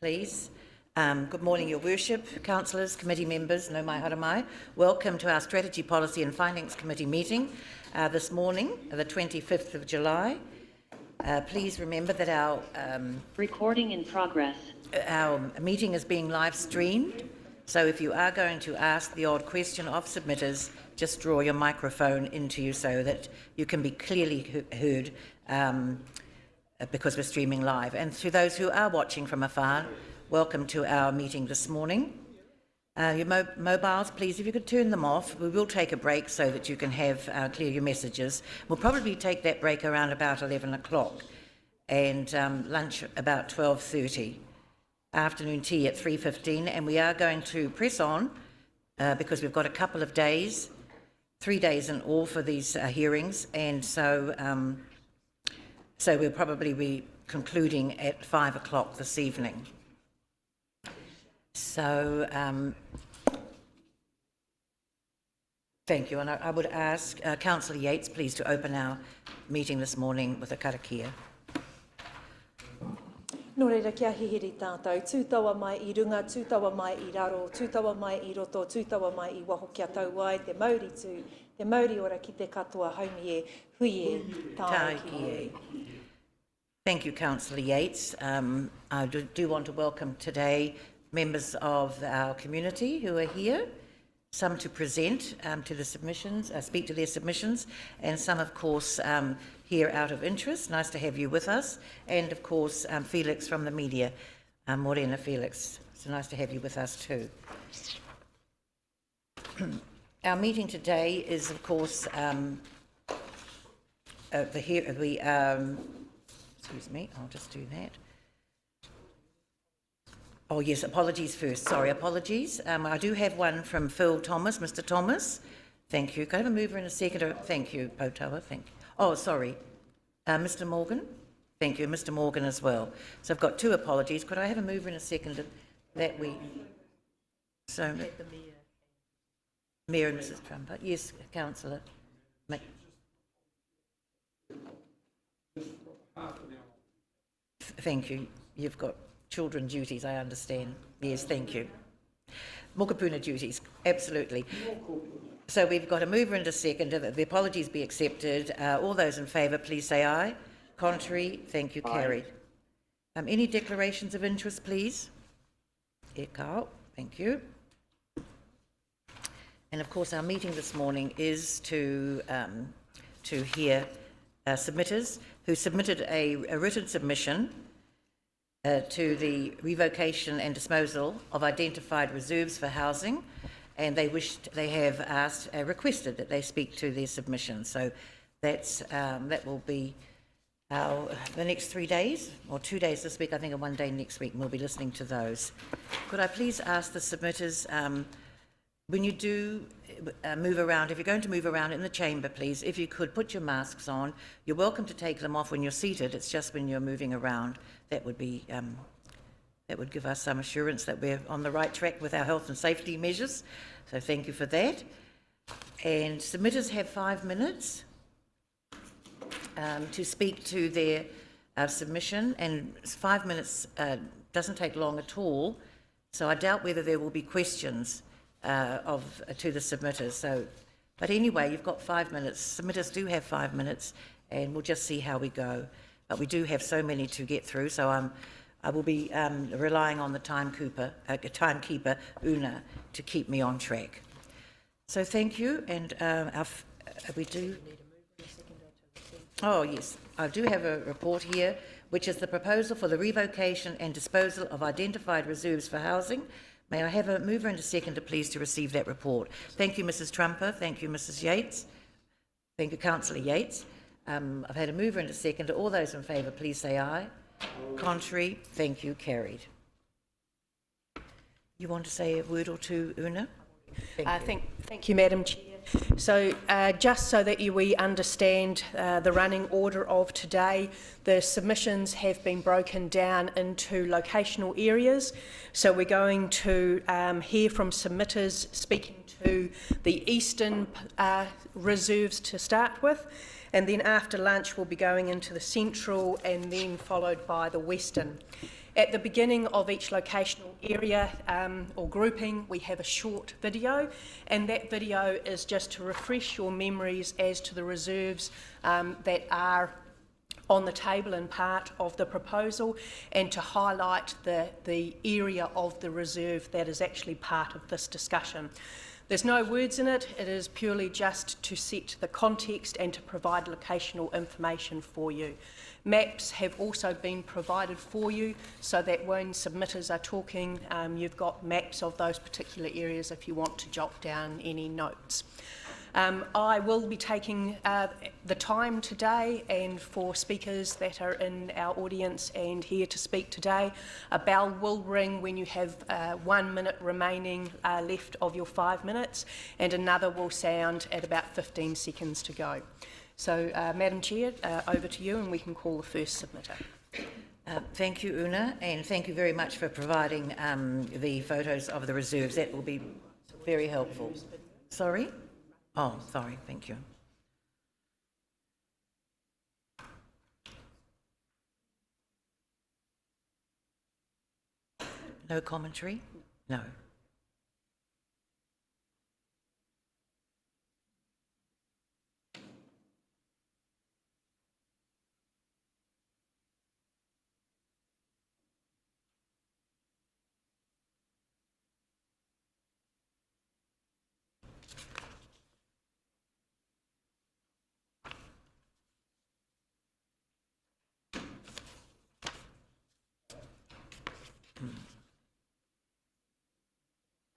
please. Good morning, Your Worship, councillors, committee members, no mai haramai. Welcome to our Strategy, Policy and Finance Committee meeting this morning, the 25th of July. Please remember that our recording in progress. Our meeting is being live streamed, so if you are going to ask the odd question of submitters, just draw your microphone into you so that you can be clearly heard because we're streaming live. And to those who are watching from afar, welcome to our meeting this morning. Your mobiles, please, if you could turn them off. We will take a break so that you can have clear your messages. We'll probably take that break around about 11 o'clock and lunch about 12:30. Afternoon tea at 3:15, and we are going to press on because we've got a couple of days, 3 days in all for these hearings, and so we'll probably be concluding at 5 o'clock this evening. So thank you, and I would ask Councillor Yates please to open our meeting this morning with a karakia. Nō reira kia hihiri tātou, tūtawa mai I runga, tūtawa mai I raro, tūtawa mai I roto, tūtawa mai I waho kia tauai, te Māori tū, te Māori ora ki te katoa haumi e, hui e, tāi ki e. Thank you, Councillor Yates. I do want to welcome today members of our community who are here, some to present to the submissions, speak to their submissions, and some, of course, here out of interest. Nice to have you with us. And, of course, Felix from the media, Morena Felix. It's nice to have you with us too. Our meeting today is, of course, excuse me, I'll just do that. Oh, yes, apologies first. Sorry, apologies. I do have one from Phil Thomas. Mr. Thomas, thank you. Can I have a mover in a second? Thank you, Potawa. Thank you. Oh, sorry. Mr. Morgan? Thank you. Mr. Morgan as well. So I've got two apologies. Could I have a mover in a second that we... So, Mayor and Mrs. Trumper. Yes, Councillor. Thank you. You've got children duties, I understand. Yes, thank you. Mokopuna duties, absolutely. So we've got a mover and a second. The apologies be accepted. All those in favour, please say aye. Contrary, thank you, carried. Any declarations of interest, please? Carl, thank you. And of course, our meeting this morning is to hear submitters who submitted a written submission to the revocation and disposal of identified reserves for housing, and they have requested that they speak to their submission. So that's that will be the next 3 days, or 2 days this week, I think, and 1 day next week, and we'll be listening to those. Could I please ask the submitters, when you do move around, if you're going to move around in the chamber, please, if you could put your masks on. You're welcome to take them off when you're seated. It's just when you're moving around that would be that would give us some assurance that we're on the right track with our health and safety measures. So thank you for that. And submitters have 5 minutes to speak to their submission, and 5 minutes doesn't take long at all. So I doubt whether there will be questions to the submitters. So, but anyway, you've got 5 minutes. Submitters do have 5 minutes, and we'll just see how we go. But we do have so many to get through, so I will be relying on the timekeeper, Una, to keep me on track. So thank you, and we do... Oh yes, I do have a report here, which is the proposal for the revocation and disposal of identified reserves for housing. May I have a mover and a seconder, please, to receive that report? Thank you, Mrs. Trumper. Thank you, Mrs. Yates. Thank you, Councillor Yates. I've had a mover and a seconder. All those in favour, please say aye. Contrary, thank you, carried. You want to say a word or two, Una? Thank you, Madam Chair. So just so that we understand the running order of today, the submissions have been broken down into locational areas. So we're going to hear from submitters speaking to the eastern reserves to start with, and then after lunch we'll be going into the central and then followed by the western. At the beginning of each locational area or grouping, we have a short video, and that video is just to refresh your memories as to the reserves that are on the table and part of the proposal, and to highlight the area of the reserve that is actually part of this discussion. There's no words in it, it is purely just to set the context and to provide locational information for you. Maps have also been provided for you so that when submitters are talking, you've got maps of those particular areas if you want to jot down any notes. I will be taking the time today, and for speakers that are in our audience and here to speak today, a bell will ring when you have 1 minute remaining left of your 5 minutes, and another will sound at about 15 seconds to go. So, Madam Chair, over to you, and we can call the first submitter. Thank you, Una, and thank you very much for providing the photos of the reserves. That will be very helpful. Sorry? Oh, sorry, thank you. No commentary? No.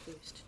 First two.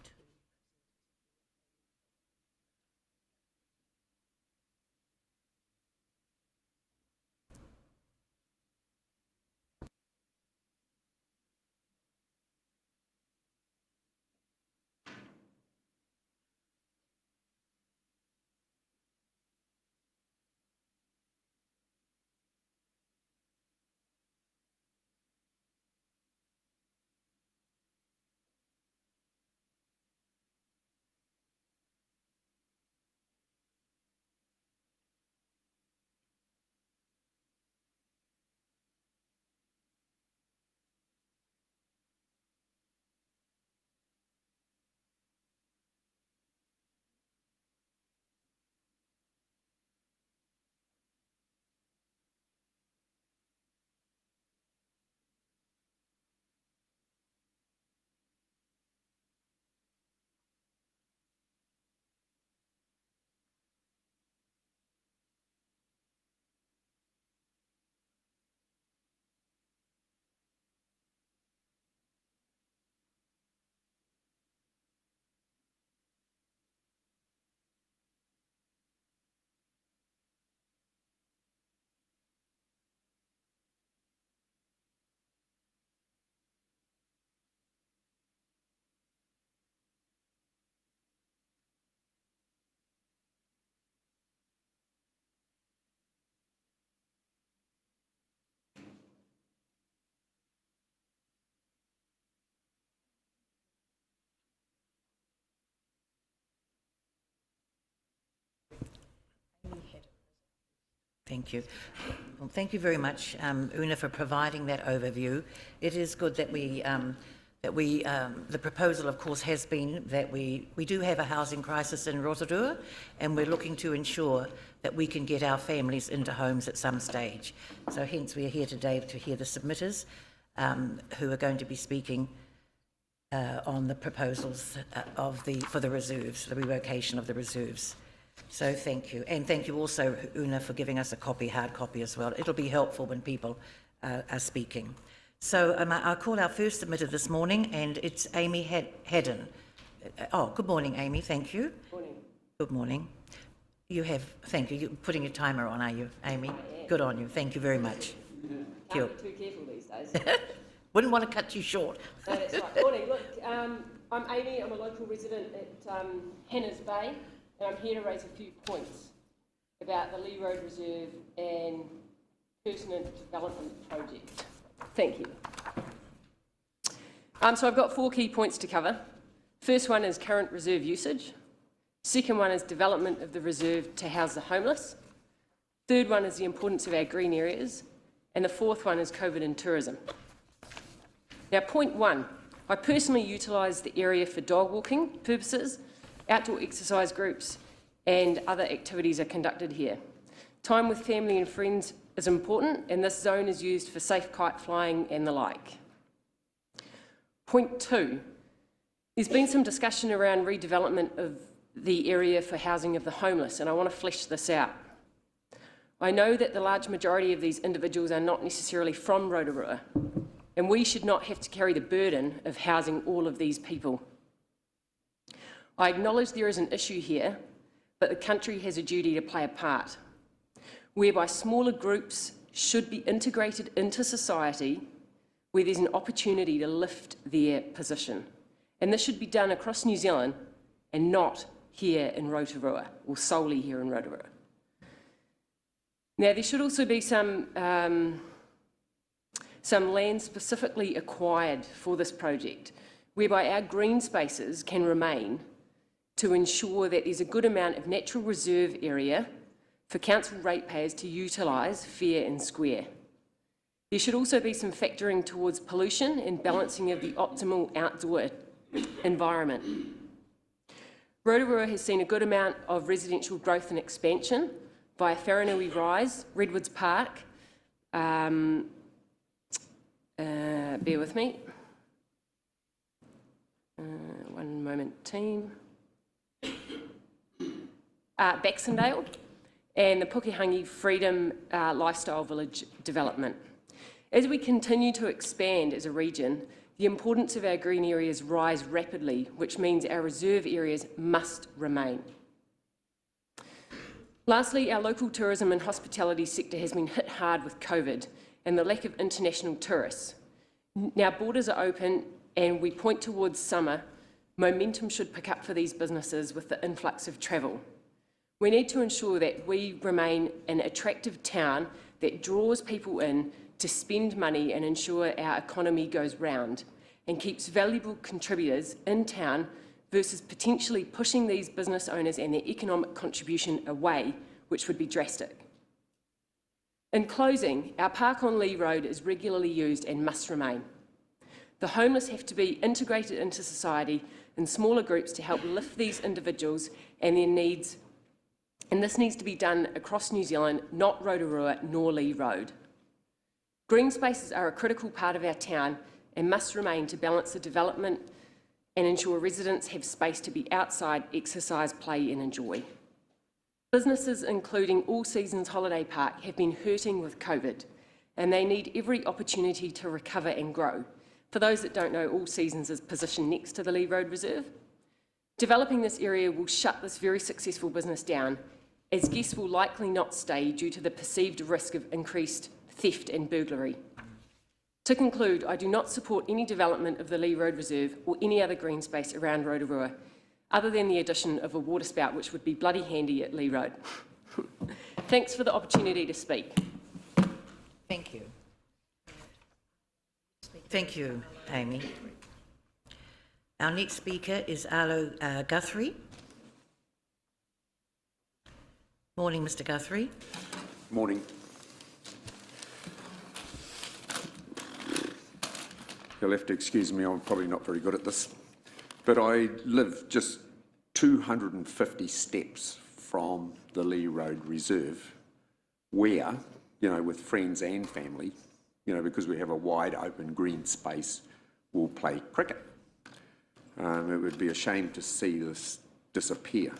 Thank you. Well, thank you very much, Una, for providing that overview. It is good that the proposal, of course, has been that we do have a housing crisis in Rotorua, and we're looking to ensure that we can get our families into homes at some stage. So hence we are here today to hear the submitters who are going to be speaking on the proposals for the reserves, the revocation of the reserves. So thank you. And thank you also, Una, for giving us a hard copy as well. It'll be helpful when people are speaking. So I'll call our first submitter this morning, and it's Amy Haddon. Good morning, Amy. Thank you. Morning. Good morning. Thank you. You're putting your timer on, are you, Amy? Good on you. Thank you very much. Can't be too careful these days. Wouldn't want to cut you short. No, that's right. Morning. Look, I'm Amy. I'm a local resident at Hannah's Bay, and I'm here to raise a few points about the Lee Road Reserve and Pertinent Development Project. Thank you. So I've got 4 key points to cover. First one is current reserve usage. Second one is development of the reserve to house the homeless. Third one is the importance of our green areas. And the fourth one is COVID and tourism. Now, point 1, I personally utilise the area for dog walking purposes, outdoor exercise groups and other activities are conducted here. Time with family and friends is important, and this zone is used for safe kite flying and the like. Point 2, there's been some discussion around redevelopment of the area for housing of the homeless, and I want to flesh this out. I know that the large majority of these individuals are not necessarily from Rotorua, and we should not have to carry the burden of housing all of these people. I acknowledge there is an issue here, but the country has a duty to play a part, whereby smaller groups should be integrated into society where there's an opportunity to lift their position. And this should be done across New Zealand and not here in Rotorua, or solely here in Rotorua. Now, there should also be some land specifically acquired for this project, whereby our green spaces can remain to ensure that there's a good amount of natural reserve area for council ratepayers to utilise fair and square. There should also be some factoring towards pollution and balancing of the optimal outdoor environment. Rotorua has seen a good amount of residential growth and expansion via Wharenui Rise, Redwoods Park, bear with me, one moment team, Baxendale, and the Pukehangi Freedom Lifestyle Village development. As we continue to expand as a region, the importance of our green areas rise rapidly, which means our reserve areas must remain. Lastly, our local tourism and hospitality sector has been hit hard with COVID and the lack of international tourists. Now borders are open and we point towards summer, momentum should pick up for these businesses with the influx of travel. We need to ensure that we remain an attractive town that draws people in to spend money and ensure our economy goes round and keeps valuable contributors in town versus potentially pushing these business owners and their economic contribution away, which would be drastic. In closing, our park on Lee Road is regularly used and must remain. The homeless have to be integrated into society in smaller groups to help lift these individuals and their needs, and this needs to be done across New Zealand, not Rotorua nor Lee Road. Green spaces are a critical part of our town and must remain to balance the development and ensure residents have space to be outside, exercise, play and enjoy. Businesses, including All Seasons Holiday Park, have been hurting with COVID and they need every opportunity to recover and grow. For those that don't know, All Seasons is positioned next to the Lee Road Reserve. Developing this area will shut this very successful business down, as guests will likely not stay due to the perceived risk of increased theft and burglary. To conclude, I do not support any development of the Lee Road Reserve or any other green space around Rotorua, other than the addition of a water spout, which would be bloody handy at Lee Road. Thanks for the opportunity to speak. Thank you. Thank you, Amy. Our next speaker is Arlo Guthrie. Morning, Mr. Guthrie. Morning. You'll have to excuse me, I'm probably not very good at this, but I live just 250 steps from the Lee Road Reserve where, with friends and family, because we have a wide open green space, we'll play cricket. It would be a shame to see this disappear.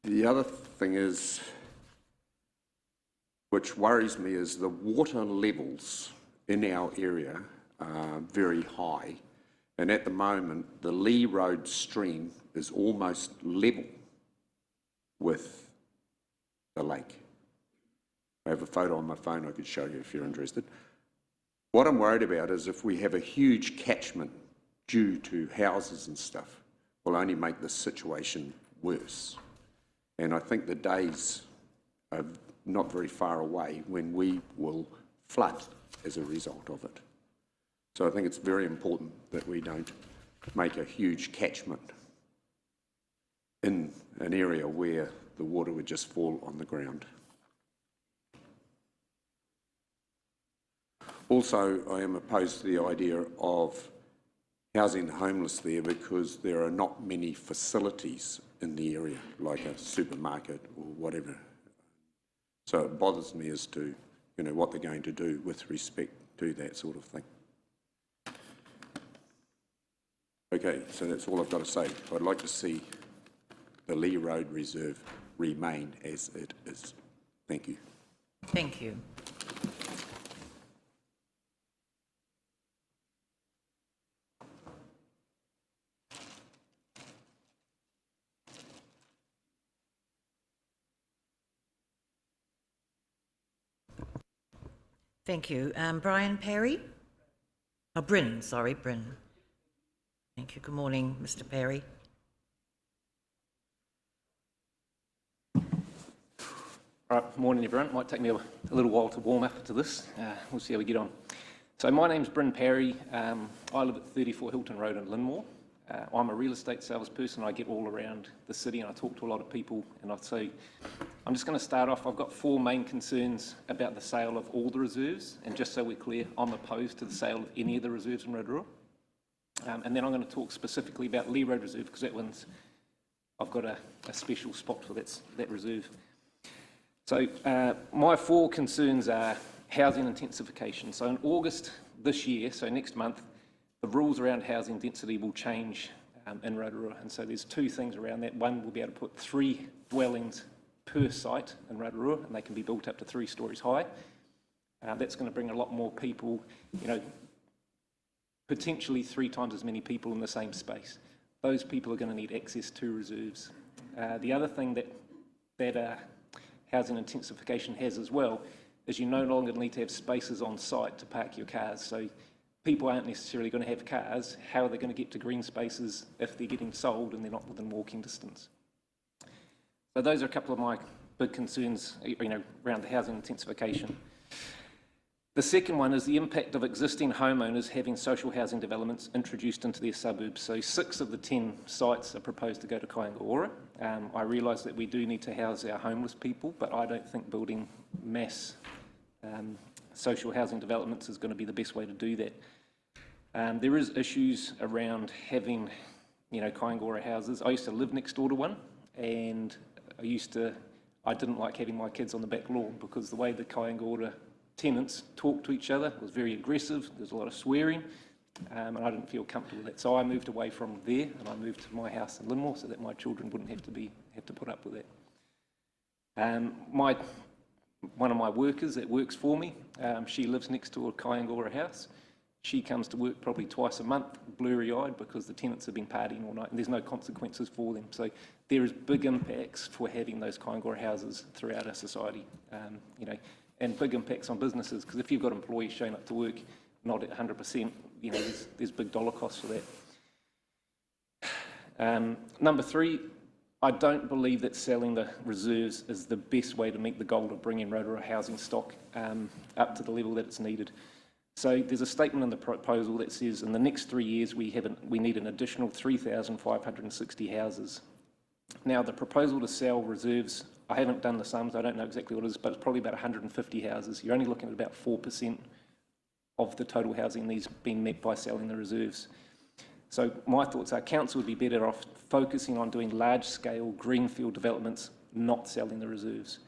The other thing is, which worries me, is the water levels in our area are very high, and at the moment the Lee Road stream is almost level with the lake. I have a photo on my phone I could show you if you're interested. What I'm worried about is if we have a huge catchment due to houses and stuff, will only make this situation worse. And I think the days are not very far away when we will flood as a result of it. So I think it's very important that we don't make a huge catchment in an area where the water would just fall on the ground. Also, I am opposed to the idea of housing the homeless there because there are not many facilities in the area, like a supermarket or whatever. So it bothers me as to, you know, what they're going to do with respect to that sort of thing. Okay, so that's all I've got to say. I'd like to see the Lee Road Reserve remain as it is. Thank you. Thank you. Thank you. Brian Perry? Oh, Bryn, sorry, Bryn. Thank you. Good morning, Mr. Perry. All right, morning everyone. Might take me a little while to warm up to this. We'll see how we get on. So my name's Bryn Perry. I live at 34 Hilton Road in Linmore. I'm a real estate salesperson. I get all around the city and I talk to a lot of people. And I'd say, I'm just going to start off. I've got 4 main concerns about the sale of all the reserves. And just so we're clear, I'm opposed to the sale of any of the reserves in Rotorua. And then I'm going to talk specifically about Lee Road Reserve because that one's, I've got a special spot for that reserve. So my 4 concerns are housing intensification. So in August this year, so next month, the rules around housing density will change in Rotorua. And so there's 2 things around that. One, we'll be able to put 3 dwellings per site in Rotorua, and they can be built up to 3 stories high. That's going to bring a lot more people, you know, potentially 3 times as many people in the same space. Those people are going to need access to reserves. The other thing that housing intensification has as well is you no longer need to have spaces on site to park your cars. So people aren't necessarily going to have cars. How are they going to get to green spaces if they're getting sold and they're not within walking distance? So those are a couple of my big concerns, you know, around the housing intensification. The second one is the impact of existing homeowners having social housing developments introduced into their suburbs. So 6 of the 10 sites are proposed to go to Kaingaora. I realise that we do need to house our homeless people, but I don't think building mass social housing developments is going to be the best way to do that. There is issues around having, you know, Kaingaora houses. I used to live next door to one, and I didn't like having my kids on the back lawn because the way the Kaingaora tenants talked to each other was very aggressive. There's a lot of swearing, and I didn't feel comfortable with that. So I moved away from there, and I moved to my house in Linmore so that my children wouldn't have to put up with that. One of my workers that works for me, she lives next to a Kaingaora house. She comes to work probably twice a month, blurry-eyed, because the tenants have been partying all night, and there's no consequences for them. So there is big impacts for having those Kaingaora houses throughout our society, you know, and big impacts on businesses, because if you've got employees showing up to work not at 100%, you know, there's big dollar costs for that. Number 3, I don't believe that selling the reserves is the best way to meet the goal of bringing Rotorua housing stock up to the level that it's needed. So there's a statement in the proposal that says in the next 3 years we need an additional 3,560 houses. Now the proposal to sell reserves, I haven't done the sums, I don't know exactly what it is, but it's probably about 150 houses. You're only looking at about 4% of the total housing needs being met by selling the reserves. So my thoughts are council would be better off focusing on doing large-scale greenfield developments, not selling the reserves.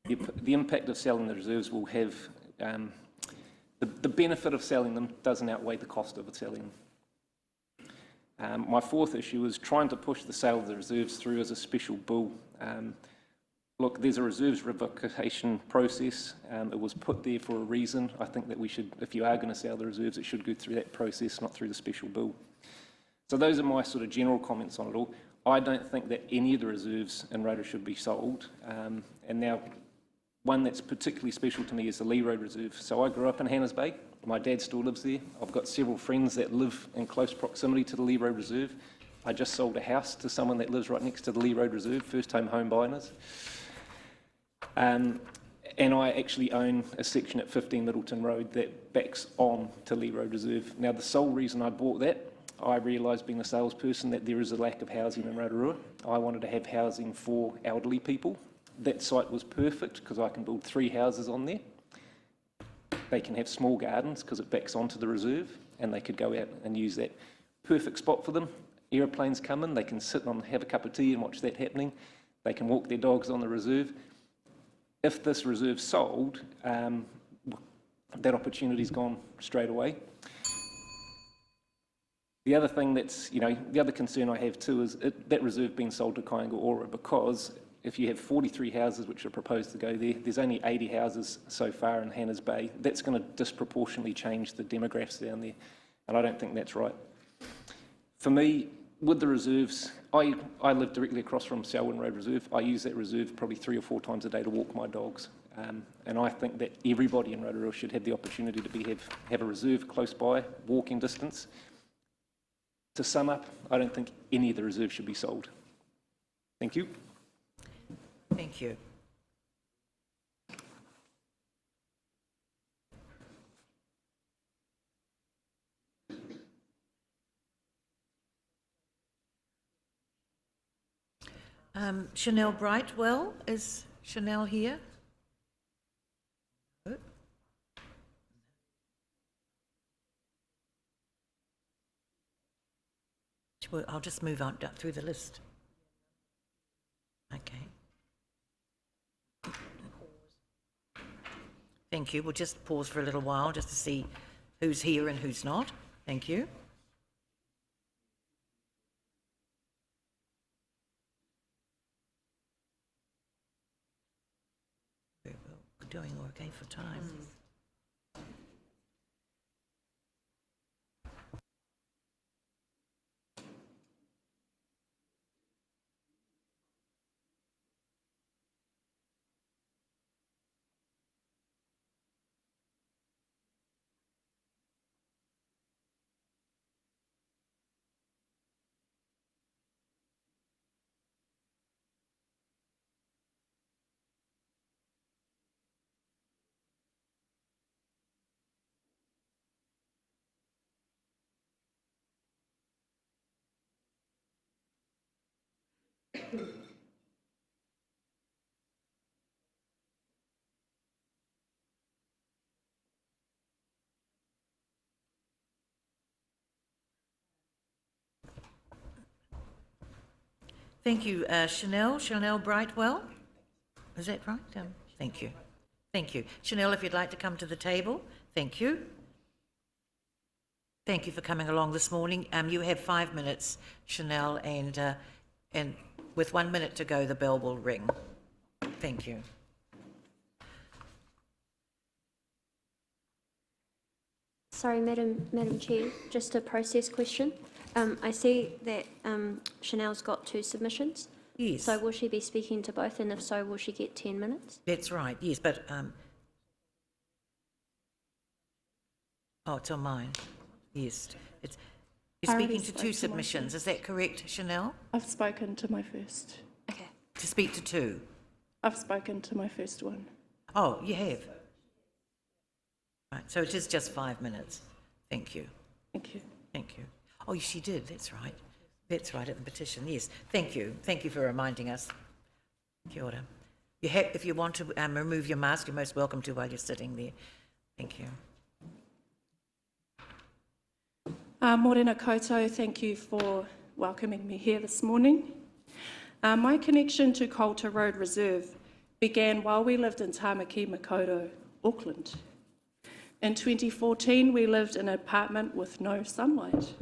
The impact of selling the reserves will have, the benefit of selling them doesn't outweigh the cost of selling them. My 4th issue is trying to push the sale of the reserves through as a special bill. Look, there's a reserves revocation process. It was put there for a reason. I think that we should, if you are going to sell the reserves, it should go through that process, not through the special bill. So those are my sort of general comments on it all. I don't think that any of the reserves in Rotorua should be sold. And now, one that's particularly special to me is the Lee Road Reserve. So I grew up in Hannah's Bay. My dad still lives there. I've got several friends that live in close proximity to the Lee Road Reserve. I just sold a house to someone that lives right next to the Lee Road Reserve, first-time home buyers. And I actually own a section at 15 Middleton Road that backs on to Lee Road Reserve. Now, the sole reason I bought that, I realised being a salesperson that there is a lack of housing in Rotorua. I wanted to have housing for elderly people. That site was perfect because I can build 3 houses on there. they can have small gardens because it backs onto the reserve, and they could go out and use that. Perfect spot for them. Aeroplanes come in, they can sit and have a cup of tea and watch that happening. They can walk their dogs on the reserve. If this reserve's sold, that opportunity's gone straight away. The other thing that's, the other concern I have too is that reserve being sold to Kāinga Ora, because if you have 43 houses which are proposed to go there, there's only 80 houses so far in Hannah's Bay. That's going to disproportionately change the demographics down there, and I don't think that's right. For me, with the reserves, I live directly across from Selwyn Road Reserve. I use that reserve probably 3 or 4 times a day to walk my dogs. And I think that everybody in Rotorua should have the opportunity to have a reserve close by, walking distance. To sum up, I don't think any of the reserves should be sold. Thank you. Thank you. Chanel Brightwell, is Chanel here? No. Well, I'll just move on through the list. Okay. Thank you. We'll just pause for a little while just to see who's here and who's not. Thank you. We're doing okay for time. Thank you, Chanel Brightwell. Is that right? Thank you. Thank you. Chanel, if you'd like to come to the table, thank you. Thank you for coming along this morning. You have 5 minutes, Chanel, and with 1 minute to go, the bell will ring. Thank you. Sorry, Madam Chair, just a process question. I see that Chanel's got 2 submissions. Yes. So will she be speaking to both, and if so, will she get 10 minutes? That's right, yes, but... oh, it's on mine. Yes. You're speaking to 2 submissions, is that correct, Chanel? I've spoken to my first. Okay. To speak to 2? I've spoken to my first one. Oh, you have? Right, so it is just 5 minutes. Thank you. Thank you. Thank you. Oh, she did, that's right. That's right, at the petition, yes. Thank you. Thank you for reminding us. Kia ora. If you want to remove your mask, you're most welcome to while you're sitting there. Thank you. Morena koutou, thank you for welcoming me here this morning. My connection to Coulter Road Reserve began while we lived in Tāmaki, Makaurau, Auckland. In 2014, we lived in an apartment with no sunlight.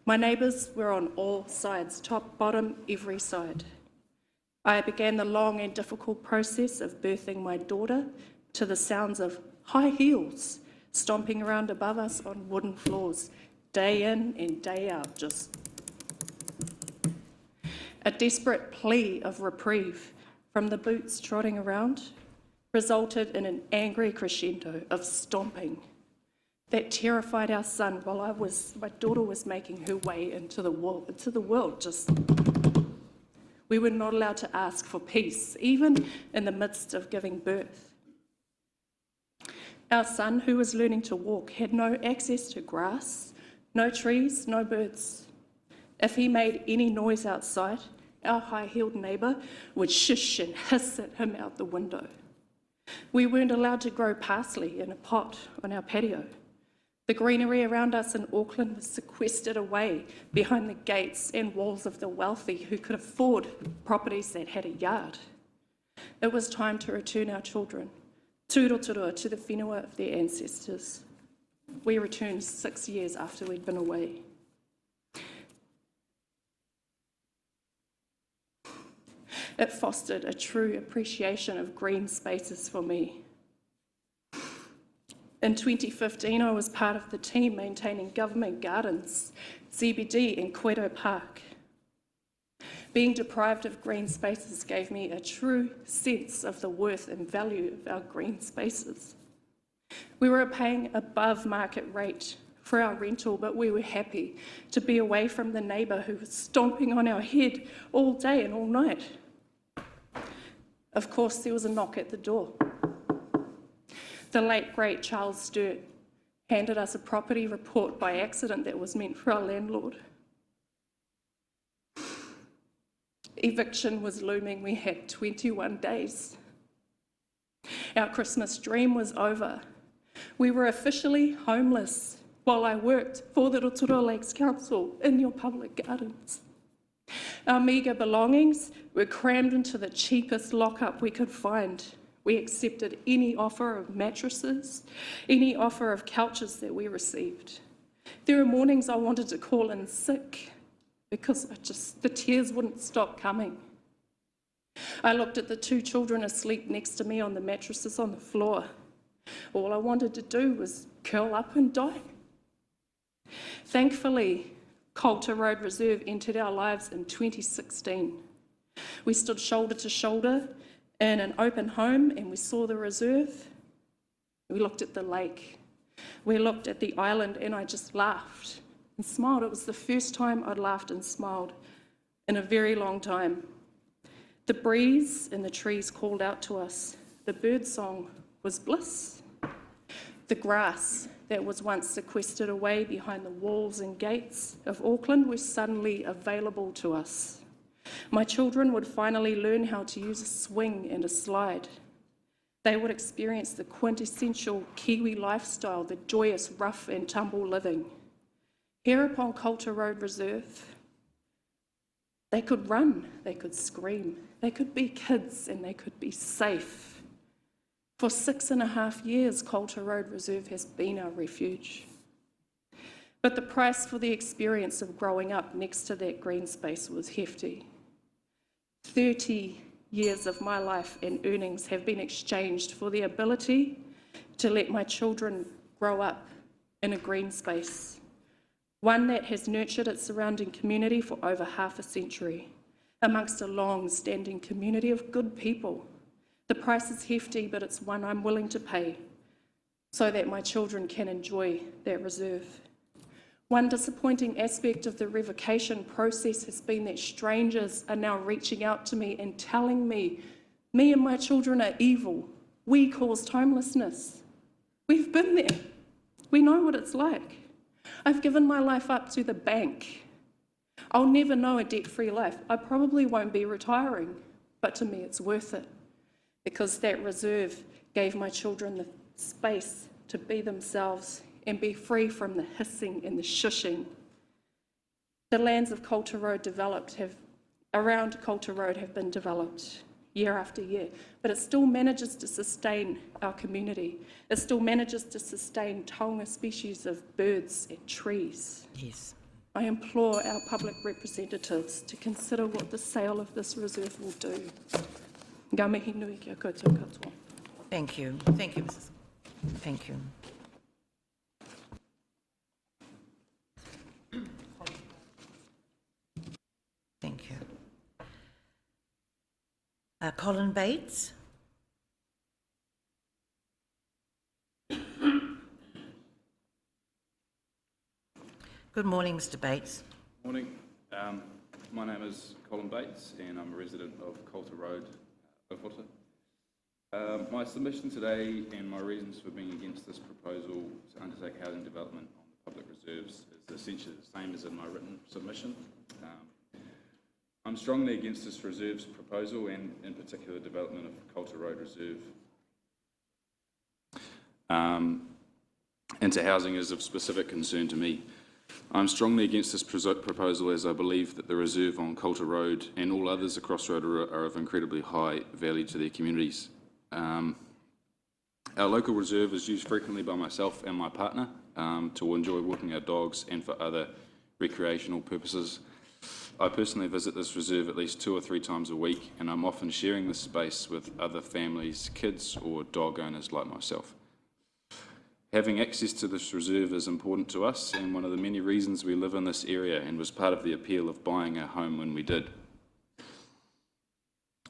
My neighbours were on all sides, top, bottom, every side. I began the long and difficult process of birthing my daughter to the sounds of high heels stomping around above us on wooden floors, day in and day out, just a desperate plea of reprieve from the boots trotting around resulted in an angry crescendo of stomping that terrified our son while my daughter was making her way into the world. Just, we were not allowed to ask for peace, even in the midst of giving birth. Our son, who was learning to walk, had no access to grass, no trees, no birds. If he made any noise outside, our high-heeled neighbour would shush and hiss at him out the window. We weren't allowed to grow parsley in a pot on our patio. The greenery around us in Auckland was sequestered away behind the gates and walls of the wealthy who could afford properties that had a yard. It was time to return our children to Rotorua, to the whenua of their ancestors. We returned 6 years after we'd been away. It fostered a true appreciation of green spaces for me. In 2015, I was part of the team maintaining government gardens, CBD in Koiro Park. Being deprived of green spaces gave me a true sense of the worth and value of our green spaces. We were paying above market rate for our rental, but we were happy to be away from the neighbour who was stomping on our head all day and all night. Of course, there was a knock at the door. The late, great Charles Sturt handed us a property report by accident that was meant for our landlord. Eviction was looming. We had 21 days. Our Christmas dream was over. We were officially homeless while I worked for the Rotorua Lakes Council in your public gardens. Our meagre belongings were crammed into the cheapest lockup we could find. We accepted any offer of mattresses, any offer of couches that we received. There were mornings I wanted to call in sick because the tears wouldn't stop coming. I looked at the 2 children asleep next to me on the mattresses on the floor. All I wanted to do was curl up and die. Thankfully, Coulter Road Reserve entered our lives in 2016. We stood shoulder to shoulder in an open home and we saw the reserve. We looked at the lake. We looked at the island and I just laughed and smiled. It was the first time I'd laughed and smiled in a very long time. The breeze in the trees called out to us. The bird song was bliss. The grass that was once sequestered away behind the walls and gates of Auckland was suddenly available to us. My children would finally learn how to use a swing and a slide. They would experience the quintessential Kiwi lifestyle, the joyous rough and tumble living. Here upon Coulter Road Reserve, they could run, they could scream, they could be kids and they could be safe. For 6.5 years, Coulter Road Reserve has been our refuge. But the price for the experience of growing up next to that green space was hefty. 30 years of my life and earnings have been exchanged for the ability to let my children grow up in a green space, one that has nurtured its surrounding community for over half a century, amongst a long-standing community of good people. The price is hefty, but it's one I'm willing to pay so that my children can enjoy that reserve. One disappointing aspect of the revocation process has been that strangers are now reaching out to me and telling me and my children are evil. We caused homelessness. We've been there. We know what it's like. I've given my life up to the bank. I'll never know a debt-free life. I probably won't be retiring, but to me it's worth it because that reserve gave my children the space to be themselves and be free from the hissing and the shushing. The lands of Coulter Road around Coulter Road have been developed year after year, but it still manages to sustain our community. It still manages to sustain taonga species of birds and trees. Yes. I implore our public representatives to consider what the sale of this reserve will do. Ngā mihi nui kia koutou katoa. Thank you. Thank you, Mrs. Thank you. Thank you. Colin Bates. Good morning, Mr. Bates. Morning. My name is Colin Bates and I'm a resident of Coulter Road, Rotorua. My submission today and my reasons for being against this proposal to undertake housing development on the public reserves is essentially the same as in my written submission. I'm strongly against this reserves proposal and in particular development of Coulter Road Reserve. into housing is of specific concern to me. I'm strongly against this proposal as I believe that the reserve on Coulter Road and all others across Rotorua are of incredibly high value to their communities. Our local reserve is used frequently by myself and my partner to enjoy walking our dogs and for other recreational purposes. I personally visit this reserve at least 2 or 3 times a week, and I'm often sharing this space with other families, kids or dog owners like myself. Having access to this reserve is important to us and one of the many reasons we live in this area and was part of the appeal of buying our home when we did.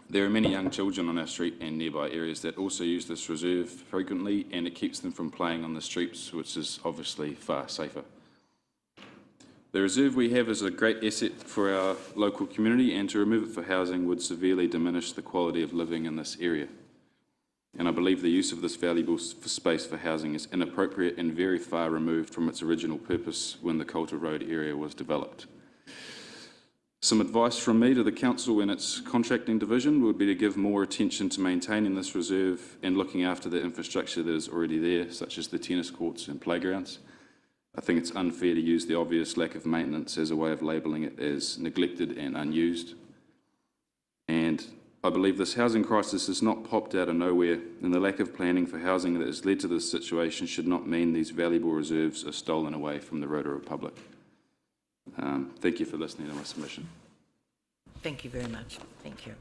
There are many young children on our street and nearby areas that also use this reserve frequently, and it keeps them from playing on the streets, which is obviously far safer. The reserve we have is a great asset for our local community, and to remove it for housing would severely diminish the quality of living in this area. And I believe the use of this valuable space for housing is inappropriate and very far removed from its original purpose when the Coulter Road area was developed. Some advice from me to the Council and its contracting division would be to give more attention to maintaining this reserve and looking after the infrastructure that is already there, such as the tennis courts and playgrounds. I think it's unfair to use the obvious lack of maintenance as a way of labelling it as neglected and unused. And I believe this housing crisis has not popped out of nowhere, and the lack of planning for housing that has led to this situation should not mean these valuable reserves are stolen away from the Rotorua public. Thank you for listening to my submission. Thank you very much. Thank you.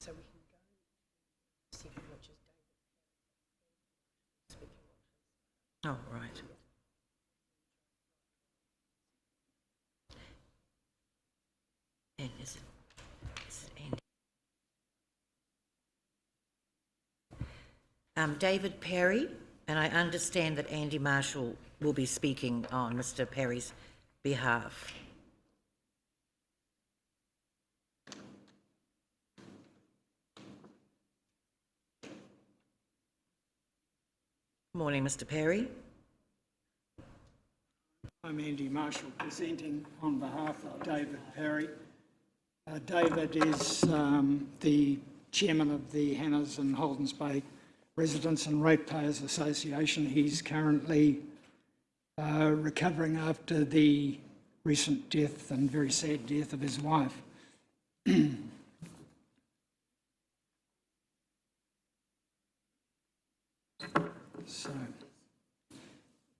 So we can go to second, which is David speaking. Oh, right. And is it Andy? David Perry, and I understand that Andy Marshall will be speaking on Mr. Perry's behalf. Morning, Mr. Perry. I'm Andy Marshall, presenting on behalf of David Perry. David is the chairman of the Hannahs and Holdens Bay Residents and Ratepayers Association. He's currently recovering after the recent death and very sad death of his wife. So,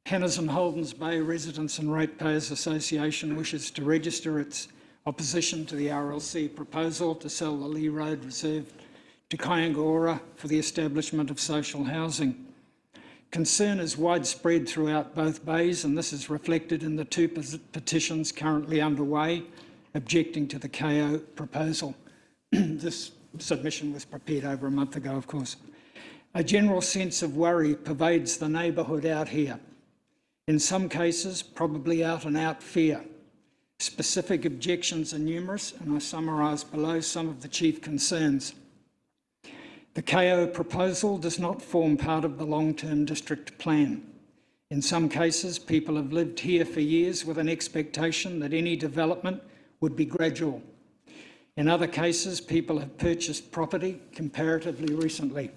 Hannahs and Holdens Bay Residents and Ratepayers Association wishes to register its opposition to the RLC proposal to sell the Lee Road Reserve to Kayangora for the establishment of social housing. Concern is widespread throughout both bays, and this is reflected in the 2 petitions currently underway objecting to the KO proposal. This submission was prepared over a month ago, of course. A general sense of worry pervades the neighbourhood out here. In some cases, probably out and out fear. Specific objections are numerous, and I summarise below some of the chief concerns. The KO proposal does not form part of the long-term district plan. In some cases, people have lived here for years with an expectation that any development would be gradual. In other cases, people have purchased property comparatively recently.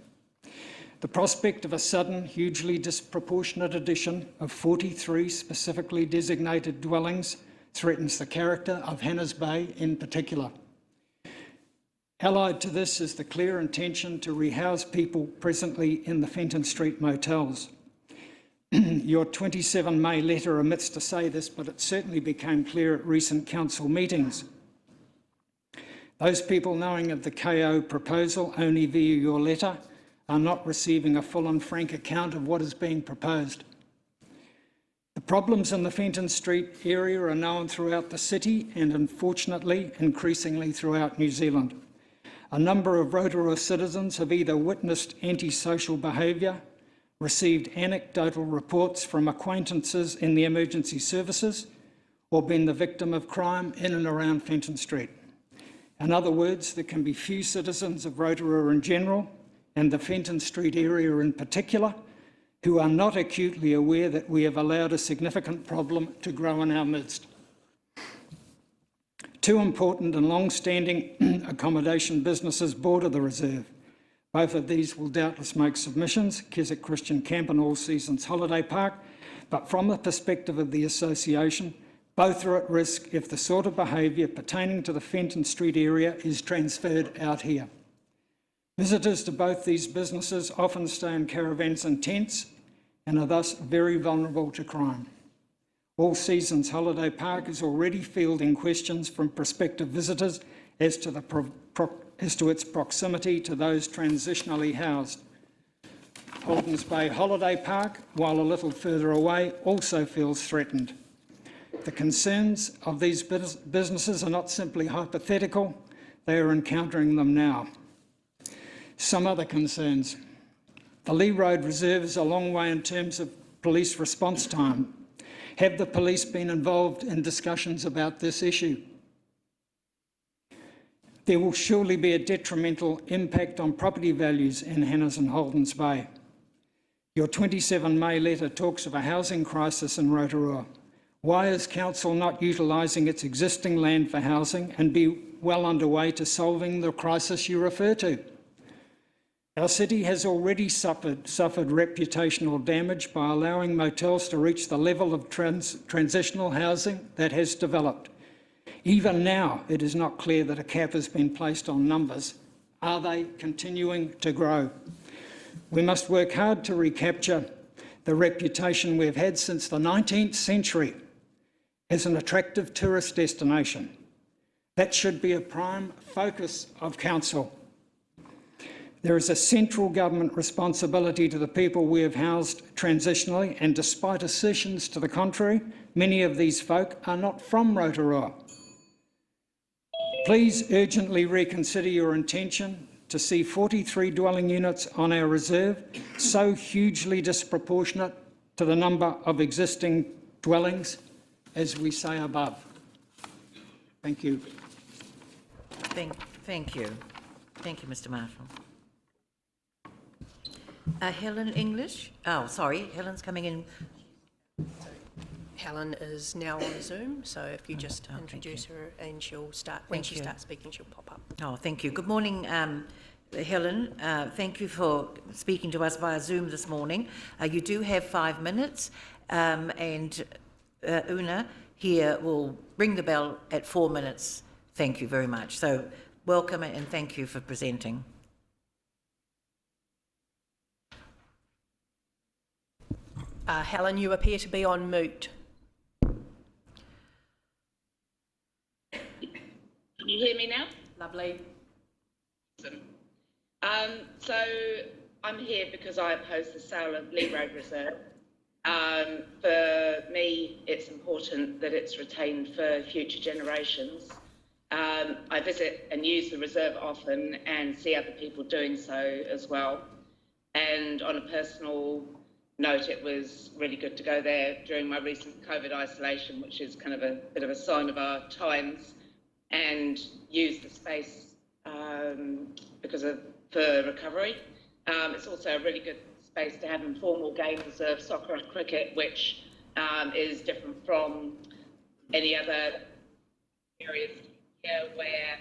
The prospect of a sudden, hugely disproportionate addition of 43 specifically designated dwellings threatens the character of Hannahs Bay in particular. Allied to this is the clear intention to rehouse people presently in the Fenton Street motels. Your 27 May letter omits to say this, but it certainly became clear at recent council meetings. Those people knowing of the KO proposal only via your letter are not receiving a full and frank account of what is being proposed. The problems in the Fenton Street area are known throughout the city and, unfortunately, increasingly throughout New Zealand. A number of Rotorua citizens have either witnessed antisocial behaviour, received anecdotal reports from acquaintances in the emergency services, or been the victim of crime in and around Fenton Street. In other words, there can be few citizens of Rotorua in general, and the Fenton Street area in particular, who are not acutely aware that we have allowed a significant problem to grow in our midst. Two important and long-standing accommodation businesses border the reserve. Both of these will doubtless make submissions, Keswick Christian Camp and All Seasons Holiday Park, but from the perspective of the association, both are at risk if the sort of behaviour pertaining to the Fenton Street area is transferred out here. Visitors to both these businesses often stay in caravans and tents and are thus very vulnerable to crime. All Seasons Holiday Park is already fielding questions from prospective visitors as to its proximity to those transitionally housed. Haldens Bay Holiday Park, while a little further away, also feels threatened. The concerns of these businesses are not simply hypothetical, they are encountering them now. Some other concerns. The Lee Road Reserve is a long way in terms of police response time. Have the police been involved in discussions about this issue? There will surely be a detrimental impact on property values in Hannahs and Haldens Bay. Your 27 May letter talks of a housing crisis in Rotorua. Why is Council not utilising its existing land for housing and be well underway to solving the crisis you refer to? Our city has already suffered reputational damage by allowing motels to reach the level of transitional housing that has developed. Even now, it is not clear that a cap has been placed on numbers. Are they continuing to grow? We must work hard to recapture the reputation we've had since the 19th century as an attractive tourist destination. That should be a prime focus of Council. There is a central government responsibility to the people we have housed transitionally, and despite assertions to the contrary, many of these folk are not from Rotorua. Please urgently reconsider your intention to see 43 dwelling units on our reserve, so hugely disproportionate to the number of existing dwellings, as we say above. Thank you. Thank you. Thank you, Mr. Marshall. Helen English? Oh, sorry, Helen's coming in. Helen is now on Zoom, so if you just introduce her and she'll start, when she starts speaking, she'll pop up. Oh, thank you. Good morning, Helen. Thank you for speaking to us via Zoom this morning. You do have 5 minutes, and Una here will ring the bell at 4 minutes. Thank you very much. So welcome and thank you for presenting. Helen, you appear to be on mute. Can you hear me now? Lovely. Awesome. So I'm here because I oppose the sale of Lee Road Reserve. For me, it's important that it's retained for future generations. I visit and use the reserve often and see other people doing so as well. And on a personal note, it was really good to go there during my recent COVID isolation, which is kind of a bit of a sign of our times, and use the space for recovery. It's also a really good space to have informal games of soccer and cricket, which is different from any other areas here where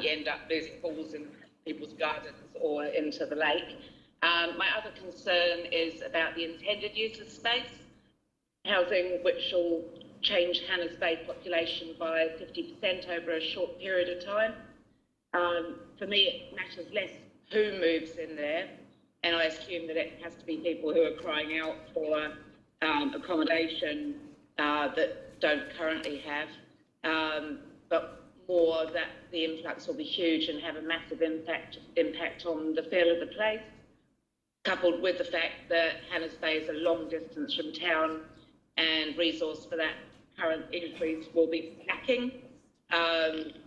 you end up losing balls in people's gardens or into the lake. My other concern is about the intended use of space, housing which will change Hannahs Bay population by 50% over a short period of time. For me, it matters less who moves in there, and I assume that it has to be people who are crying out for accommodation that don't currently have, but more that the influx will be huge and have a massive impact on the feel of the place, coupled with the fact that Hannahs Bay is a long distance from town and resource for that current increase will be lacking.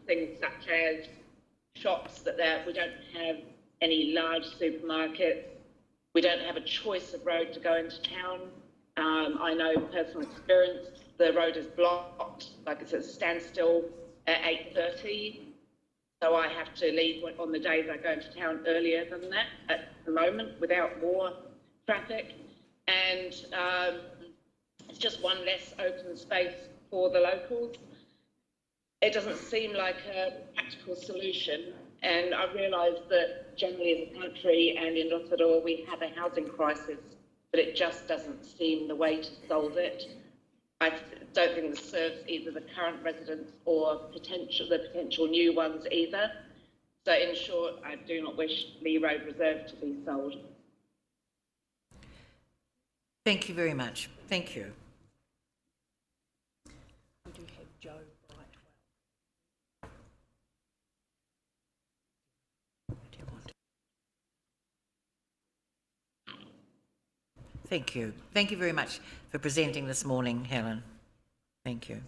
Things such as shops we don't have any large supermarkets. We don't have a choice of road to go into town. I know personal experience, the road is blocked, like it's at a standstill at 8:30. So I have to leave on the days I go into town earlier than that at the moment without more traffic. And it's just one less open space for the locals. It doesn't seem like a practical solution. And I realise that generally as a country and in Rotorua we have a housing crisis, but it just doesn't seem the way to solve it. I don't think this serves either the current residents or the potential new ones either. So in short, I do not wish Lee Road Reserve to be sold. Thank you very much. Thank you. We do have Joe Brightwell. Thank you. Thank you very much for presenting this morning, Helen. Thank you.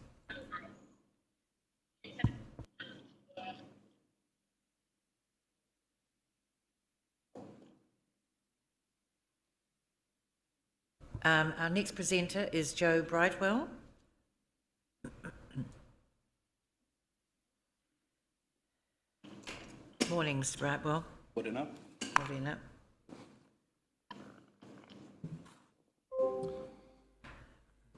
Our next presenter is Joe Brightwell. Morning, Mr. Brightwell. Morena. Morena.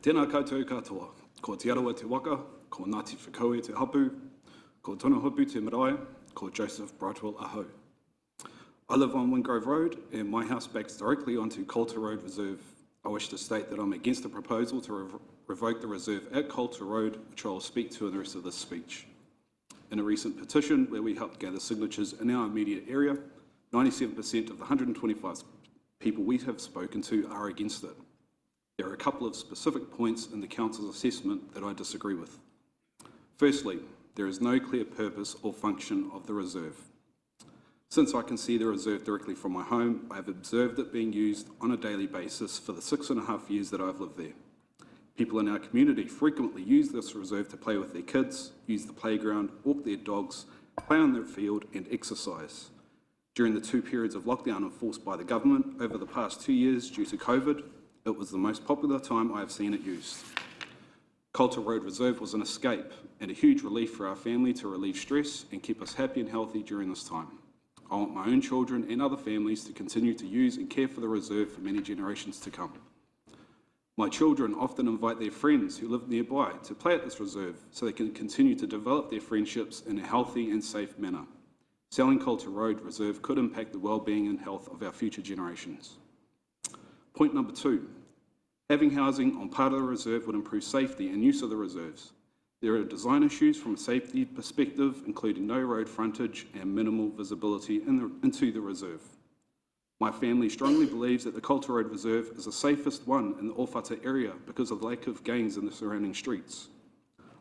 Tēnā koutou katoa, ko Te Arawa te Waka, ko Ngāti Whakaue te Hapu, ko Tona Hopu te Marae, ko Joseph Brightwell Ahau. I live on Wingrove Road and my house backs directly onto Coulter Road Reserve. I wish to state that I'm against the proposal to revoke the reserve at Coulter Road, which I will speak to in the rest of this speech. In a recent petition where we helped gather signatures in our immediate area, 97% of the 125 people we have spoken to are against it. There are a couple of specific points in the Council's assessment that I disagree with. Firstly, there is no clear purpose or function of the reserve. Since I can see the reserve directly from my home, I have observed it being used on a daily basis for the 6.5 years that I've lived there. People in our community frequently use this reserve to play with their kids, use the playground, walk their dogs, play on their field and exercise. During the 2 periods of lockdown enforced by the government over the past 2 years due to COVID, it was the most popular time I have seen it used. Coulter Road Reserve was an escape and a huge relief for our family to relieve stress and keep us happy and healthy during this time. I want my own children and other families to continue to use and care for the reserve for many generations to come. My children often invite their friends who live nearby to play at this reserve so they can continue to develop their friendships in a healthy and safe manner. Selling Coulter Road Reserve could impact the well-being and health of our future generations. Point number 2, having housing on part of the reserve would improve safety and use of the reserves. There are design issues from a safety perspective, including no road frontage and minimal visibility into the reserve. My family strongly believes that the Coulter Road Reserve is the safest one in the Ōwhata area because of the lack of gangs in the surrounding streets.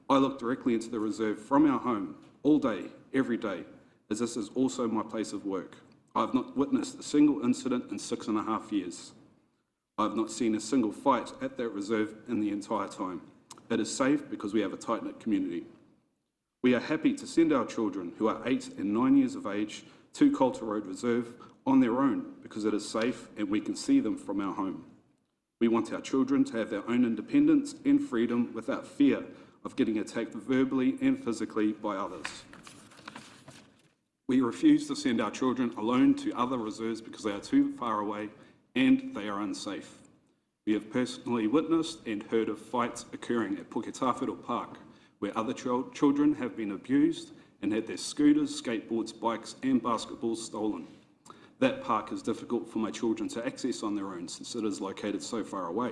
I look directly into the reserve from our home all day, every day, as this is also my place of work. I have not witnessed a single incident in 6.5 years. I have not seen a single fight at that reserve in the entire time. It is safe because we have a tight-knit community. We are happy to send our children who are 8 and 9 years of age to Coulter Road Reserve on their own because it is safe and we can see them from our home. We want our children to have their own independence and freedom without fear of getting attacked verbally and physically by others. We refuse to send our children alone to other reserves because they are too far away and they are unsafe. We have personally witnessed and heard of fights occurring at Puketawhero Park, where other children have been abused and had their scooters, skateboards, bikes and basketballs stolen. That park is difficult for my children to access on their own since it is located so far away,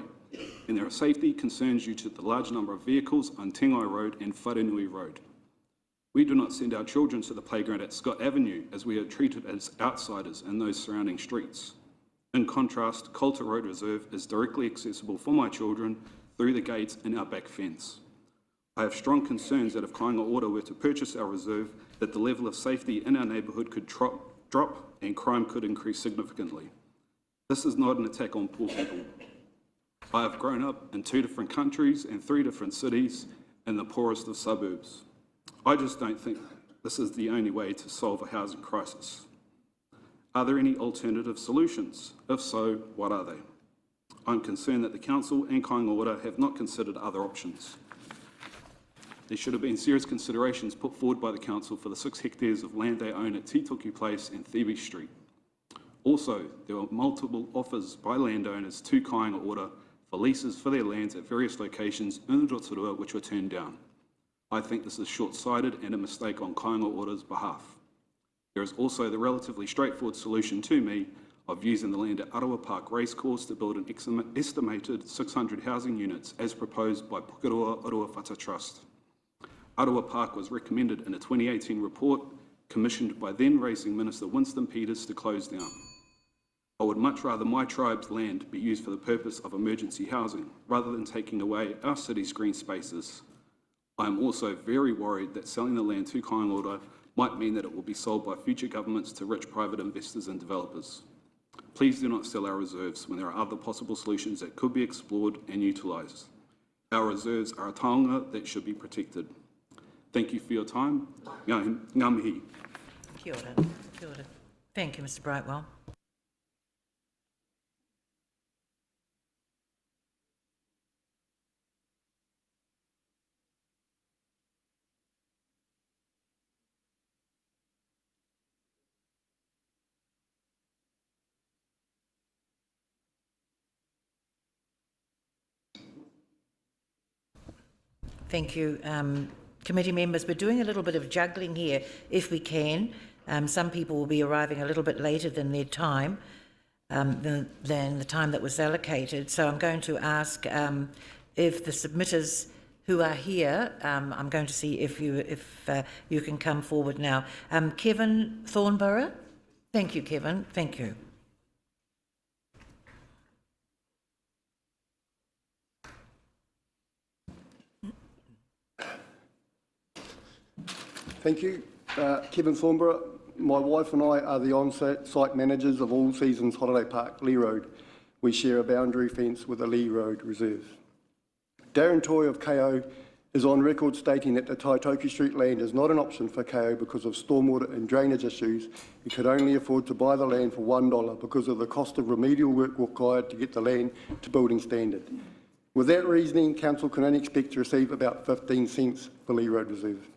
and there are safety concerns due to the large number of vehicles on Tengai Road and Wharenui Road. We do not send our children to the playground at Scott Avenue as we are treated as outsiders in those surrounding streets. In contrast, Coulter Road Reserve is directly accessible for my children through the gates in our back fence. I have strong concerns that if Kāinga Ora were to purchase our reserve, that the level of safety in our neighbourhood could drop and crime could increase significantly. This is not an attack on poor people. I have grown up in 2 different countries and 3 different cities in the poorest of suburbs. I just don't think this is the only way to solve a housing crisis. Are there any alternative solutions? If so, what are they? I'm concerned that the Council and Kāinga Ora have not considered other options. there should have been serious considerations put forward by the council for the 6 hectares of land they own at Titoki Place and Thebe Street. Also, there were multiple offers by landowners to Kāinga Ora for leases for their lands at various locations in Rotorua which were turned down. I think this is short-sighted and a mistake on Kāinga Ora's behalf. There is also the relatively straightforward solution to me of using the land at Arawa Park Racecourse to build an estimated 600 housing units as proposed by Pukeroa Uruawhata Trust. Arawa Park was recommended in a 2018 report commissioned by then Racing Minister Winston Peters to close down. I would much rather my tribe's land be used for the purpose of emergency housing rather than taking away our city's green spaces. I am also very worried that selling the land to Kāinga Ora might mean that it will be sold by future governments to rich private investors and developers. Please do not sell our reserves when there are other possible solutions that could be explored and utilised. Our reserves are a taonga that should be protected. Thank you for your time. Ngā mihi. Kia ora. Kia ora. Thank you, Mr. Brightwell. Thank you. Committee members, we're doing a little bit of juggling here, if we can. Some people will be arriving a little bit later than their time, than the time that was allocated. So I'm going to ask if the submitters who are here, I'm going to see if you can come forward now. Kevin Thornborough. Thank you, Kevin. Thank you. Thank you. Kevin Thornborough. My wife and I are the on-site managers of All Seasons Holiday Park, Lee Road. We share a boundary fence with the Lee Road Reserve. Darren Toy of KO is on record stating that the Taitoki Street land is not an option for KO because of stormwater and drainage issues. He could only afford to buy the land for $1 because of the cost of remedial work required to get the land to building standard. With that reasoning, Council can only expect to receive about 15 cents for Lee Road Reserve.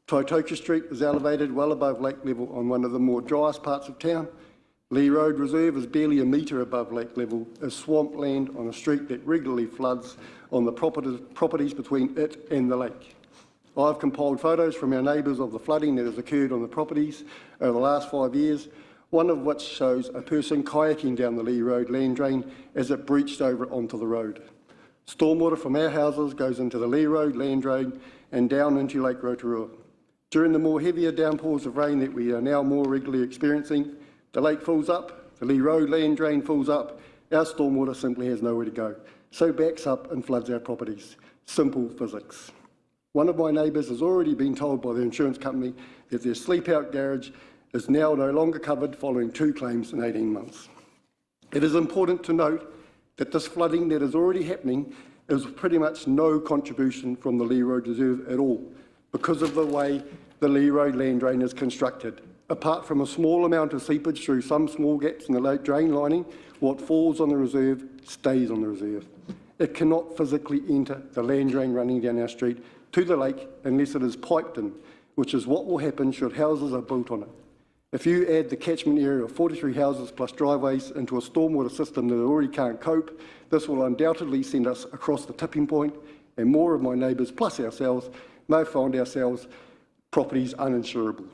Taitoki Street is elevated well above lake level on one of the more driest parts of town. Lee Road Reserve is barely a metre above lake level, a swamp land on a street that regularly floods on the properties between it and the lake. I've compiled photos from our neighbours of the flooding that has occurred on the properties over the last 5 years, one of which shows a person kayaking down the Lee Road land drain as it breached over onto the road. Stormwater from our houses goes into the Lee Road land drain and down into Lake Rotorua. During the more heavier downpours of rain that we are now more regularly experiencing, the lake fills up, the Lee Road land drain fills up, our stormwater simply has nowhere to go, so backs up and floods our properties. Simple physics. One of my neighbours has already been told by the insurance company that their sleep-out garage is now no longer covered following 2 claims in 18 months. It is important to note that this flooding that is already happening is pretty much no contribution from the Lee Road Reserve at all, because of the way the Lee Road land drain is constructed. Apart from a small amount of seepage through some small gaps in the lake drain lining, what falls on the reserve stays on the reserve. It cannot physically enter the land drain running down our street to the lake unless it is piped in, which is what will happen should houses are built on it. If you add the catchment area of 43 houses plus driveways into a stormwater system that already can't cope, this will undoubtedly send us across the tipping point, and more of my neighbours plus ourselves may find ourselves properties uninsurable.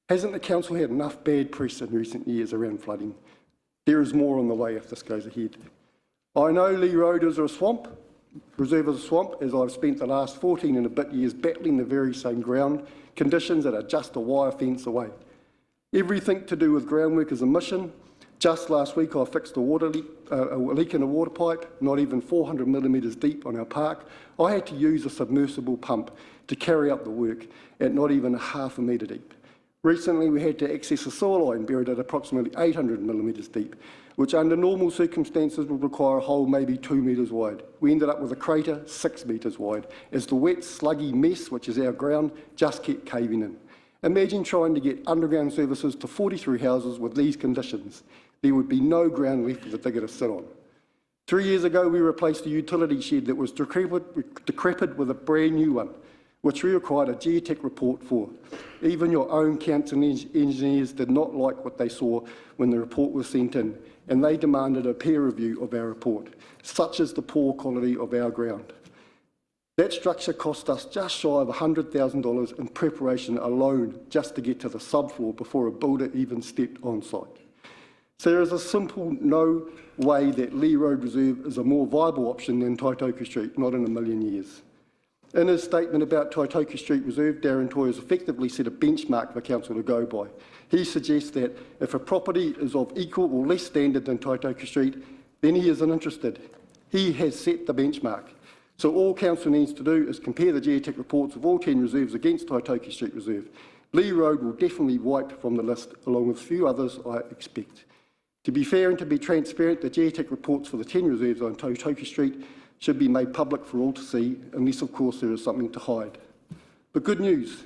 Hasn't the council had enough bad press in recent years around flooding? There is more on the way if this goes ahead. I know Lee Road is a swamp, reserve is a swamp, as I've spent the last 14 and a bit years battling the very same ground conditions that are just a wire fence away. Everything to do with groundwork is a mission. Just last week I fixed a leak in a water pipe, not even 400 millimetres deep on our park. I had to use a submersible pump to carry out the work at not even half a metre deep. Recently we had to access a sewer line buried at approximately 800 millimetres deep, which under normal circumstances would require a hole maybe 2 metres wide. We ended up with a crater 6 metres wide, as the wet, sluggy mess, which is our ground, just kept caving in. Imagine trying to get underground services to 43 houses with these conditions. There would be no ground left for the digger to sit on. 3 years ago, we replaced a utility shed that was decrepit with a brand new one. which we required a geotech report for. Even your own council engineers did not like what they saw when the report was sent in, and they demanded a peer review of our report, such as the poor quality of our ground. That structure cost us just shy of $100,000 in preparation alone just to get to the subfloor before a builder even stepped on site. So there is a simple no way that Lee Road Reserve is a more viable option than Taitoku Street, not in a million years. In his statement about Taitoku Street Reserve, Darren Toy has effectively set a benchmark for council to go by. He suggests that if a property is of equal or less standard than Taitoku Street, then he isn't interested. He has set the benchmark. So all council needs to do is compare the geotech reports of all 10 reserves against Taitoku Street Reserve. Lee Road will definitely be wiped from the list, along with a few others I expect. To be fair and to be transparent, the geotech reports for the 10 reserves on Taitoku Street should be made public for all to see, unless of course there is something to hide. But good news,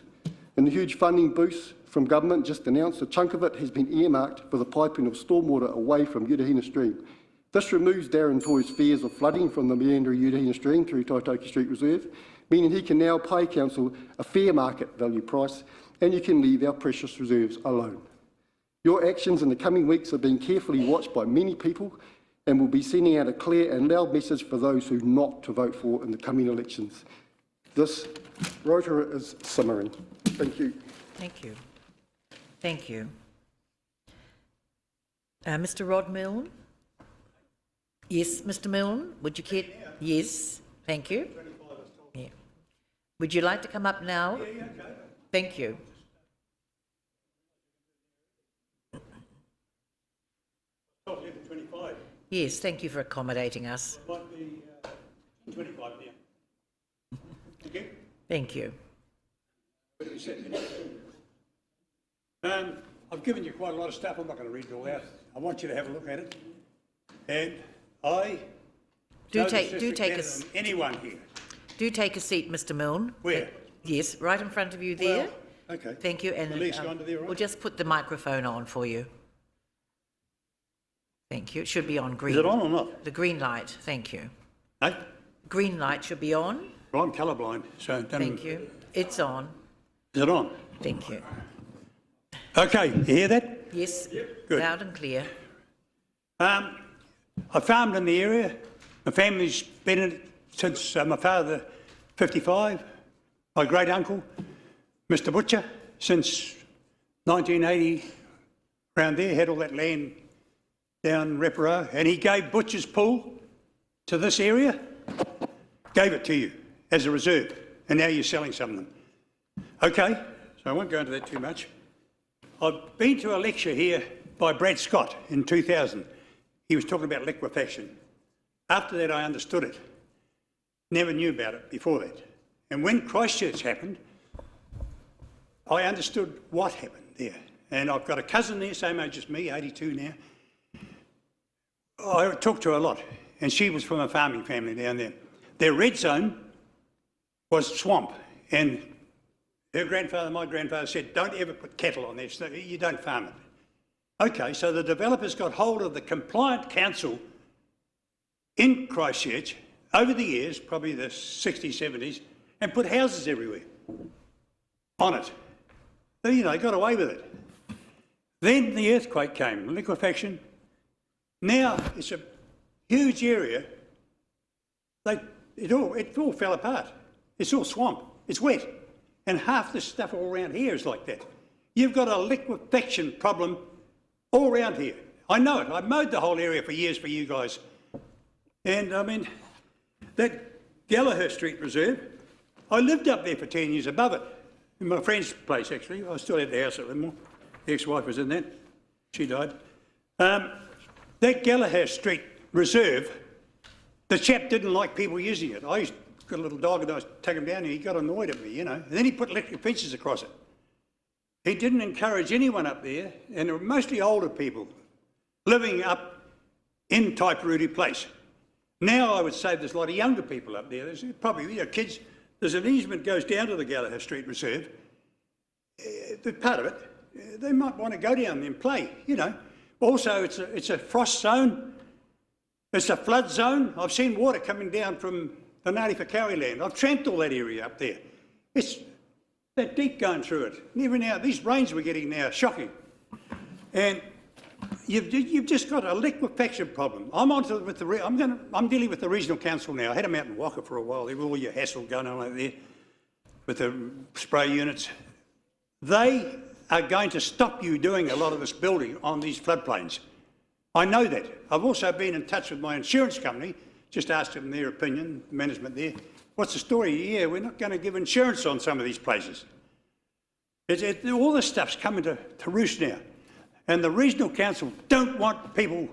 in the huge funding boost from government just announced, a chunk of it has been earmarked for the piping of stormwater away from Utahina Stream. This removes Darren Toy's fears of flooding from the meandering Utahina Stream through Taitoku Street Reserve, meaning he can now pay council a fair market value price, and you can leave our precious reserves alone. Your actions in the coming weeks are being carefully watched by many people and will be sending out a clear and loud message for those who not to vote for in the coming elections. This Rotorua is simmering. Thank you. Thank you. Thank you. Mr. Rod Milne? Yes, Mr. Milne, would you care? Yes, thank you. Yeah. Would you like to come up now? Yeah, okay. Thank you. Yes, thank you for accommodating us. Might be 25 now. Okay. Thank you. I've given you quite a lot of stuff. I'm not going to read it all out. I want you to have a look at it. And I do take anyone here. Do take a seat, Mr. Milne. Where? Yes, right in front of you there. Well, okay. Thank you. And we'll just put the microphone on for you. Thank you. It should be on green. Is it on or not? The green light. Thank you. Hey? Green light should be on. Well, I'm colourblind, so don't... Thank you. It's on. Is it on? Thank you. Okay, you hear that? Yes. Good. Loud and clear. I farmed in the area. My family's been in it since my father, 55. My great uncle, Mr. Butcher, since 1980, around there, had all that land down Rotorua, and he gave Butcher's Pool to this area, gave it to you as a reserve, and now you're selling some of them. Okay, so I won't go into that too much. I've been to a lecture here by Brad Scott in 2000. He was talking about liquefaction. After that, I understood it. Never knew about it before that. And when Christchurch happened, I understood what happened there. And I've got a cousin there, same age as me, 82 now. I talked to her a lot, and she was from a farming family down there. Their red zone was swamp, and her grandfather, my grandfather, said, don't ever put cattle on there, so you don't farm it. Okay, so the developers got hold of the compliant council in Christchurch over the years, probably the 60s, 70s, and put houses everywhere on it. You know, they got away with it. Then the earthquake came, liquefaction. Now it's a huge area. It all fell apart. It's all swamp. It's wet. And half the stuff all around here is like that. You've got a liquefaction problem all around here. I know it. I've mowed the whole area for years for you guys. And I mean, that Gallagher Street Reserve, I lived up there for 10 years above it. In my friend's place, actually. I still had the house at Linmore. The ex-wife was in that. She died. That Gallagher Street Reserve, the chap didn't like people using it. I used to got a little dog and I was taking him down and he got annoyed at me, you know. And then he put electric fences across it. He didn't encourage anyone up there, and they were mostly older people living up in Taipururi Place. Now I would say there's a lot of younger people up there. There's probably, you know, kids. There's an easement goes down to the Gallagher Street Reserve. Part of it, they might want to go down there and play, you know. Also, it's a frost zone. It's a flood zone. I've seen water coming down from the Ngāti Whakauri land. I've tramped all that area up there. It's that deep going through it. And every now, these rains we're getting now are shocking. And you've just got a liquefaction problem. I'm dealing with the regional council now. I had them out in Waka for a while. There was all your hassle going on over there with the spray units. They are going to stop you doing a lot of this building on these floodplains. I know that. I've also been in touch with my insurance company, just asked them their opinion, management there. What's the story? Yeah, we're not going to give insurance on some of these places. All this stuff's coming to roost now. And the regional council don't want people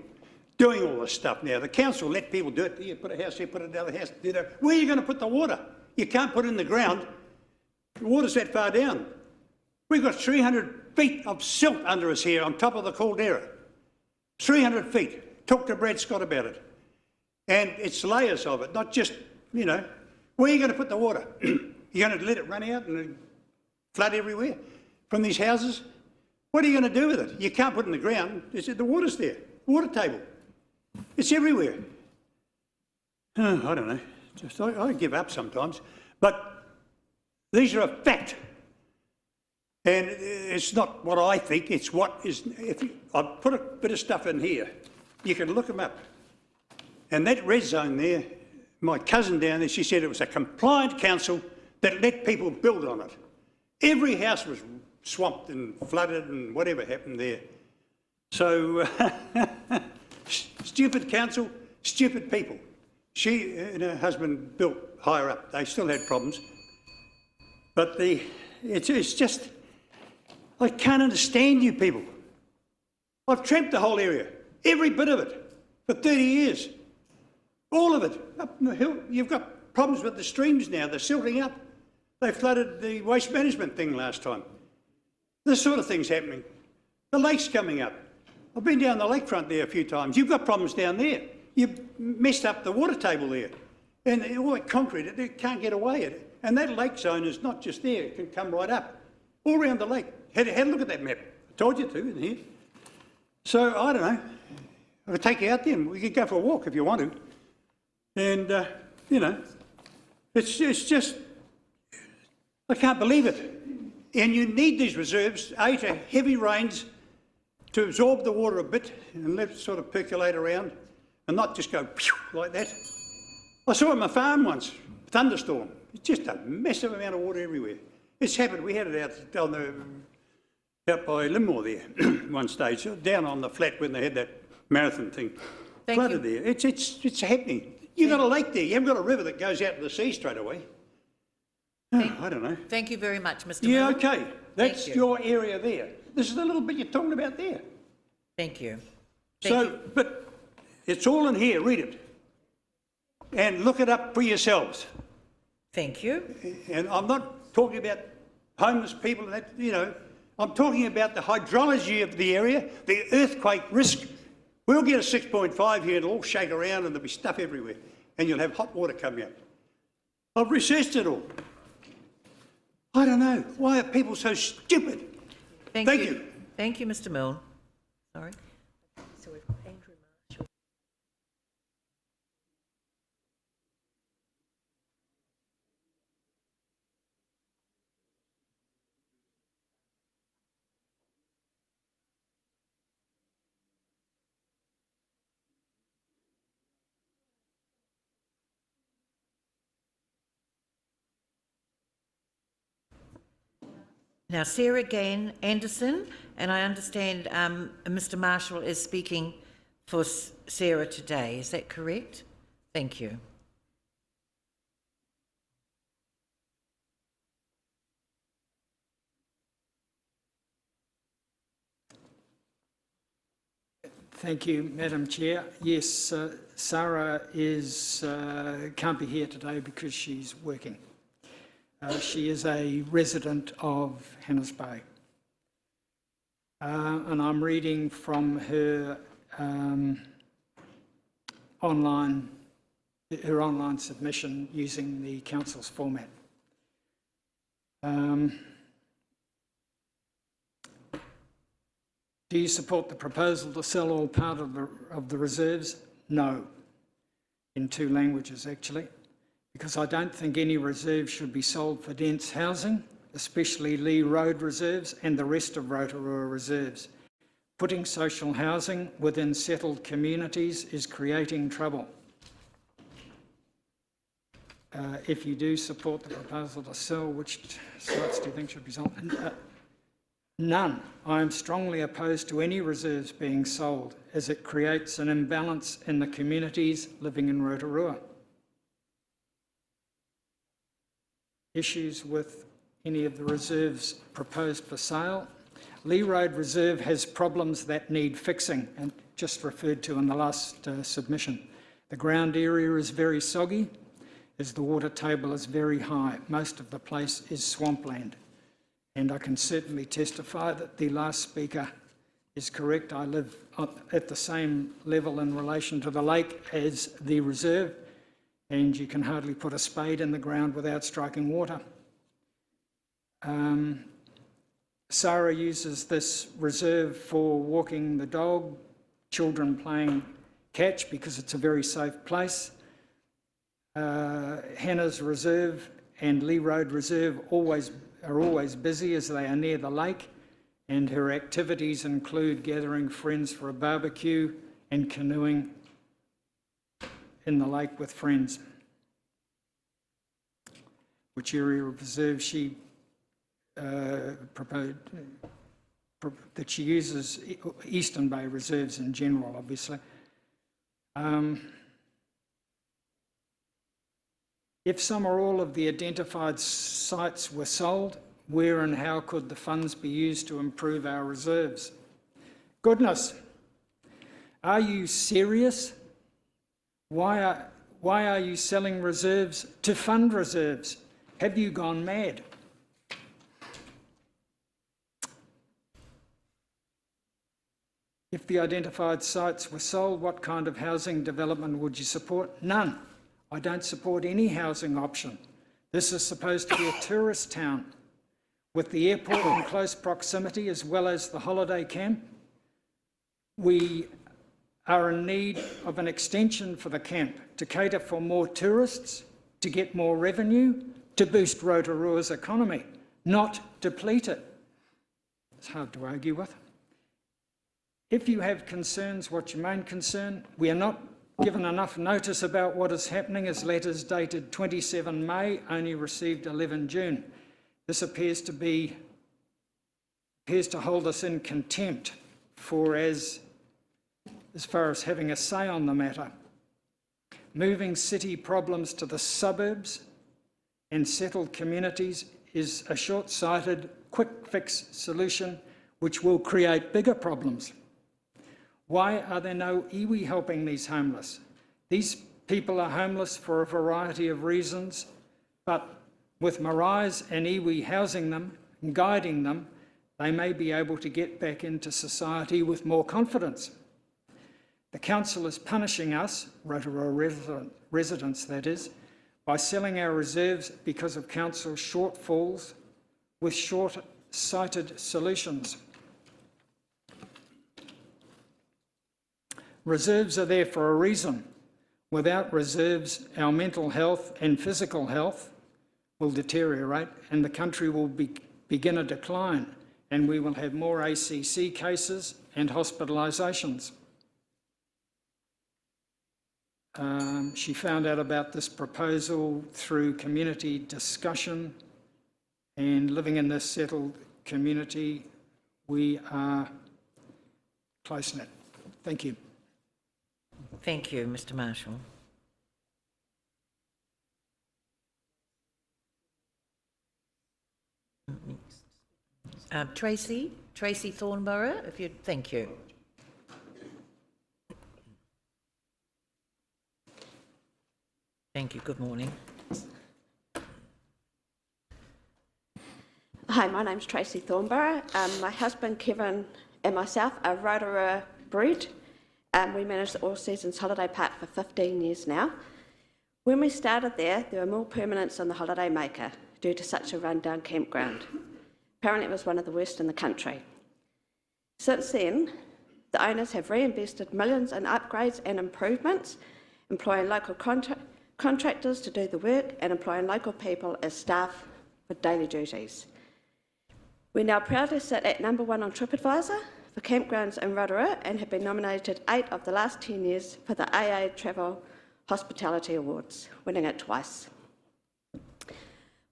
doing all this stuff now. The council let people do it. Here, put a house here, put another house. Where are you going to put the water? You can't put it in the ground. The water's that far down. We've got 300 feet of silt under us here on top of the caldera. 300 feet. Talk to Brad Scott about it. And it's layers of it, not just, you know, where are you going to put the water? You're going to let it run out and flood everywhere from these houses? What are you going to do with it? You can't put it in the ground. The water's there. Water table. It's everywhere. Oh, I don't know. I give up sometimes. But these are a fact. And it's not what I think, it's what is... I've put a bit of stuff in here. You can look them up. And that red zone there, my cousin down there, she said it was a compliant council that let people build on it. Every house was swamped and flooded and whatever happened there. So, stupid council, stupid people. She and her husband built higher up. They still had problems. But it's just... I can't understand you people. I've tramped the whole area, every bit of it, for 30 years. All of it, up in the hill. You've got problems with the streams now, they're silting up. They flooded the waste management thing last time. This sort of thing's happening. The lake's coming up. I've been down the lakefront there a few times. You've got problems down there. You've messed up the water table there. And all that concrete, it can't get away. And that lake zone is not just there, it can come right up. All around the lake. Had a look at that map. I told you to in here. So, I don't know. I'll take you out there and we could go for a walk if you want to. And, you know, it's just, I can't believe it. And you need these reserves, to heavy rains to absorb the water a bit and let it sort of percolate around and not just go like that. I saw it on my farm once, thunderstorm. It's just a massive amount of water everywhere. It's happened. We had it out by Limmore there one stage, down on the flat when they had that marathon thing. Flooded there. It's happening. You've got a lake there. You haven't got a river that goes out to the sea straight away. I don't know. Thank you very much, Mr. Yeah, Miller. okay. That's your area there. This is the little bit you're talking about there. Thank you. But it's all in here. Read it. And look it up for yourselves. Thank you. And I'm not talking about homeless people and that, you know. I'm talking about the hydrology of the area, the earthquake risk. We'll get a 6.5 here, it'll all shake around and there'll be stuff everywhere. And you'll have hot water coming out. I've researched it all. I don't know. Why are people so stupid? Thank you. Thank you, Mr. Milne. Sorry. So we've got Andrew Marshall. Now, Sarah Gain Anderson, and I understand Mr. Marshall is speaking for Sarah today. Is that correct? Thank you. Thank you, Madam Chair. Yes, Sarah can't be here today because she's working. She is a resident of Hannah's Bay. And I'm reading from her online submission using the council's format. Do you support the proposal to sell all part of the reserves? No, in 2 languages actually. because I don't think any reserve should be sold for dense housing, especially Lee Road reserves and the rest of Rotorua reserves. Putting social housing within settled communities is creating trouble. If you do support the proposal to sell, which sites do you think should be sold? None. I am strongly opposed to any reserves being sold, as it creates an imbalance in the communities living in Rotorua. Issues with any of the reserves proposed for sale. Lee Road Reserve has problems that need fixing, and just referred to in the last submission. The ground area is very soggy, as the water table is very high. Most of the place is swampland. And I can certainly testify that the last speaker is correct. I live at the same level in relation to the lake as the reserve, and you can hardly put a spade in the ground without striking water. Sarah uses this reserve for walking the dog, children playing catch because it's a very safe place. Hannah's Reserve and Lee Road Reserve are always busy as they are near the lake, and her activities include gathering friends for a barbecue and canoeing in the lake with friends. Which area of reserve she proposed that she uses Eastern Bay reserves in general, obviously. If some or all of the identified sites were sold, where and how could the funds be used to improve our reserves? Goodness, are you serious? Why are you selling reserves to fund reserves? Have you gone mad? If the identified sites were sold, what kind of housing development would you support? None. I don't support any housing option. This is supposed to be a tourist town. With the airport in close proximity as well as the holiday camp, we are in need of an extension for the camp to cater for more tourists, to get more revenue, to boost Rotorua's economy, not deplete it. It's hard to argue with. If you have concerns, what's your main concern? We are not given enough notice about what is happening, as letters dated 27 May only received 11 June. This appears to hold us in contempt for as far as having a say on the matter. Moving city problems to the suburbs and settled communities is a short-sighted, quick-fix solution which will create bigger problems. Why are there no iwi helping these homeless? These people are homeless for a variety of reasons, but with Marais and iwi housing them and guiding them, they may be able to get back into society with more confidence. The council is punishing us, Rotorua residents that is, by selling our reserves because of council shortfalls with short-sighted solutions. Reserves are there for a reason. Without reserves, our mental health and physical health will deteriorate and the country will begin a decline, and we will have more ACC cases and hospitalisations. She found out about this proposal through community discussion, and living in this settled community, we are close-knit. Thank you. Thank you, Mr. Marshall. Tracy Thornborough, if you'd, thank you. Thank you, good morning. Hi, my name's Tracy Thornborough. My husband Kevin and myself are Rotorua bred. We manage the All Seasons Holiday Park for 15 years now. When we started there were more permanents on the Holiday Maker due to such a rundown campground. Apparently it was one of the worst in the country. Since then, the owners have reinvested millions in upgrades and improvements, employing local contractors to do the work and employing local people as staff for daily duties. We now proudly sit at number 1 on TripAdvisor for campgrounds in Rotorua and have been nominated 8 of the last 10 years for the AA Travel Hospitality Awards, winning it twice.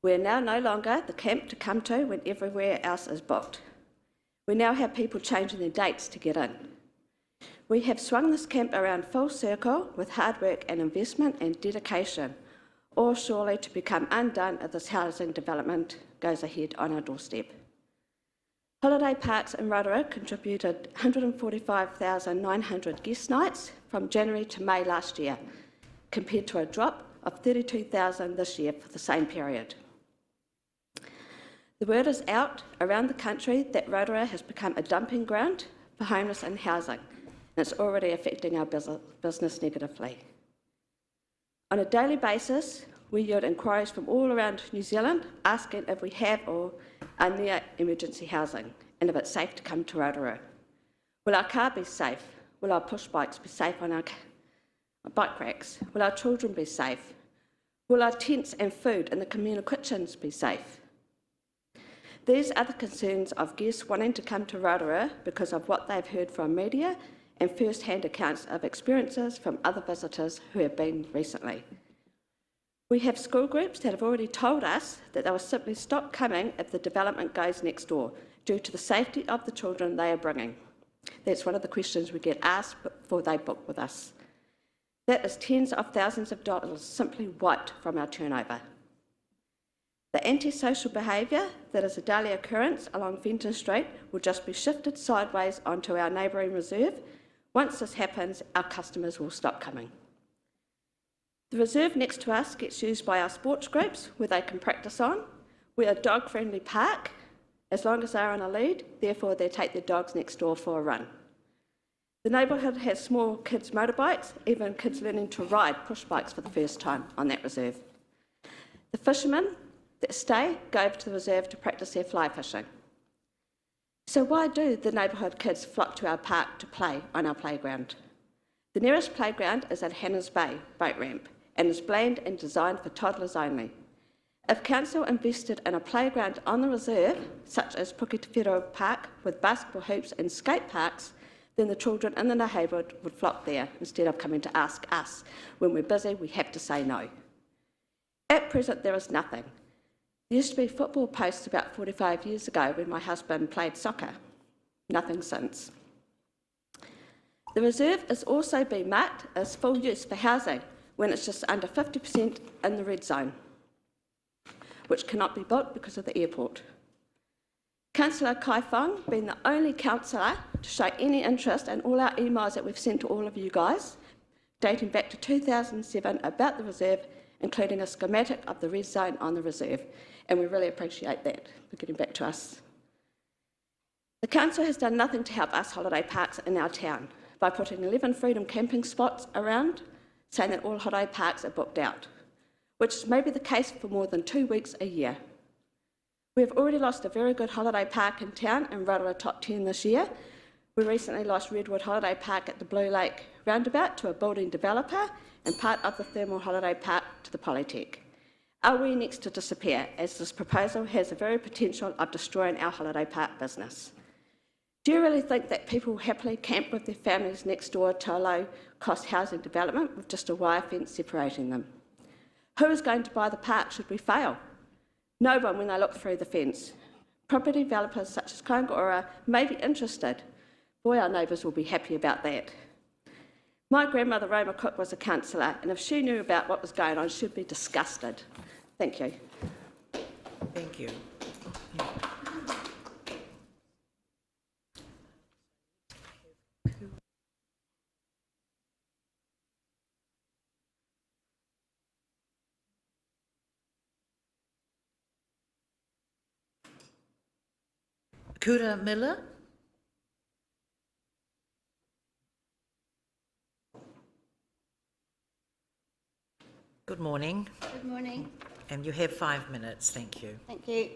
We are now no longer the camp to come to when everywhere else is booked. We now have people changing their dates to get in. We have swung this camp around full circle with hard work and investment and dedication, all surely to become undone if this housing development goes ahead on our doorstep. Holiday parks in Rotorua contributed 145,900 guest nights from January to May last year, compared to a drop of 32,000 this year for the same period. The word is out around the country that Rotorua has become a dumping ground for homeless and housing, and it's already affecting our business negatively. On a daily basis, we yield inquiries from all around New Zealand asking if we have or are near emergency housing and if it's safe to come to Rotorua. Will our car be safe? Will our push bikes be safe on our bike racks? Will our children be safe? Will our tents and food in the communal kitchens be safe? These are the concerns of guests wanting to come to Rotorua because of what they've heard from media and first-hand accounts of experiences from other visitors who have been recently. We have school groups that have already told us that they will simply stop coming if the development goes next door due to the safety of the children they are bringing. That's one of the questions we get asked before they book with us. That is tens of thousands of dollars simply wiped from our turnover. The antisocial behaviour that is a daily occurrence along Fenton Street will just be shifted sideways onto our neighbouring reserve. Once this happens, our customers will stop coming. The reserve next to us gets used by our sports groups where they can practice on. We're a dog-friendly park, as long as they're on a lead, therefore they take their dogs next door for a run. The neighbourhood has small kids' motorbikes, even kids learning to ride push bikes for the first time on that reserve. The fishermen that stay go over to the reserve to practice their fly fishing. So why do the neighbourhood kids flock to our park to play on our playground? The nearest playground is at Hannah's Bay boat ramp and is planned and designed for toddlers only. If council invested in a playground on the reserve, such as Puketewhero Park with basketball hoops and skate parks, then the children in the neighbourhood would flock there instead of coming to ask us. When we're busy, we have to say no. At present, there is nothing. There used to be football posts about 45 years ago when my husband played soccer. Nothing since. The reserve is also being marked as full use for housing when it's just under 50% in the red zone, which cannot be built because of the airport. Councillor Kai Fong, being the only councillor to show any interest in all our emails that we've sent to all of you guys, dating back to 2007 about the reserve, including a schematic of the red zone on the reserve, and we really appreciate that for getting back to us. The council has done nothing to help us holiday parks in our town by putting 11 freedom camping spots around, saying that all holiday parks are booked out, which may be the case for more than 2 weeks a year. We have already lost a very good holiday park in town in Rotorua Top 10 this year. We recently lost Redwood Holiday Park at the Blue Lake roundabout to a building developer and part of the Thermal Holiday Park to the Polytech. Are we next to disappear, as this proposal has a very potential of destroying our holiday park business? Do you really think that people will happily camp with their families next door to a low-cost housing development with just a wire fence separating them? Who is going to buy the park should we fail? No one when they look through the fence. Property developers such as Kaingaora may be interested. Boy, our neighbours will be happy about that. My grandmother, Roma Cook, was a councillor, and if she knew about what was going on, she'd be disgusted. Thank you. Thank you. Kura Miller. Good morning. Good morning. And you have 5 minutes, thank you. Thank you.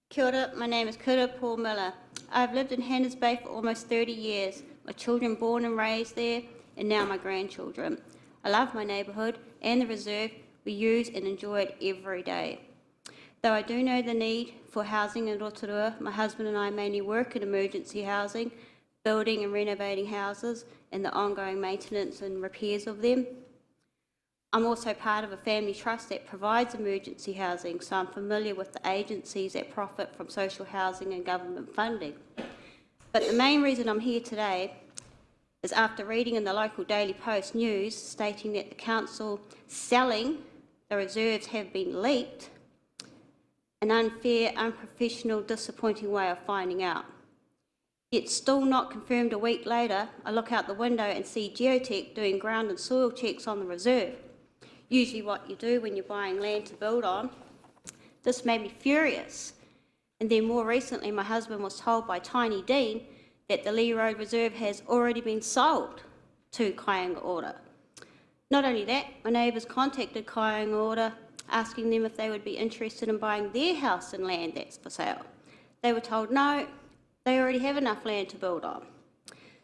Kia ora, my name is Kura Paul Miller. I've lived in Hannah's Bay for almost 30 years. My children born and raised there, and now my grandchildren. I love my neighbourhood, and the reserve, we use and enjoy it every day. Though I do know the need for housing in Rotorua, my husband and I mainly work in emergency housing, building and renovating houses, and the ongoing maintenance and repairs of them. I'm also part of a family trust that provides emergency housing, so I'm familiar with the agencies that profit from social housing and government funding. But the main reason I'm here today is after reading in the local Daily Post news stating that the council selling the reserves have been leaked, an unfair, unprofessional, disappointing way of finding out. Yet still not confirmed a week later, I look out the window and see Geotech doing ground and soil checks on the reserve. Usually what you do when you're buying land to build on. This made me furious. And then more recently, my husband was told by Tiny Dean that the Lee Road Reserve has already been sold to Kāinga Ora. Not only that, my neighbours contacted Kāinga Ora asking them if they would be interested in buying their house and land that's for sale. They were told no, they already have enough land to build on.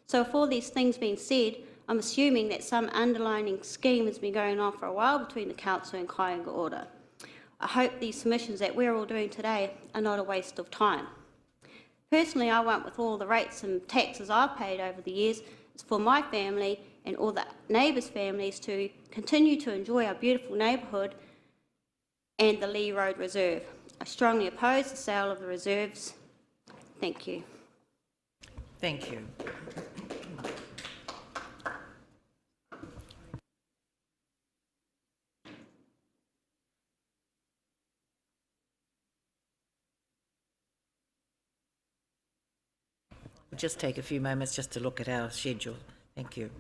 So with all these things being said, I'm assuming that some underlying scheme has been going on for a while between the council and Kāinga Ora. I hope these submissions that we're all doing today are not a waste of time. Personally, I want, with all the rates and taxes I've paid over the years, it's for my family and all the neighbours' families to continue to enjoy our beautiful neighbourhood and the Lee Road Reserve. I strongly oppose the sale of the reserves. Thank you. Thank you. We'll just take a few moments just to look at our schedule. Thank you.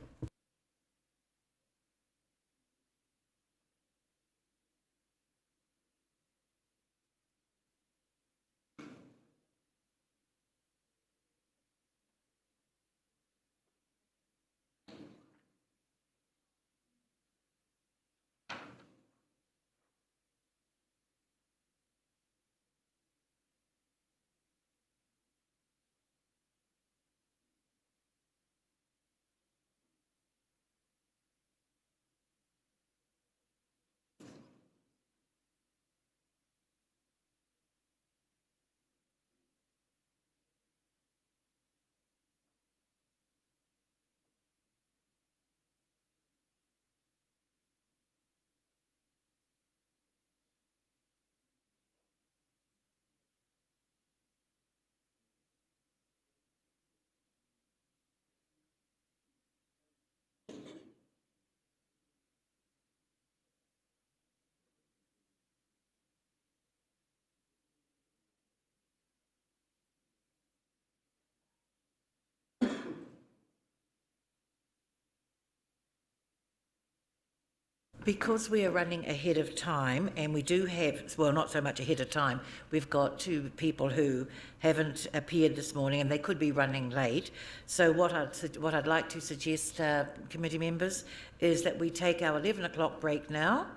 Because we are running ahead of time, and we do have, well, not so much ahead of time, we've got two people who haven't appeared this morning and they could be running late. So what I'd like to suggest, committee members, is that we take our 11 o'clock break now,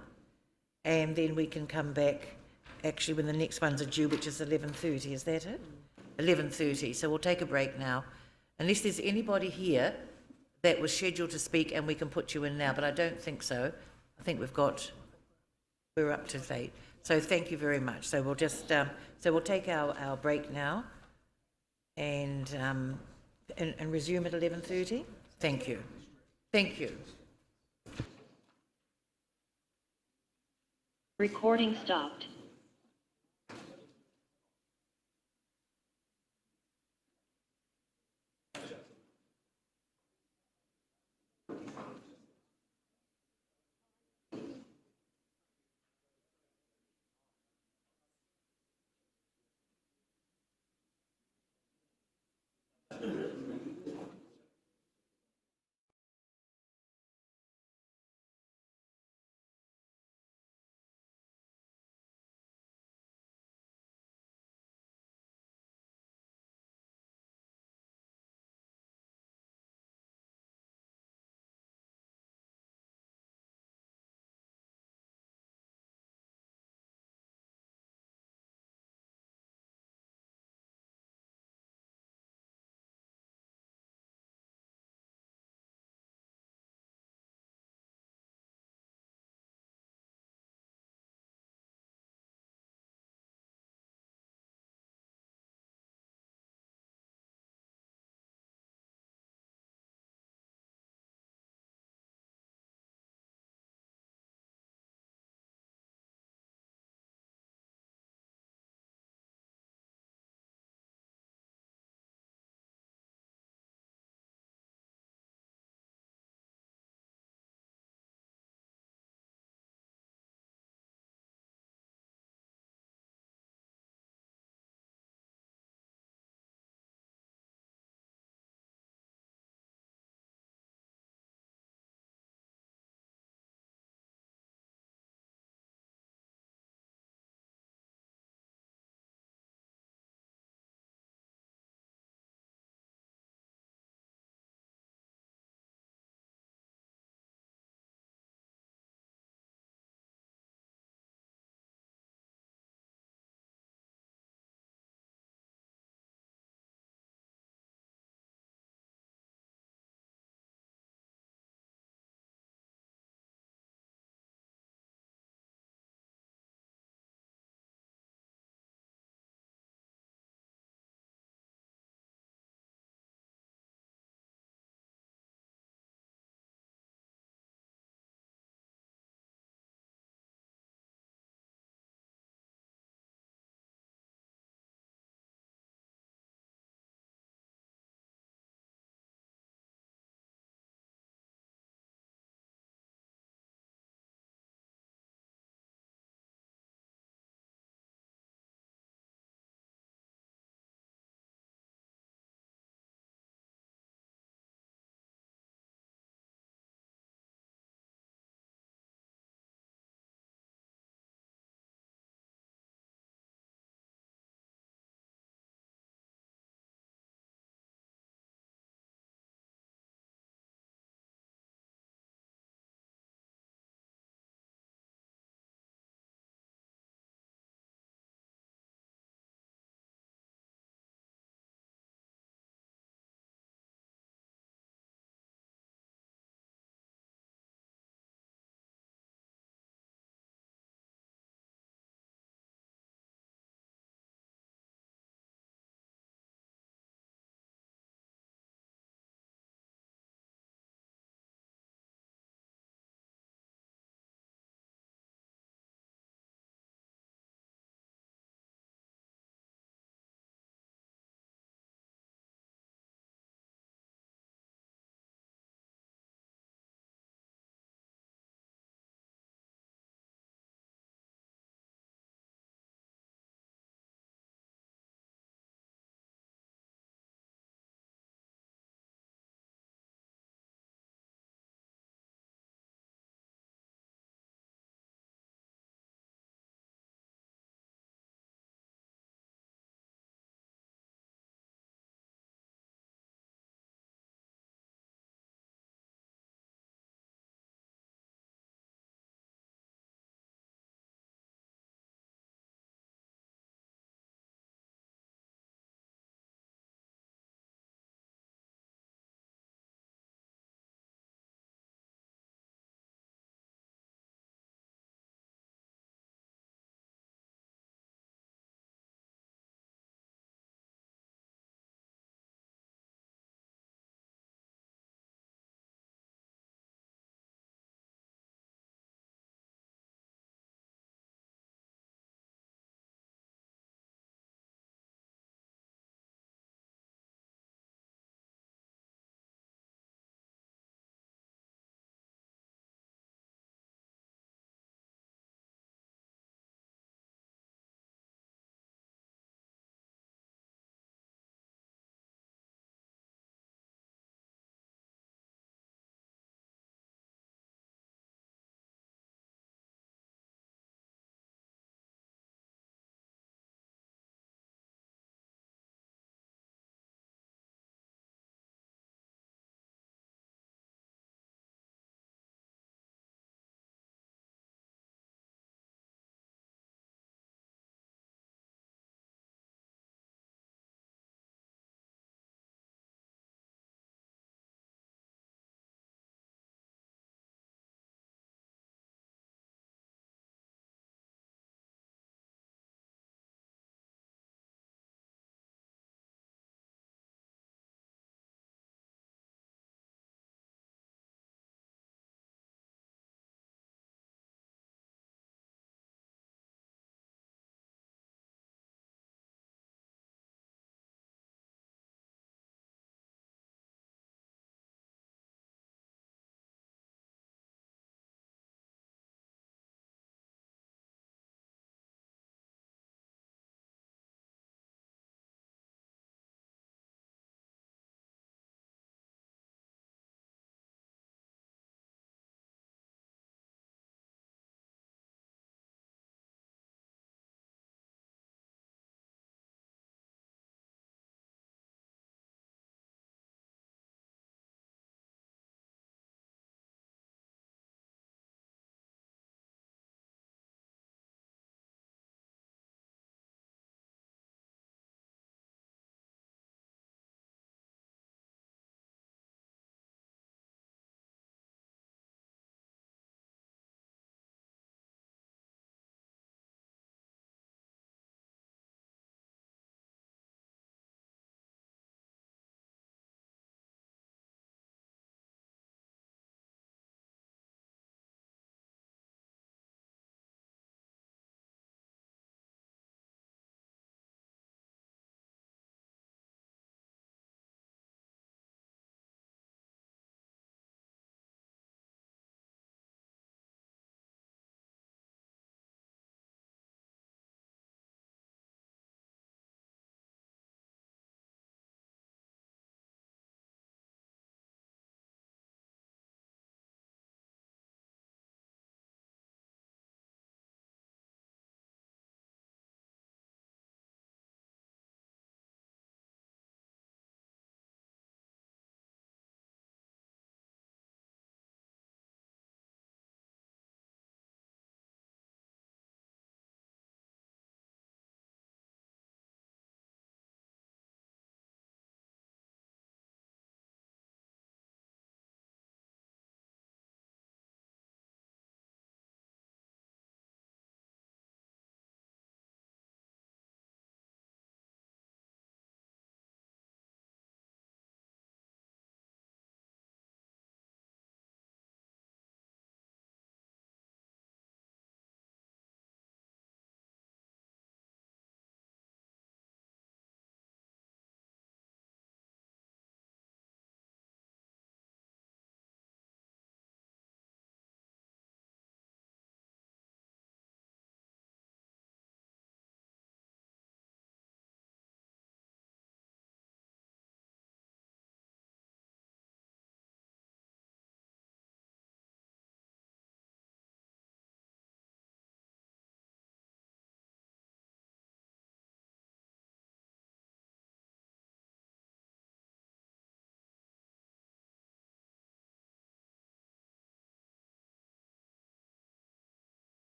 and then we can come back actually when the next ones are due, which is 11:30. Is that it? 11:30. So we'll take a break now. Unless there's anybody here that was scheduled to speak and we can put you in now, but I don't think so. I think we're up to date. So thank you very much. So we'll just, so we'll take our break now and resume at 11:30. Thank you. Thank you. Recording stopped.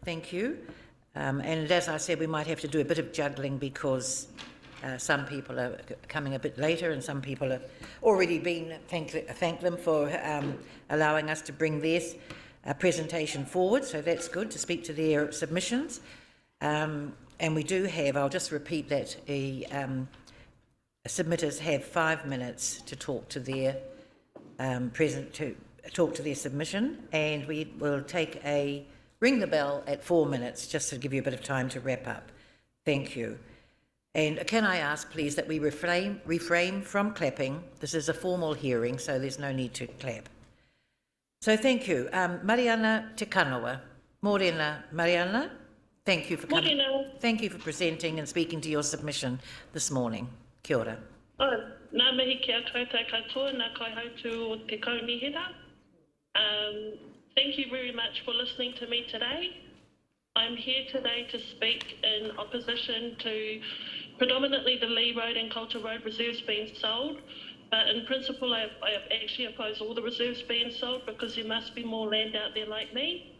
Thank you. And as I said, we might have to do a bit of juggling because some people are coming a bit later and some people have already been, thank them for allowing us to bring their presentation forward, so that's good to speak to their submissions. And we do have, I'll just repeat that, submitters have 5 minutes to talk to their talk to their submission, and we will ring the bell at 4 minutes just to give you a bit of time to wrap up. Thank you. And can I ask, please, that we refrain from clapping? This is a formal hearing, so there's no need to clap. So thank you. Mariana Te Kanawa. Morena, Mariana, thank you for coming. Morena. Thank you for presenting and speaking to your submission this morning. Kia ora. Nā mihi kia koutou katoa, nā kai hautu o te kaunihira. Thank you very much for listening to me today. I'm here today to speak in opposition to predominantly the Lee Road and Coulter Road reserves being sold, but in principle I actually oppose all the reserves being sold because there must be more land out there like me.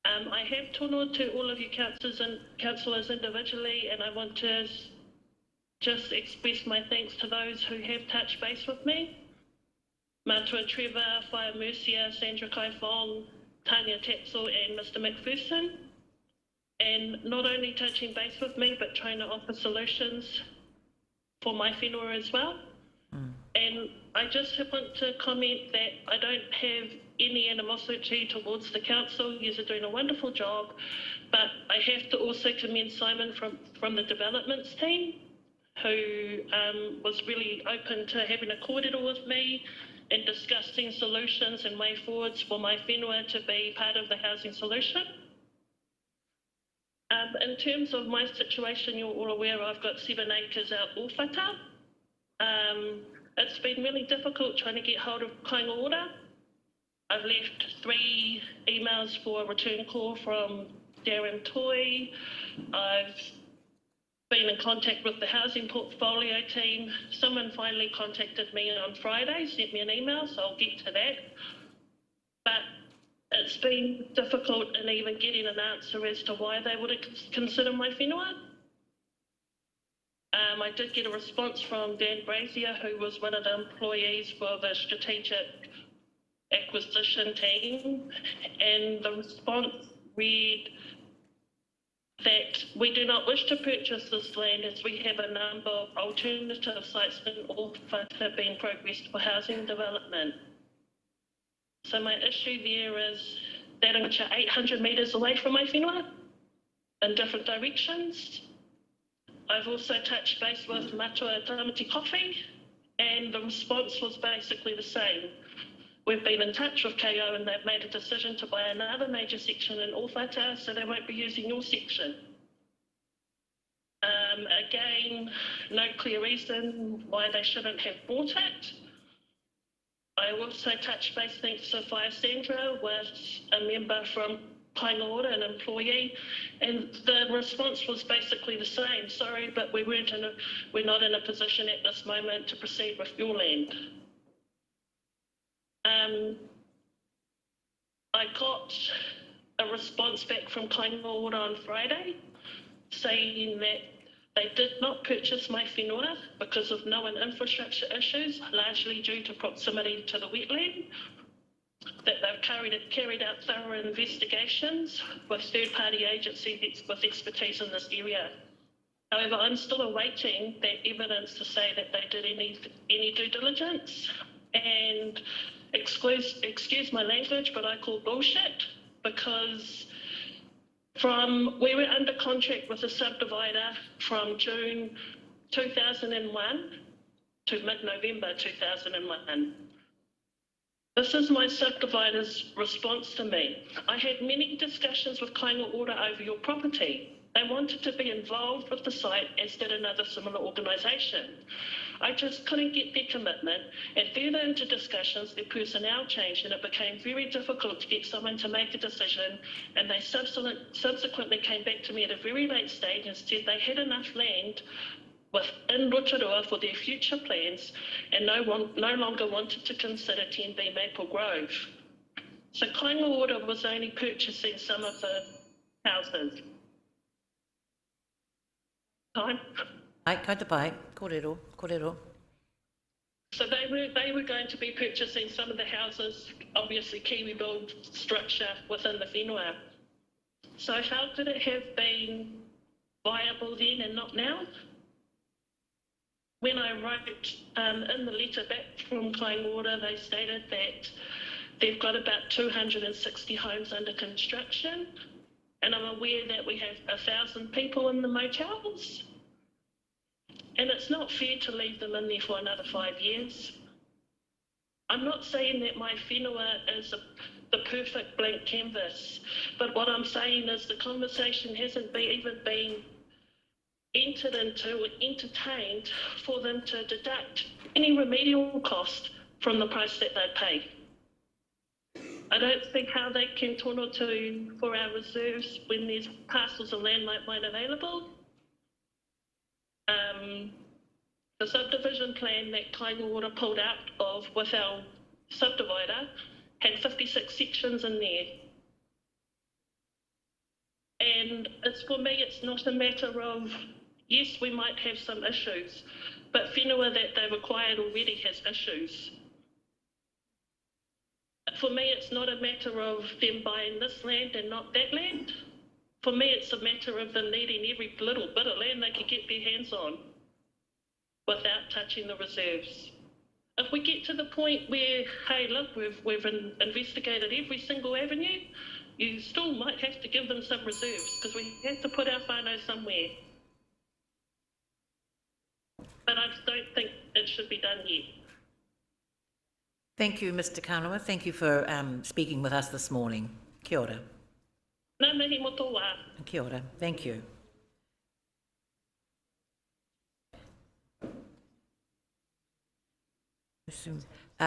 I have tono to all of you councillors individually, and I want to just express my thanks to those who have touched base with me. Matua Trevor, Whaia Mercia, Sandra Kaifong, Tanya Tapsell and Mr McPherson. And not only touching base with me, but trying to offer solutions for my whenua as well. And I just want to comment that I don't have any animosity towards the council. You are doing a wonderful job, but I have to also commend Simon from the developments team, who was really open to having a kōrero with me and discussing solutions and way forwards for my whenua to be part of the housing solution. In terms of my situation, you're all aware I've got 7 acres out Ōwhata. It's been really difficult trying to get hold of kāinga ora. I've left 3 emails for a return call from Darren Toy. I've been in contact with the housing portfolio team. Someone finally contacted me on Friday, sent me an email, so I'll get to that. But it's been difficult in even getting an answer as to why they would consider my whenua. I did get a response from Dan Brazier, who was one of the employees for the strategic acquisition team, and the response read that we do not wish to purchase this land as we have a number of alternative sites in Ōwhata being progressed for housing development. So my issue there is that I'm 800 metres away from my whenua in different directions. I've also touched base with Matua Tamati Coffee, and the response was basically the same. We've been in touch with KO and they've made a decision to buy another major section in Ōwhata, so they won't be using your section. Again, no clear reason why they shouldn't have bought it. I also touched base, thanks to Whaia Sandra, with a member from kāinga ora, an employee, and the response was basically the same. Sorry, but we're not in a position at this moment to proceed with your land. I got a response back from kāinga ora on Friday saying that they did not purchase my whenua because of known infrastructure issues, largely due to proximity to the wetland, that they've carried out thorough investigations with third-party agencies with expertise in this area. However, I'm still awaiting that evidence to say that they did any due diligence, and excuse my language, but I call bullshit, because we were under contract with a subdivider from June 2001 to mid-November 2001. This is my subdivider's response to me. I had many discussions with kāinga ora over your property. They wanted to be involved with the site, as did another similar organisation. I just couldn't get their commitment, and further into discussions, their personnel changed, and it became very difficult to get someone to make a decision, and they subsequently came back to me at a very late stage and said they had enough land within Rotorua for their future plans, and no longer wanted to consider 10B Maple Grove. So kāinga ora was only purchasing some of the houses. Time. Ai, kaita pai, kōrero, kōrero. So they were going to be purchasing some of the houses, obviously Kiwi build structure within the whenua. So how could it have been viable then and not now? When I wrote in the letter back from Kaingaora, they stated that they've got about 260 homes under construction, and I'm aware that we have 1,000 people in the motels. And it's not fair to leave them in there for another 5 years. I'm not saying that my whenua is the perfect blank canvas, but what I'm saying is the conversation hasn't even been entered into or entertained for them to deduct any remedial cost from the price that they pay. I don't think how they can tono for our reserves when there's parcels of land like mine available. The subdivision plan that Kaingaora pulled out of with our subdivider had 56 sections in there. And for me, it's not a matter of, yes, we might have some issues, but whenua that they've acquired already has issues. For me, it's not a matter of them buying this land and not that land. For me, it's a matter of them needing every little bit of land they can get their hands on without touching the reserves. If we get to the point where, hey, look, we've investigated every single avenue, you still might have to give them some reserves because we have to put our whānau somewhere. But I don't think it should be done yet. Thank you, Mr. Kanawa. Thank you for speaking with us this morning. Kia ora. Nā mihi moto wā. Kia ora. Thank you.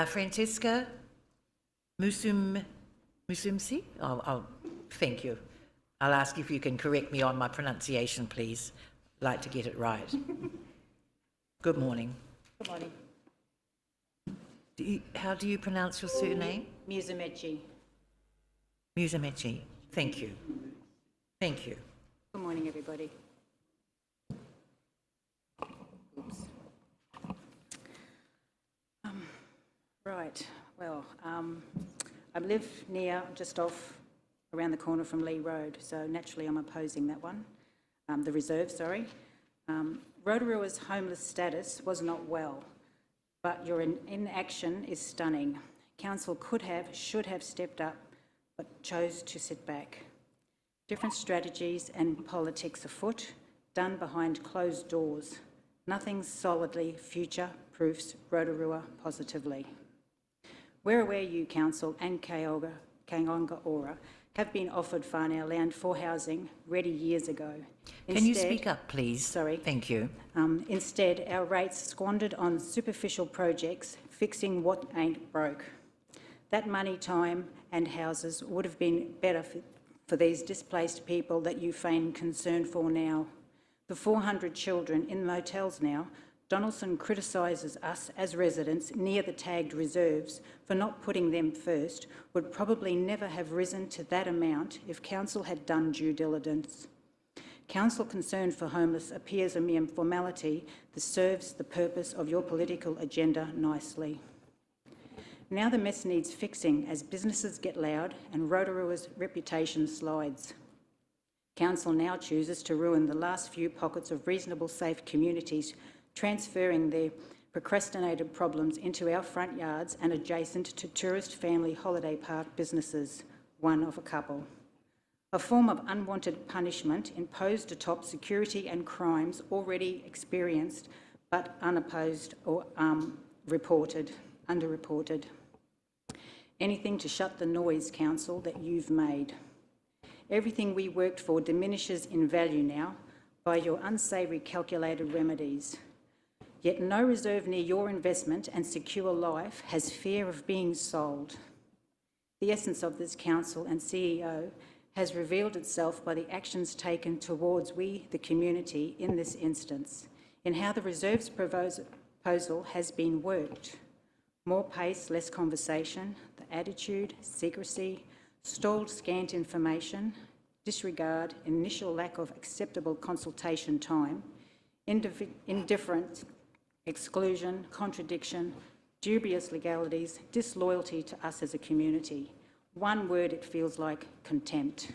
Francesca Musumsi? Thank you. I'll ask if you can correct me on my pronunciation, please. I'd like to get it right. Good morning. Good morning. How do you pronounce your surname? Musamechi. Musamechi. Thank you. Thank you. Good morning, everybody. Oops. Right. Well, I live near, just off, around the corner from Lee Road, so naturally I'm opposing that one. The reserve, sorry. Rotorua's homeless status was not well, but your inaction is stunning. Council should have stepped up, but chose to sit back. Different strategies and politics afoot, done behind closed doors. Nothing solidly future-proofs Rotorua positively. We're aware you, Council, and Kaingaora have been offered whānau land for housing ready years ago. Can you speak up, please? Sorry. Thank you. Instead, our rates squandered on superficial projects, fixing what ain't broke. That money, time and houses would have been better for these displaced people that you feign concern for now. The 400 children in motels now, Donaldson criticises us as residents near the tagged reserves for not putting them first, would probably never have risen to that amount if Council had done due diligence. Council concern for homeless appears a mere formality that serves the purpose of your political agenda nicely. Now the mess needs fixing as businesses get loud and Rotorua's reputation slides. Council now chooses to ruin the last few pockets of reasonable, safe communities, transferring their procrastinated problems into our front yards and adjacent to tourist family holiday park businesses, one of a couple. A form of unwanted punishment imposed atop security and crimes already experienced but unopposed or underreported. Anything to shut the noise, Council, that you've made. Everything we worked for diminishes in value now by your unsavoury calculated remedies. Yet no reserve near your investment and secure life has fear of being sold. The essence of this Council and CEO has revealed itself by the actions taken towards we, the community, in this instance, in how the reserves proposal has been worked. More pace, less conversation, the attitude, secrecy, stalled scant information, disregard, initial lack of acceptable consultation time, indifference, exclusion, contradiction, dubious legalities, disloyalty to us as a community. One word, it feels like contempt.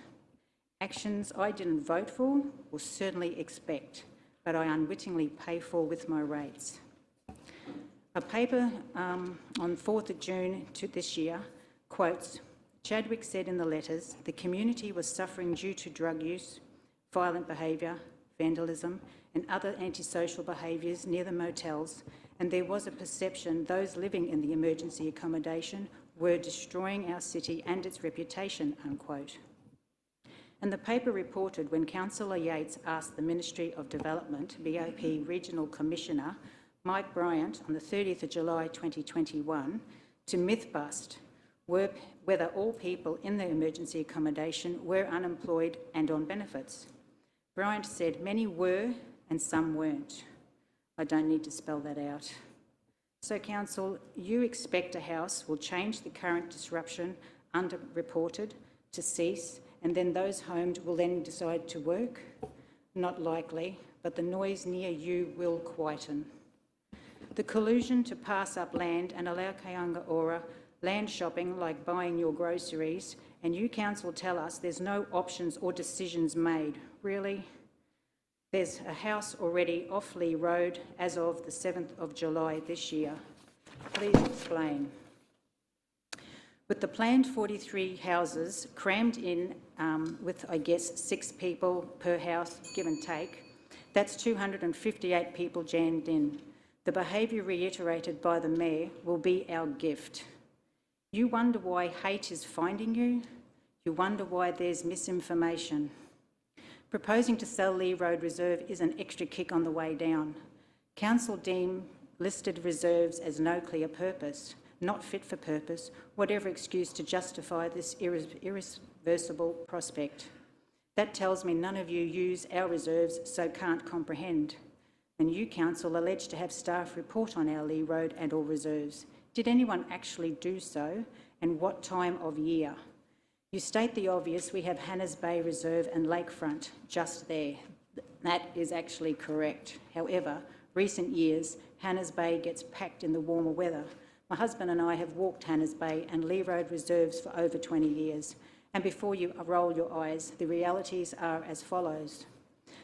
Actions I didn't vote for or certainly expect, but I unwittingly pay for with my rates. A paper on 4th of June this year quotes, Chadwick said in the letters, the community was suffering due to drug use, violent behaviour, vandalism and other antisocial behaviours near the motels, and there was a perception those living in the emergency accommodation were destroying our city and its reputation, unquote. And the paper reported when Councillor Yates asked the Ministry of Development, BOP Regional Commissioner Mike Bryant on the 30th of July 2021 to myth bust whether all people in the emergency accommodation were unemployed and on benefits. Bryant said many were and some weren't. I don't need to spell that out. So, Council, you expect a House will change the current disruption underreported to cease, and then those homes will then decide to work? Not likely, but the noise near you will quieten. The collusion to pass up land and allow Kaingaora land shopping like buying your groceries, and you, Council, tell us there's no options or decisions made. Really? There's a house already off Lee Road as of the 7th of July this year. Please explain. With the planned 43 houses crammed in with, I guess, 6 people per house, give and take, that's 258 people jammed in. The behaviour reiterated by the Mayor will be our gift. You wonder why hate is finding you? You wonder why there's misinformation. Proposing to sell Lee Road Reserve is an extra kick on the way down. Council deem listed reserves as no clear purpose, not fit for purpose, whatever excuse to justify this irreversible prospect. That tells me none of you use our reserves, so can't comprehend. And you, Council, allege to have staff report on our Lee Road and all reserves. Did anyone actually do so, and what time of year? You state the obvious, we have Hannah's Bay Reserve and Lakefront just there. That is actually correct. However, recent years, Hannah's Bay gets packed in the warmer weather. My husband and I have walked Hannah's Bay and Lee Road Reserves for over 20 years. And before you roll your eyes, the realities are as follows.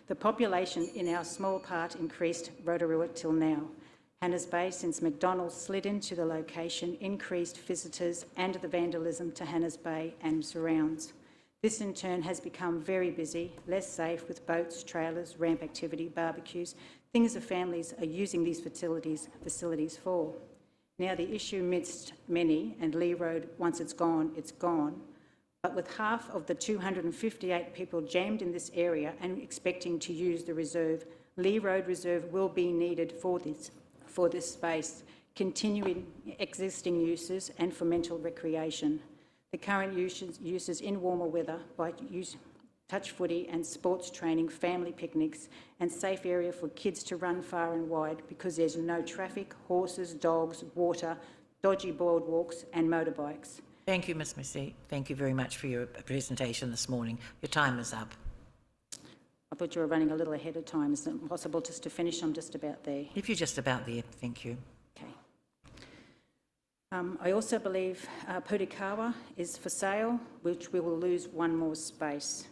The population in our small part increased Rotorua till now. Hannah's Bay, since McDonald's slid into the location, increased visitors and the vandalism to Hannah's Bay and surrounds. This in turn has become very busy, less safe with boats, trailers, ramp activity, barbecues, things the families are using these facilities for. Now the issue amidst many, and Lee Road, once it's gone, but with half of the 258 people jammed in this area and expecting to use the reserve, Lee Road Reserve will be needed for this space, continuing existing uses and for mental recreation. The current uses in warmer weather by touch footy and sports training, family picnics and safe area for kids to run far and wide because there's no traffic, horses, dogs, water, dodgy boardwalks and motorbikes. Thank you, Ms Missy. Thank you very much for your presentation this morning. Your time is up. I thought you were running a little ahead of time. Is it possible just to finish? I'm just about there. If you're just about there, thank you. Okay. I also believe Purikawa is for sale, which we will lose one more space.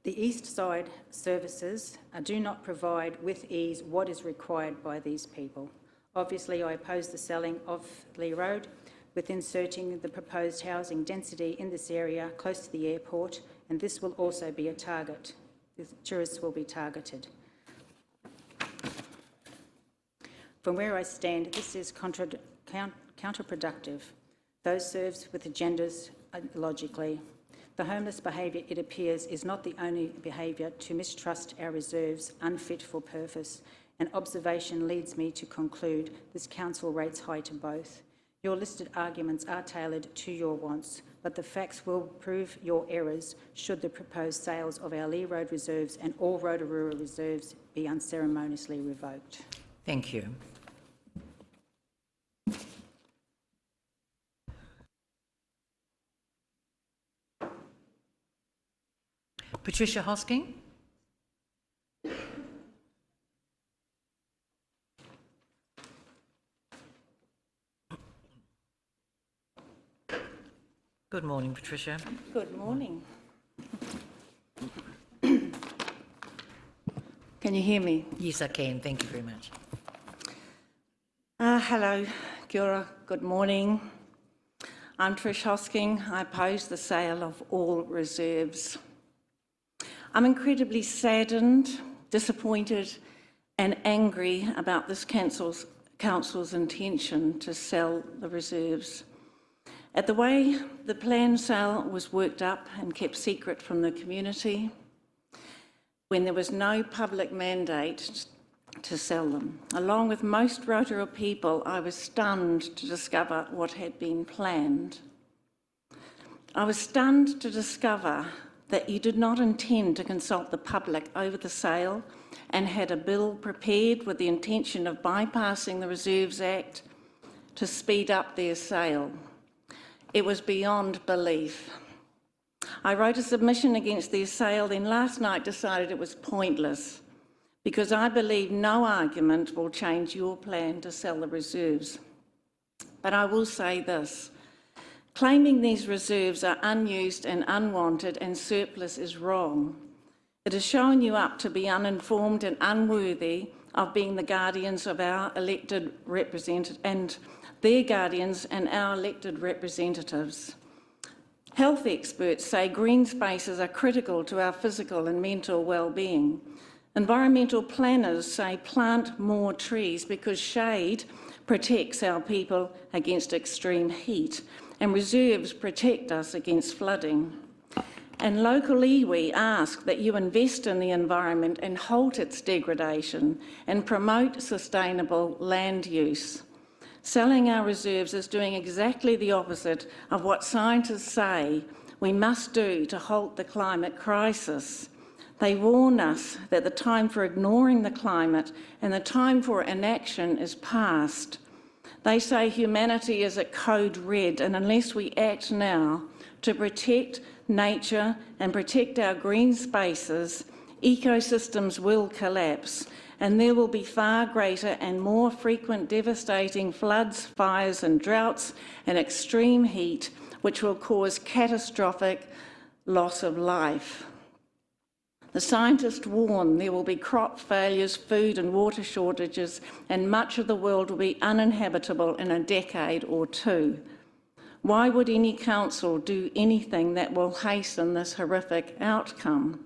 The East Side services do not provide with ease what is required by these people. Obviously, I oppose the selling of Lee Road with inserting the proposed housing density in this area close to the airport, and this will also be a target. The tourists will be targeted. From where I stand, this is counterproductive. Those serves with agendas logically. The homeless behaviour, it appears, is not the only behaviour to mistrust our reserves unfit for purpose. An observation leads me to conclude this council rates high to both. Your listed arguments are tailored to your wants, but the facts will prove your errors should the proposed sales of our Lee Road reserves and all Rotorua reserves be unceremoniously revoked. Thank you. Patricia Hosking. Good morning, Patricia. Good morning. Can you hear me? Yes, I can. Thank you very much. Hello, kia ora, good morning. I'm Trish Hosking. I oppose the sale of all reserves. I'm incredibly saddened, disappointed and angry about this council's intention to sell the reserves. At the way the planned sale was worked up and kept secret from the community, when there was no public mandate to sell them. Along with most Rotorua people, I was stunned to discover what had been planned. I was stunned to discover that you did not intend to consult the public over the sale and had a bill prepared with the intention of bypassing the Reserves Act to speed up their sale. It was beyond belief. I wrote a submission against their sale, then last night decided it was pointless because I believe no argument will change your plan to sell the reserves. But I will say this, claiming these reserves are unused and unwanted and surplus is wrong. It has shown you up to be uninformed and unworthy of being the guardians of our elected representatives and their guardians and our elected representatives. Health experts say green spaces are critical to our physical and mental well-being. Environmental planners say plant more trees because shade protects our people against extreme heat and reserves protect us against flooding. And local iwi ask that you invest in the environment and halt its degradation and promote sustainable land use. Selling our reserves is doing exactly the opposite of what scientists say we must do to halt the climate crisis. They warn us that the time for ignoring the climate and the time for inaction is past. They say humanity is at code red, and unless we act now to protect nature and protect our green spaces, ecosystems will collapse, and there will be far greater and more frequent devastating floods, fires and droughts and extreme heat, which will cause catastrophic loss of life. The scientists warn there will be crop failures, food and water shortages, and much of the world will be uninhabitable in a decade or two. Why would any council do anything that will hasten this horrific outcome?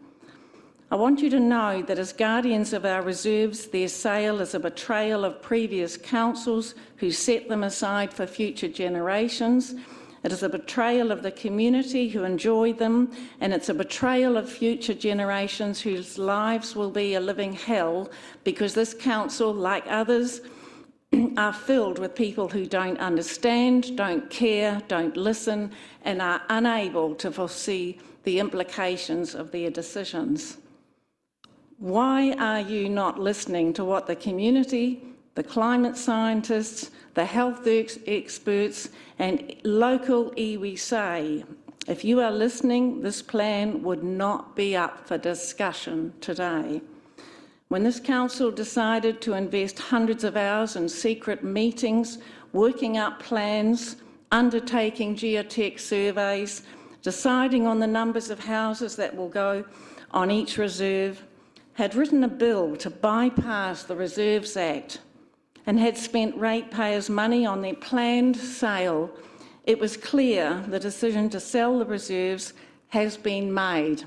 I want you to know that as guardians of our reserves, their sale is a betrayal of previous councils who set them aside for future generations. It is a betrayal of the community who enjoy them, and it's a betrayal of future generations whose lives will be a living hell because this council, like others, are filled with people who don't understand, don't care, don't listen, and are unable to foresee the implications of their decisions. Why are you not listening to what the community, the climate scientists, the health experts and local iwi say? If you are listening, this plan would not be up for discussion today. When this council decided to invest hundreds of hours in secret meetings, working up plans, undertaking geotech surveys, deciding on the numbers of houses that will go on each reserve, had written a bill to bypass the Reserves Act and had spent ratepayers' money on their planned sale, it was clear the decision to sell the reserves has been made.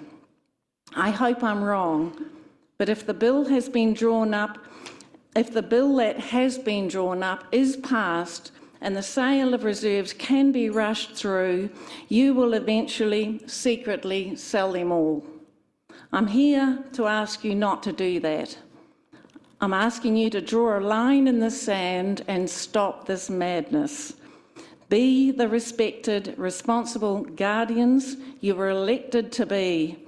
I hope I'm wrong, but if the bill that has been drawn up is passed and the sale of reserves can be rushed through, you will eventually secretly sell them all. I'm here to ask you not to do that. I'm asking you to draw a line in the sand and stop this madness. Be the respected, responsible guardians you were elected to be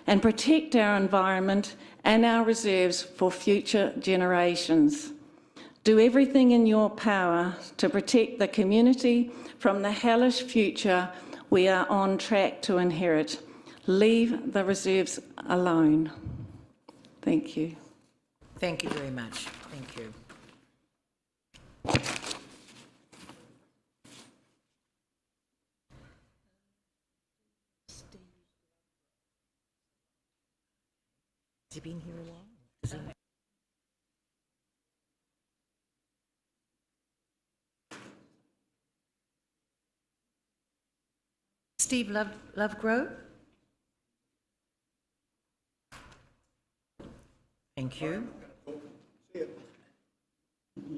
and protect our environment and our reserves for future generations. Do everything in your power to protect the community from the hellish future we are on track to inherit. Leave the reserves alone. Thank you. Thank you very much. Thank you. Has he been here a while? Is he... Steve Lovegrove? Thank you.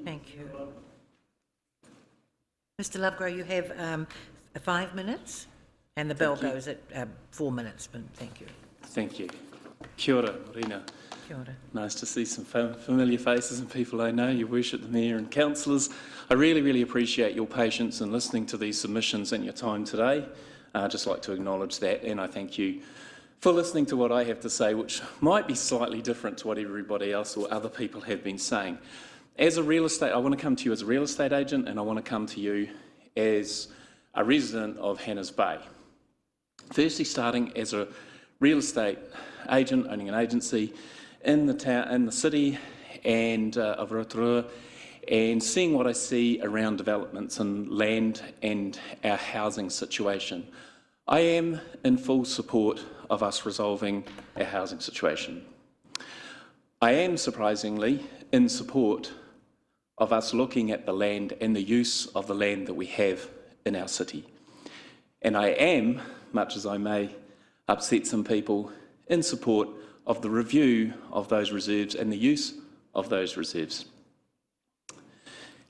Thank you. Mr. Lovegrove, you have 5 minutes, and the bell goes at 4 minutes, but thank you. Thank you. Kia ora, Rina. Kia ora. Nice to see some familiar faces and people I know, your worship, the Mayor and councillors. I really, really appreciate your patience in listening to these submissions and your time today. I'd just like to acknowledge that, and I thank you for listening to what I have to say, which might be slightly different to what everybody else or other people have been saying. As a real estate, I want to come to you as a real estate agent, and I want to come to you as a resident of Hannah's Bay. Firstly, starting as a real estate agent, owning an agency in the town, in the city and of Rotorua, and seeing what I see around developments and land and our housing situation. I am in full support of us resolving our housing situation. I am, surprisingly, in support of us looking at the land and the use of the land that we have in our city. And I am, much as I may upset some people, in support of the review of those reserves and the use of those reserves.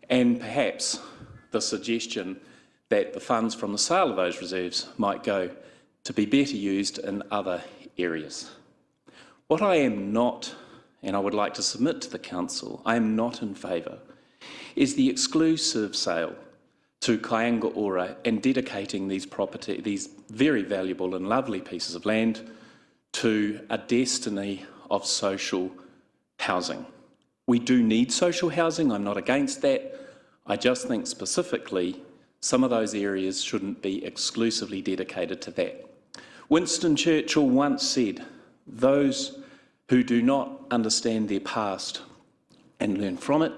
And perhaps the suggestion that the funds from the sale of those reserves might go to be better used in other areas. What I am not, and I would like to submit to the Council, I am not in favour, is the exclusive sale to Kāinga Ora and dedicating these very valuable and lovely pieces of land to a destiny of social housing. We do need social housing, I'm not against that. I just think specifically some of those areas shouldn't be exclusively dedicated to that. Winston Churchill once said, "Those who do not understand their past and learn from it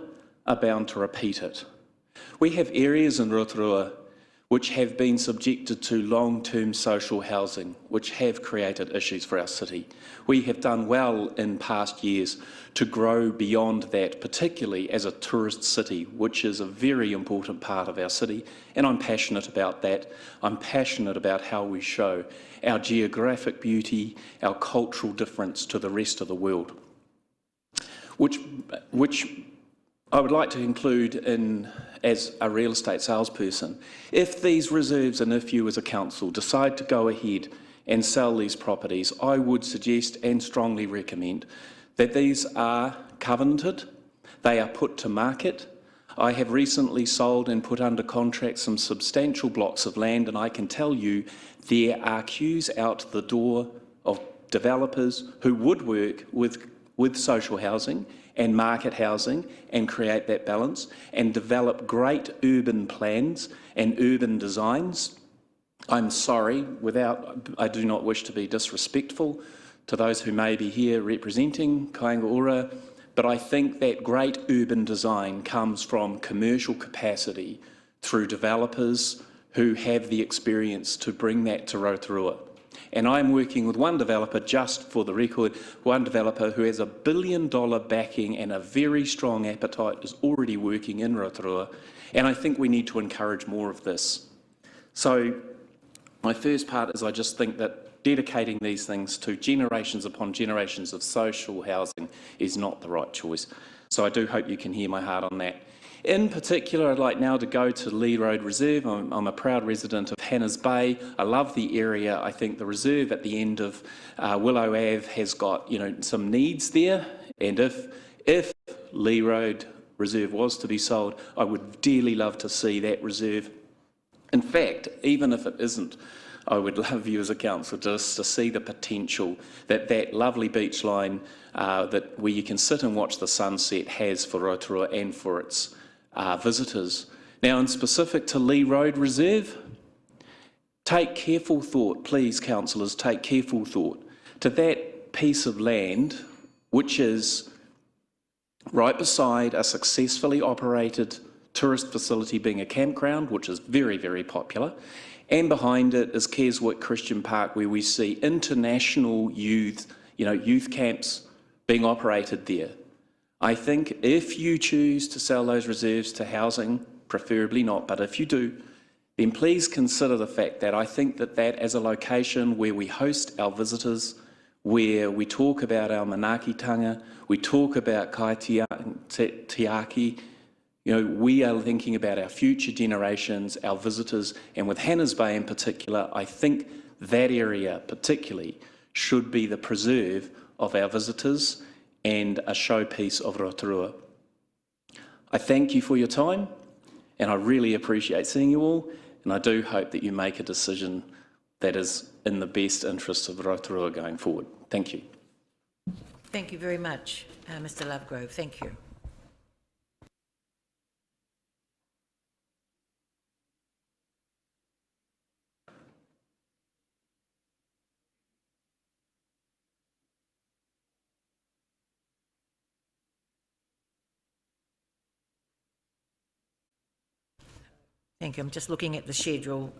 are bound to repeat it." We have areas in Rotorua which have been subjected to long-term social housing, which have created issues for our city. We have done well in past years to grow beyond that, particularly as a tourist city, which is a very important part of our city, and I'm passionate about that. I'm passionate about how we show our geographic beauty, our cultural difference to the rest of the world, which I would like to include in as a real estate salesperson. If these reserves and if you as a council decide to go ahead and sell these properties, I would suggest and strongly recommend that these are covenanted, they are put to market. I have recently sold and put under contract some substantial blocks of land, and I can tell you there are queues out the door of developers who would work with social housing and market housing and create that balance and develop great urban plans and urban designs. I'm sorry, I do not wish to be disrespectful to those who may be here representing Kāinga Ora, but I think that great urban design comes from commercial capacity through developers who have the experience to bring that to Rotorua. And I'm working with one developer, just for the record, one developer who has $1 billion backing and a very strong appetite, is already working in Rotorua, and I think we need to encourage more of this. So my first part is I just think that dedicating these things to generations upon generations of social housing is not the right choice. So I do hope you can hear my heart on that. In particular, I'd like now to go to Lee Road Reserve. I'm a proud resident of Hannah's Bay. I love the area. I think the reserve at the end of Willow Ave has got, some needs there. And if Lee Road Reserve was to be sold, I would dearly love to see that reserve. In fact, even if it isn't, I would love you as a council just to see the potential that that lovely beach line where you can sit and watch the sunset has for Rotorua and for its visitors. Now, in specific to Lee Road Reserve, take careful thought, please, councillors, take careful thought to that piece of land which is right beside a successfully operated tourist facility being a campground, which is very, very popular, and behind it is Keswick Christian Park, where we see international youth camps being operated there. I think if you choose to sell those reserves to housing, preferably not, but if you do, then please consider the fact that I think that as a location where we host our visitors, where we talk about our manaakitanga, we talk about kaitiaki, we are thinking about our future generations, our visitors, and with Hannah's Bay in particular, I think that area particularly should be the preserve of our visitors and a showpiece of Rotorua. I thank you for your time, and I really appreciate seeing you all, and I do hope that you make a decision that is in the best interests of Rotorua going forward. Thank you. Thank you very much, Mr. Lovegrove. Thank you. Thank you. I'm just looking at the schedule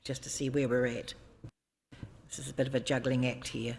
just to see where we're at. This is a bit of a juggling act here.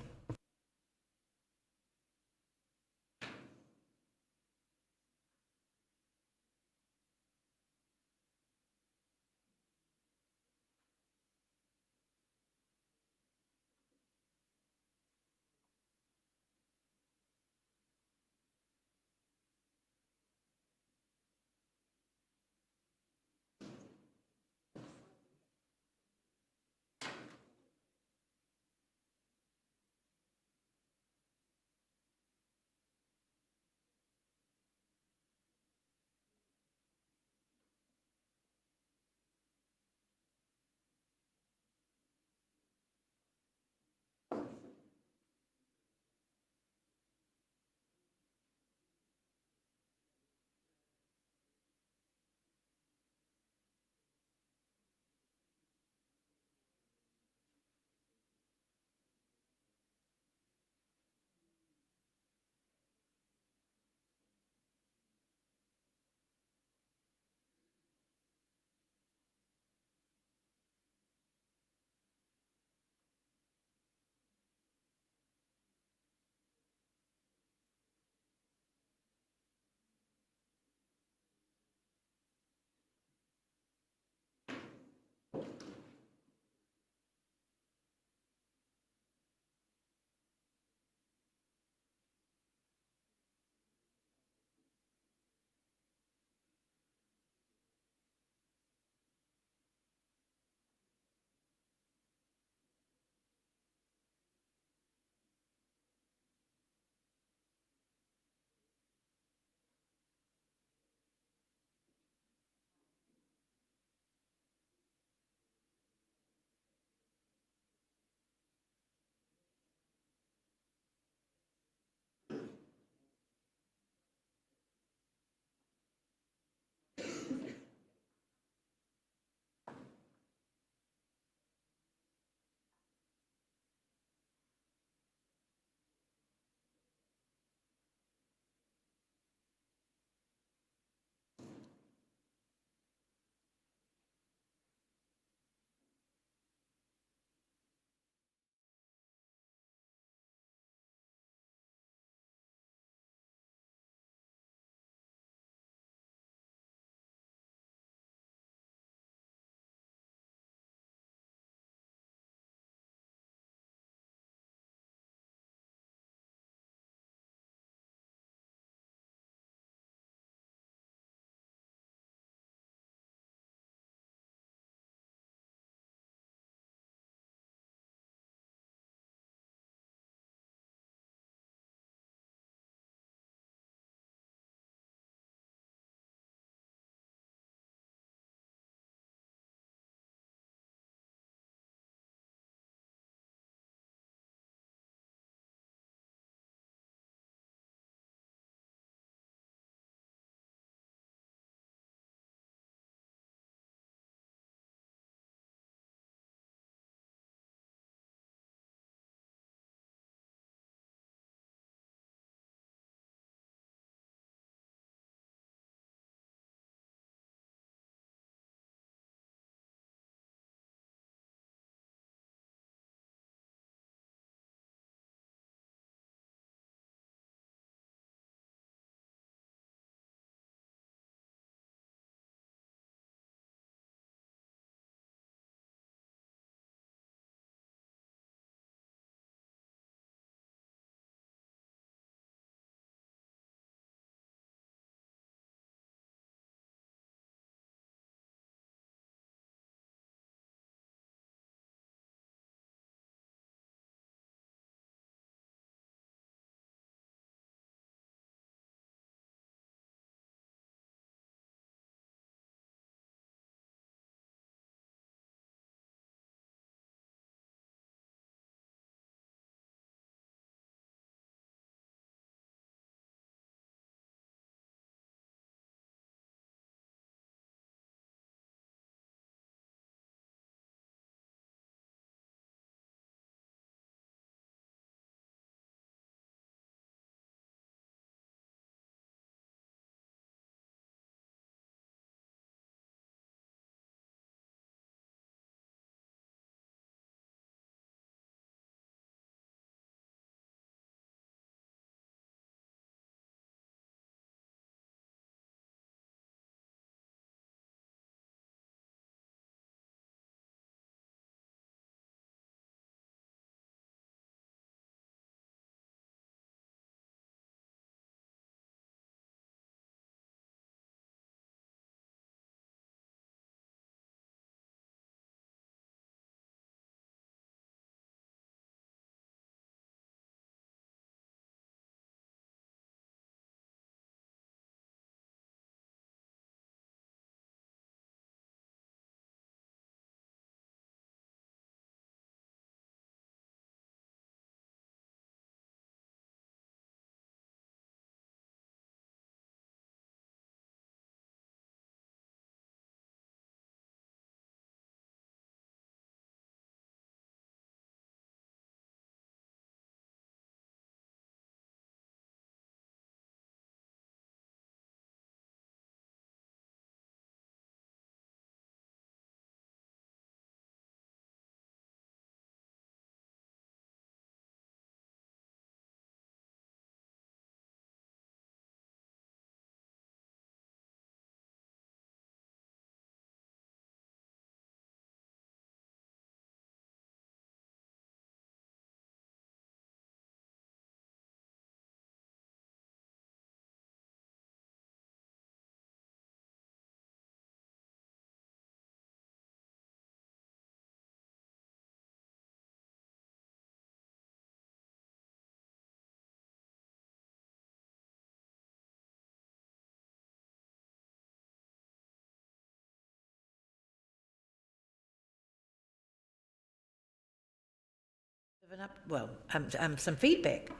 Some feedback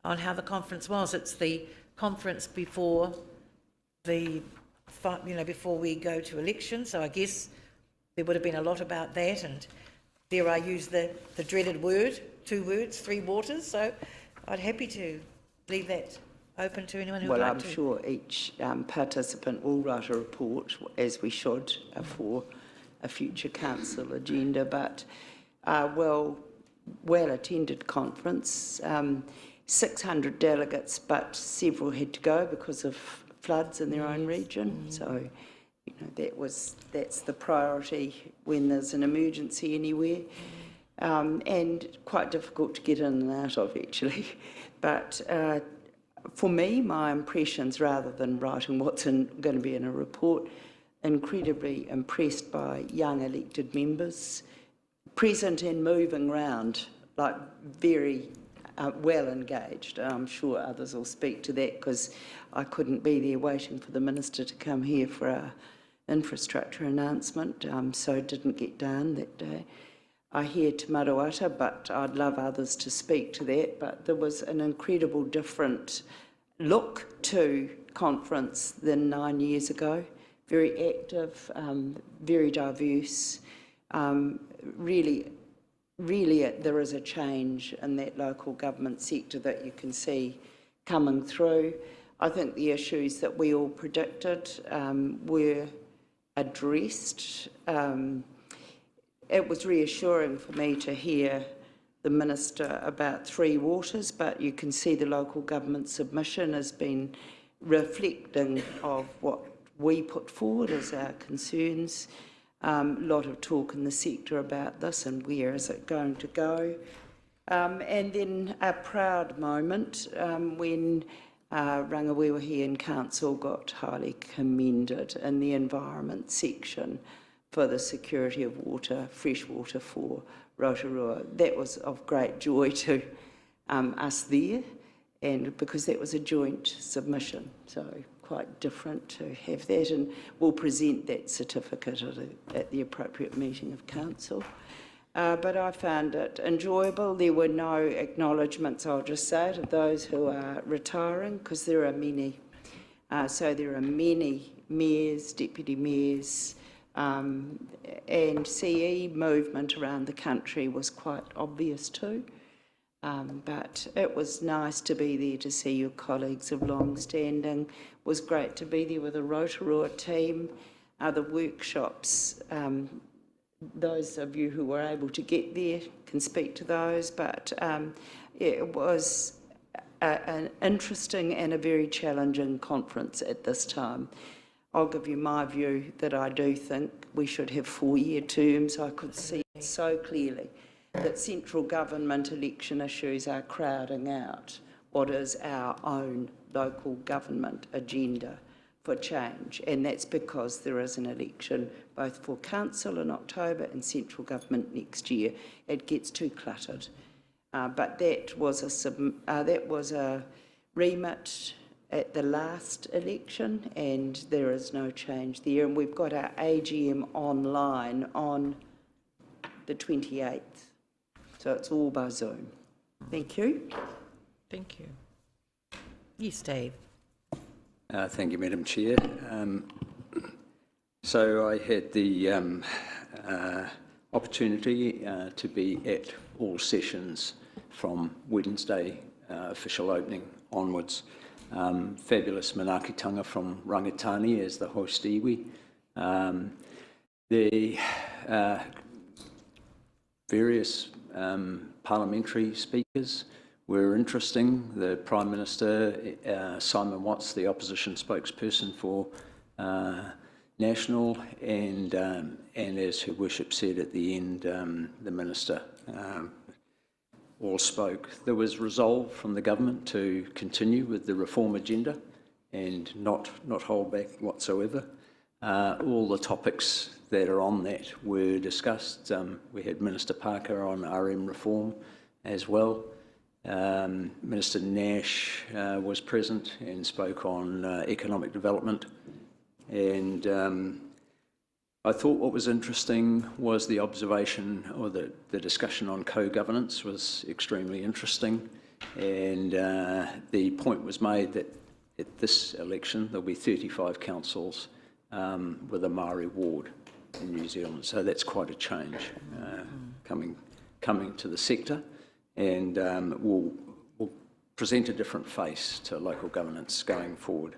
on how the conference was. It's the conference before before we go to election, so I guess there would have been a lot about that, and there I use the dreaded word, 2 words, 3 waters, so I'd happy to leave that open to anyone who would like to. Well, I'm sure each participant will write a report, as we should, for a future council agenda, but well-attended conference, 600 delegates, but several had to go because of floods in their own region. So, you know, that's the priority when there's an emergency anywhere, and quite difficult to get in and out of actually. But for me, my impressions, rather than writing what's going to be in a report, incredibly impressed by young elected members, present and moving around, like very well engaged. I'm sure others will speak to that because I couldn't be there waiting for the Minister to come here for our infrastructure announcement, so didn't get down that day. I hear Te Maruata, but I'd love others to speak to that. But there was an incredible different look to conference than 9 years ago. Very active, very diverse. Really, there is a change in that local government sector that you can see coming through. I think the issues that we all predicted were addressed. It was reassuring for me to hear the Minister about 3 waters, but you can see the local government submission has been reflecting of what we put forward as our concerns. A lot of talk in the sector about this and where is it going to go. And then a proud moment when Rangiwewahian Council got highly commended in the environment section for the security of water, fresh water for Rotorua. That was of great joy to us there, and because that was a joint submission, so quite different to have that, and we'll present that certificate at the appropriate meeting of council. But I found it enjoyable. There were no acknowledgements, I'll just say it, of those who are retiring, because there are many. So there are many mayors, deputy mayors, and CE movement around the country was quite obvious too. But it was nice to be there to see your colleagues of long standing. It was great to be there with the Rotorua team, the workshops. Those of you who were able to get there can speak to those, but it was an interesting and a very challenging conference at this time. I'll give you my view that I do think we should have 4-year terms. I could see it so clearly that central government election issues are crowding out what is our own local government agenda for change, and that's because there is an election both for council in October and central government next year. It gets too cluttered, but that was a remit at the last election, and there is no change there. And we've got our AGM online on the 28th, so it's all by Zoom. Thank you. Thank you. Yes, Dave. Thank you, Madam Chair. So I had the opportunity to be at all sessions from Wednesday official opening onwards. Fabulous manaakitanga from Rangitani as the host iwi. The various parliamentary speakers were interesting. The Prime Minister, Simon Watts, the opposition spokesperson for National, and as Her Worship said at the end, the Minister all spoke. There was resolve from the government to continue with the reform agenda and not hold back whatsoever. All the topics that are on that were discussed. We had Minister Parker on RM reform as well. Minister Nash was present and spoke on economic development, and I thought what was interesting was the observation, or the discussion on co-governance was extremely interesting, and the point was made that at this election there'll be 35 councils with a Maori ward in New Zealand, so that's quite a change coming to the sector, and will present a different face to local governance going forward.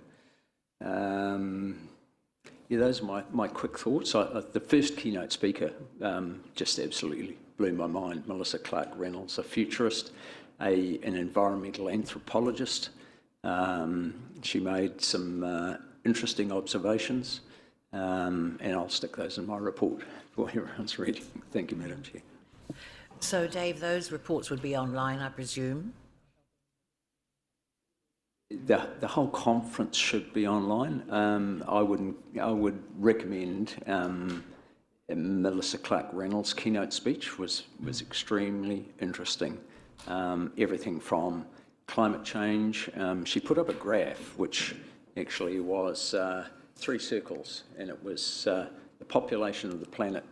Yeah, those are my quick thoughts. The first keynote speaker just absolutely blew my mind. Melissa Clark-Reynolds, a futurist, an environmental anthropologist. She made some interesting observations, and I'll stick those in my report for everyone's reading. Thank you, Madam Chair. So, Dave, those reports would be online, I presume? The whole conference should be online. I would recommend Melissa Clark-Reynolds' keynote speech was extremely interesting. Everything from climate change. She put up a graph which actually was 3 circles, and it was the population of the planet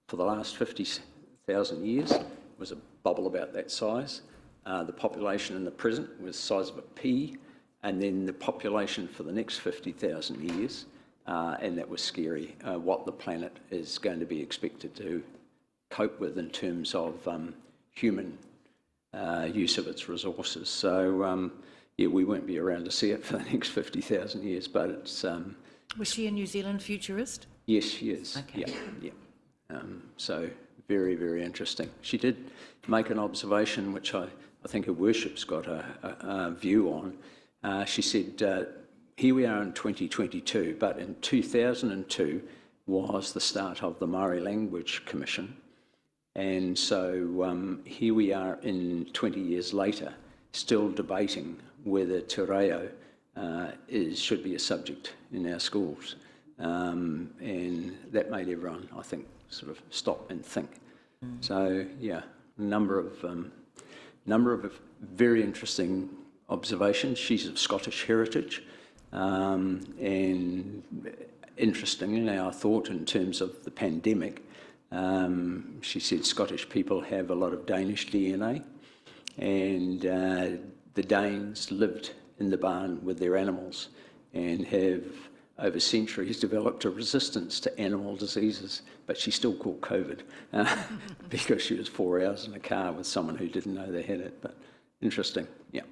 for the last 50,000 years was a bubble about that size. The population in the present was the size of a pea. And then the population for the next 50,000 years, and that was scary, what the planet is going to be expected to cope with in terms of human use of its resources. So, yeah, we won't be around to see it for the next 50,000 years, but it's... Was she a New Zealand futurist? Yes, she is. Okay. Yeah. So, very, very interesting. She did make an observation, which I think her worship's got a view on. She said, here we are in 2022, but in 2002 was the start of the Maori Language Commission. And so here we are in 20 years later, still debating whether te reo should be a subject in our schools. And that made everyone, I think, sort of stop and think. So, yeah, a number of very interesting observations. She's of Scottish heritage, and interestingly, I thought in terms of the pandemic, she said Scottish people have a lot of Danish DNA, and the Danes lived in the barn with their animals and have over centuries developed a resistance to animal diseases, but she still caught COVID because she was 4 hours in a car with someone who didn't know they had it. But interesting, yeah.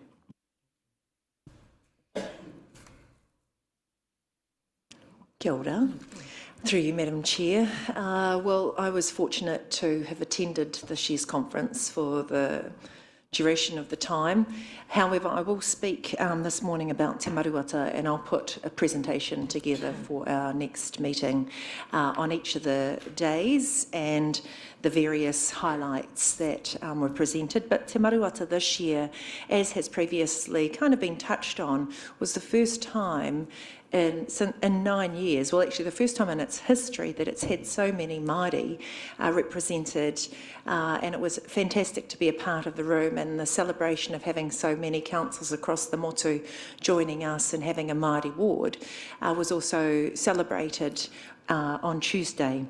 Kia ora. Through you, Madam Chair. Well, I was fortunate to have attended this year's conference for the duration of the time. However, I will speak this morning about Te Maruata, and I'll put a presentation together for our next meeting on each of the days and the various highlights that were presented. But Te Maruata this year, as has previously kind of been touched on, was the first time in 9 years, well actually the first time in its history that it's had so many Māori represented, and it was fantastic to be a part of the room, and the celebration of having so many councils across the motu joining us and having a Māori ward was also celebrated on Tuesday.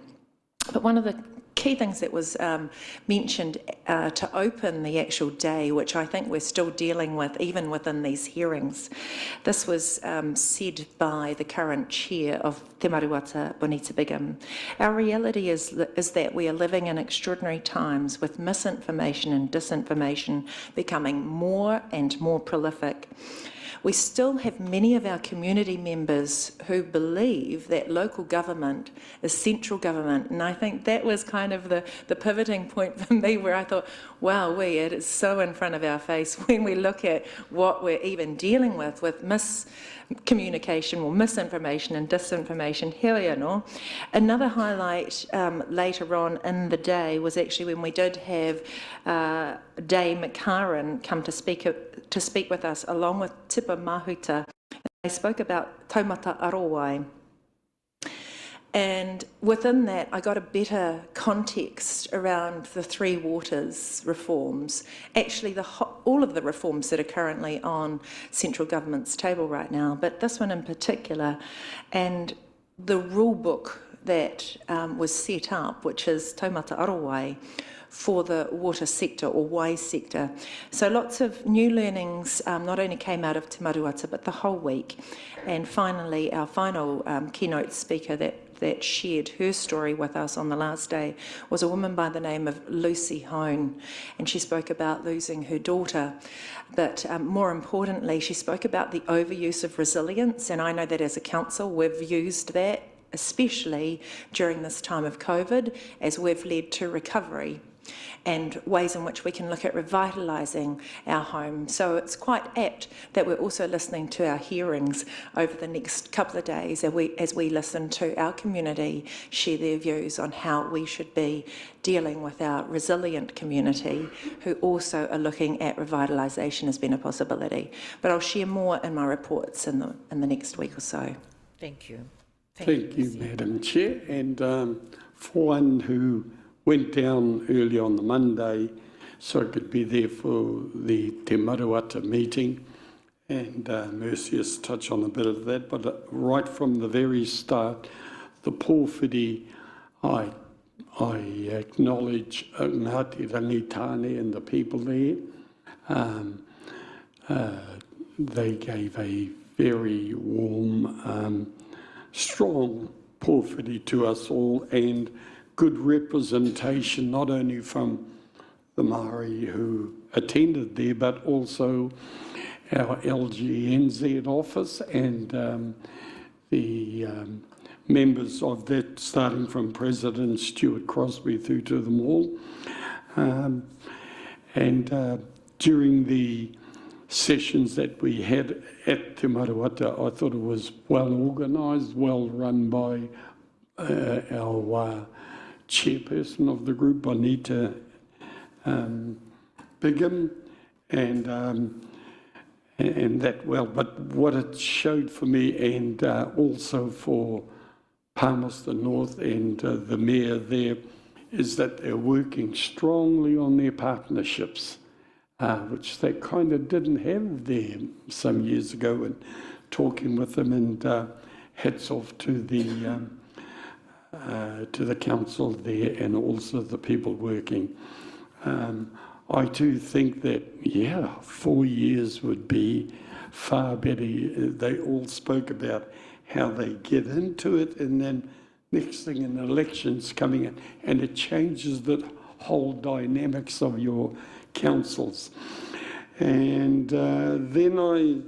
But one of the key things that was mentioned to open the actual day, which I think we're still dealing with even within these hearings, this was said by the current chair of Te Maruata, Bonita Bigham. Our reality is that we are living in extraordinary times with misinformation and disinformation becoming more and more prolific. We still have many of our community members who believe that local government is central government, and I think that was kind of the pivoting point for me, where I thought, wow, it is so in front of our face when we look at what we're even dealing with miscommunication or misinformation and disinformation. Another highlight later on in the day was actually when we did have Dame Karen come to speak with us, along with Tipa Mahuta. They spoke about taumata arowai. And within that, I got a better context around the Three Waters reforms, actually all of the reforms that are currently on central government's table right now, but this one in particular, and the rule book that was set up, which is taumata arowai, for the water sector or wai sector. So lots of new learnings not only came out of Te Maruata, but the whole week. And finally, our final keynote speaker that shared her story with us on the last day was a woman by the name of Lucy Hone, and she spoke about losing her daughter. But more importantly, she spoke about the overuse of resilience, and I know that as a council we've used that, especially during this time of COVID, as we've led to recovery and ways in which we can look at revitalising our home. So it's quite apt that we're also listening to our hearings over the next couple of days as we listen to our community share their views on how we should be dealing with our resilient community who also are looking at revitalisation as being a possibility. But I'll share more in my reports in the next week or so. Thank you. Thank you, Madam Chair. And for one who went down early on the Monday so I could be there for the Te Maruata meeting, and Mercy has touched on a bit of that, but right from the very start, the pōwhiri, I acknowledge Ngāti Rangitane and the people there. They gave a very warm, strong pōwhiri to us all, and good representation, not only from the Māori who attended there, but also our LGNZ office and the members of that, starting from President Stuart Crosby through to them all. During the sessions that we had at Te Maruata, I thought it was well organised, well run by our chairperson of the group, Bonita Bigham, and that well. But what it showed for me, and also for Palmerston North and the mayor there, is that they're working strongly on their partnerships, which they kind of didn't have there some years ago, and talking with them, and hats off to the council there and also the people working. I too think that, 4 years would be far better. They all spoke about how they get into it, and then next thing an election's coming in, and it changes the whole dynamics of your councils. And then I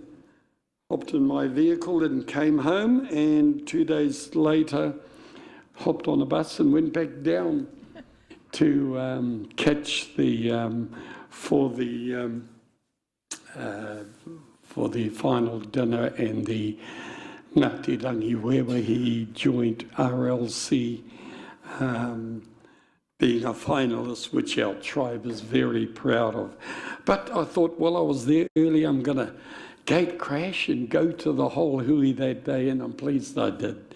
hopped in my vehicle and came home, and 2 days later hopped on a bus and went back down to catch the for the final dinner and the Ngāti Rangiwewahi joint RLC being a finalist, which our tribe is very proud of. But I thought, well, I was there early, I'm going to gate crash and go to the whole hui that day, and I'm pleased I did.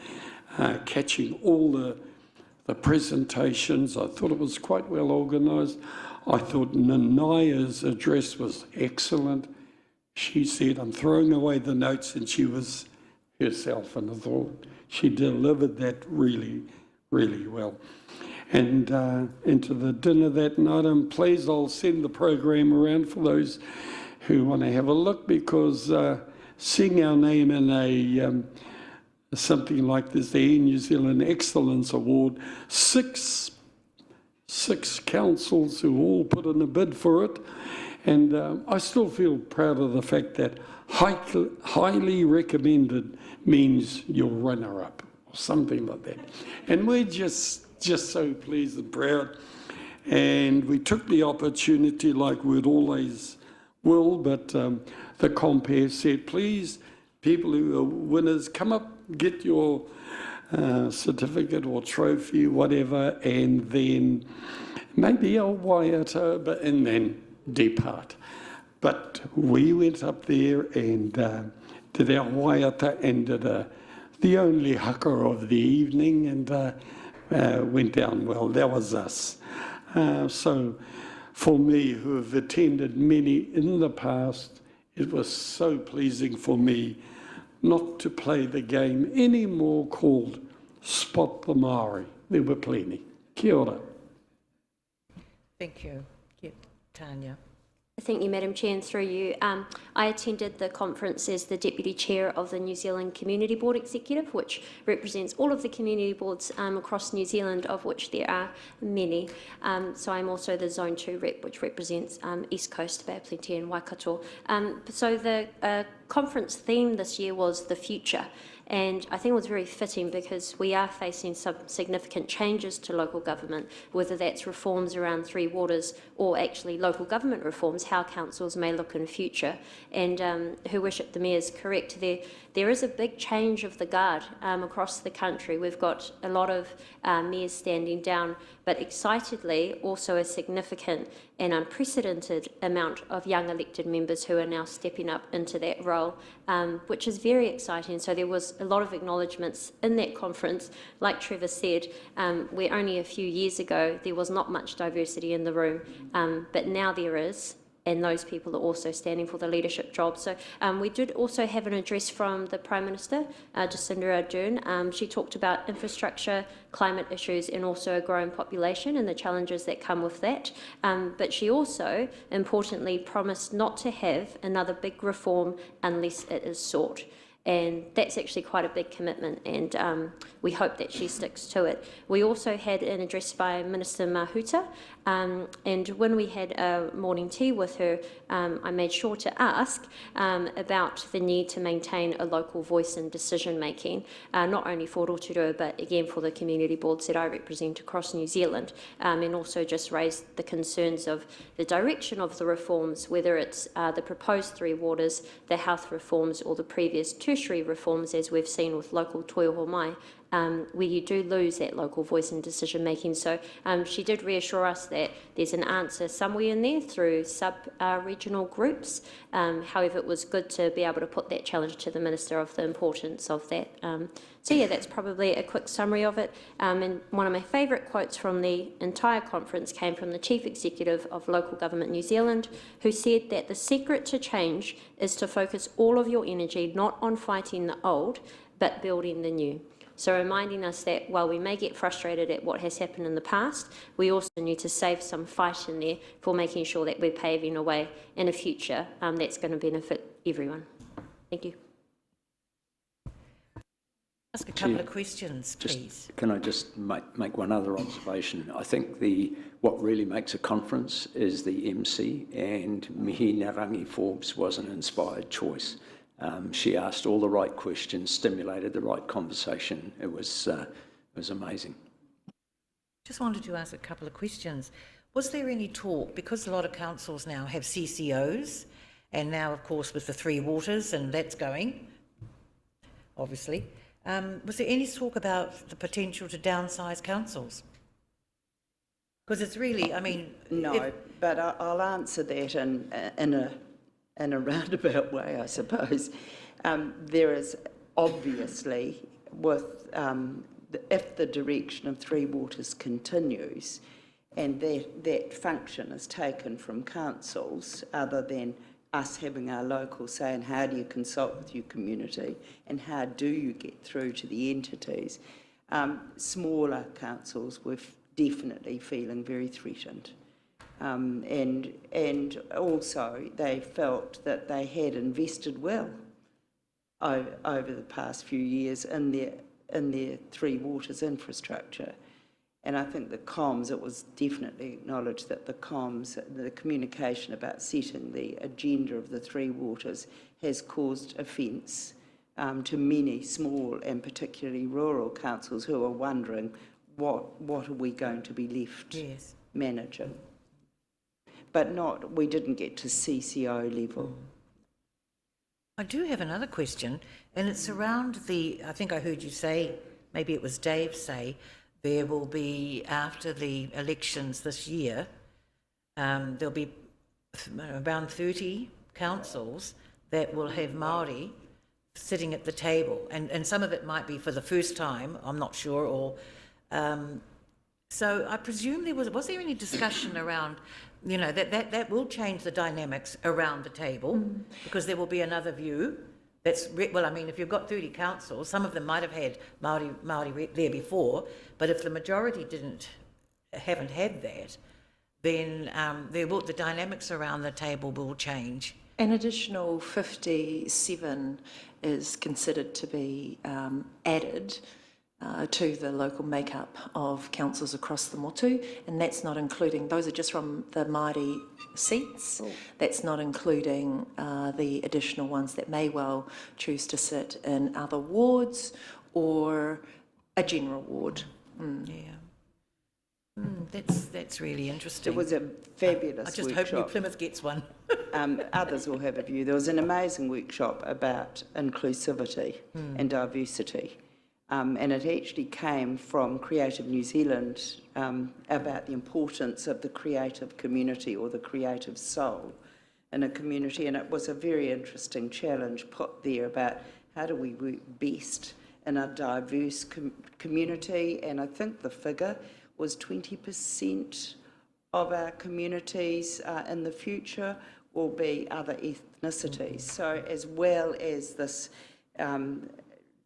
Catching all the presentations. I thought it was quite well organised. I thought Nanaya's address was excellent. She said, I'm throwing away the notes, and she was herself, and I thought she delivered that really, really well. And into the dinner that night, and please, I'll send the program around for those who want to have a look, because seeing our name in a something like this, the Air New Zealand Excellence Award, six councils who all put in a bid for it, and I still feel proud of the fact that highly recommended means you're runner-up, or something like that. And we're just so pleased and proud, and we took the opportunity like we'd always will, but the compere said, please, people who are winners, come up, get your certificate or trophy, whatever, and then maybe a waiata, and then depart. But we went up there and did our waiata and did the only haka of the evening, and went down well. That was us. So for me, who have attended many in the past, it was so pleasing for me not to play the game anymore called spot the Māori. There were plenty. Kia ora. Thank you. Yeah, Tanya. Thank you, Madam Chair, and through you. I attended the conference as the Deputy Chair of the New Zealand Community Board Executive, which represents all of the community boards across New Zealand, of which there are many. So I'm also the Zone 2 rep, which represents East Coast, Bay of Plenty and Waikato. So the conference theme this year was the future. And I think it was very fitting because we are facing some significant changes to local government, whether that's reforms around Three Waters or actually local government reforms, how councils may look in future. And Her Worship the Mayor is correct. There is a big change of the guard across the country. We've got a lot of mayors standing down, but excitedly also a significant and unprecedented amount of young elected members who are now stepping up into that role, which is very exciting. So there was a lot of acknowledgements in that conference. Like Trevor said, where only a few years ago there was not much diversity in the room, but now there is. And those people are also standing for the leadership job. So we did also have an address from the Prime Minister, Jacinda Ardern. She talked about infrastructure, climate issues, and also a growing population and the challenges that come with that. But she also, importantly, promised not to have another big reform unless it is sought. And that's actually quite a big commitment, and we hope that she sticks to it. We also had an address by Minister Mahuta, and when we had a morning tea with her, I made sure to ask about the need to maintain a local voice in decision making, not only for Rotorua, but again for the community boards that I represent across New Zealand, and also just raised the concerns of the direction of the reforms, whether it's the proposed Three Waters, the health reforms, or the previous tertiary reforms, as we've seen with local toiho mai, where you do lose that local voice in decision making. So she did reassure us that there's an answer somewhere in there through sub-regional groups. However, it was good to be able to put that challenge to the Minister of the importance of that. So yeah, that's probably a quick summary of it. And one of my favourite quotes from the entire conference came from the Chief Executive of Local Government New Zealand, who said that the secret to change is to focus all of your energy not on fighting the old, but building the new. So reminding us that while we may get frustrated at what has happened in the past, we also need to save some fight in there for making sure that we're paving a way in a future that's going to benefit everyone. Thank you. Ask a couple of questions, please. Can I just make one other observation? I think what really makes a conference is the MC, and Mihi Narangi Forbes was an inspired choice. She asked all the right questions, stimulated the right conversation. It was amazing. Just wanted to ask a couple of questions. Was there any talk, because a lot of councils now have CCOs, and now, of course, with the Three Waters, and that's going, obviously, was there any talk about the potential to downsize councils? Because it's really, I mean... No, but I'll answer that in a roundabout way, I suppose. There is obviously, if the direction of Three Waters continues and that function is taken from councils, other than us having our local say in how do you consult with your community and how do you get through to the entities, smaller councils were definitely feeling very threatened. And also they felt that they had invested well over the past few years in their Three Waters infrastructure. And I think the comms, it was definitely acknowledged that the comms, the communication about setting the agenda of the Three Waters has caused offence to many small and particularly rural councils who are wondering what are we going to be left managing. But we didn't get to CCO level. I do have another question, and it's around I think I heard you say, maybe it was Dave say, there will be, after the elections this year, there'll be around 30 councils that will have Māori sitting at the table, and some of it might be for the first time, I'm not sure, or so I presume was there any discussion around, you know, that will change the dynamics around the table, because there will be another view well, I mean, if you've got 30 councils, some of them might have had Māori there before, but if the majority haven't had that, then the dynamics around the table will change. An additional 57 is considered to be added to the local makeup of councils across the motu, and that's not including, those are just from the Māori seats. That's not including the additional ones that may well choose to sit in other wards or a general ward. Yeah. That's really interesting. It was a fabulous I just workshop. hope New Plymouth gets one. Others will have a view. There was an amazing workshop about inclusivity and diversity. And it actually came from Creative New Zealand about the importance of the creative community or the creative soul in a community. And it was a very interesting challenge put there about how do we work best in a diverse community. And I think the figure was 20% of our communities in the future will be other ethnicities. So as well as this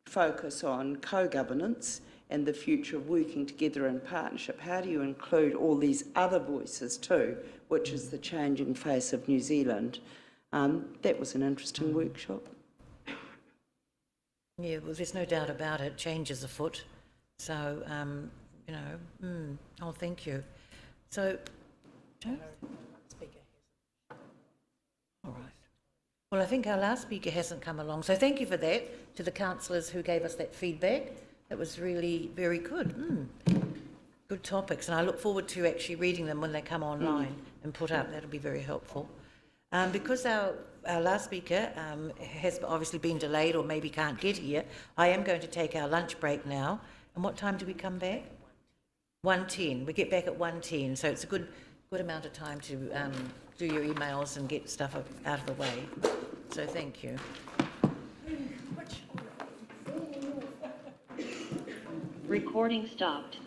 focus on co-governance and the future of working together in partnership, how do you include all these other voices too, which is the changing face of New Zealand? That was an interesting workshop. Yeah, well, there's no doubt about it. Change is afoot. So, oh, thank you. So, all right. Well, I think our last speaker hasn't come along, so thank you for that to the councillors who gave us that feedback. That was really very good. Good topics, and I look forward to actually reading them when they come online and put up. That'll be very helpful. Because our last speaker has obviously been delayed or maybe can't get here, I am going to take our lunch break now. And what time do we come back? 1:10. We get back at 1:10, so it's a good amount of time to do your emails and get stuff out of the way. So thank you. Recording stopped.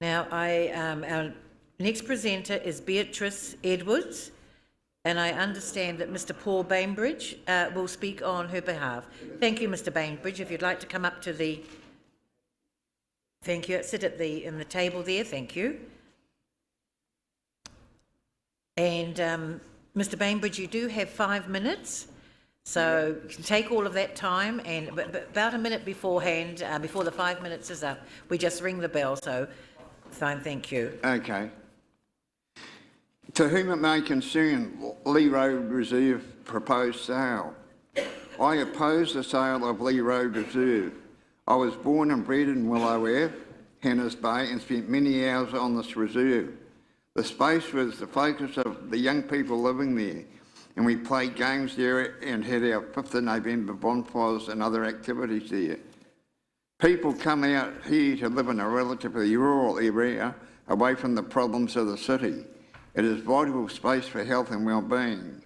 Now, our next presenter is Beatrice Edwards, and I understand that Mr. Paul Bainbridge will speak on her behalf. Thank you, Mr. Bainbridge. If you'd like to come up to the... Thank you. Sit at in the table there. Thank you. And Mr. Bainbridge, you do have 5 minutes, so you can take all of that time, and but about a minute beforehand, before the 5 minutes is up, we just ring the bell, so fine, thank you. Okay. To whom it may concern, Lee Road Reserve proposed sale. I oppose the sale of Lee Road Reserve. I was born and bred in Willow, Hannah's Bay, and spent many hours on this reserve. The space was the focus of the young people living there, and we played games there and had our 5th of November bonfires and other activities there. People come out here to live in a relatively rural area, away from the problems of the city. It is vital space for health and well-being.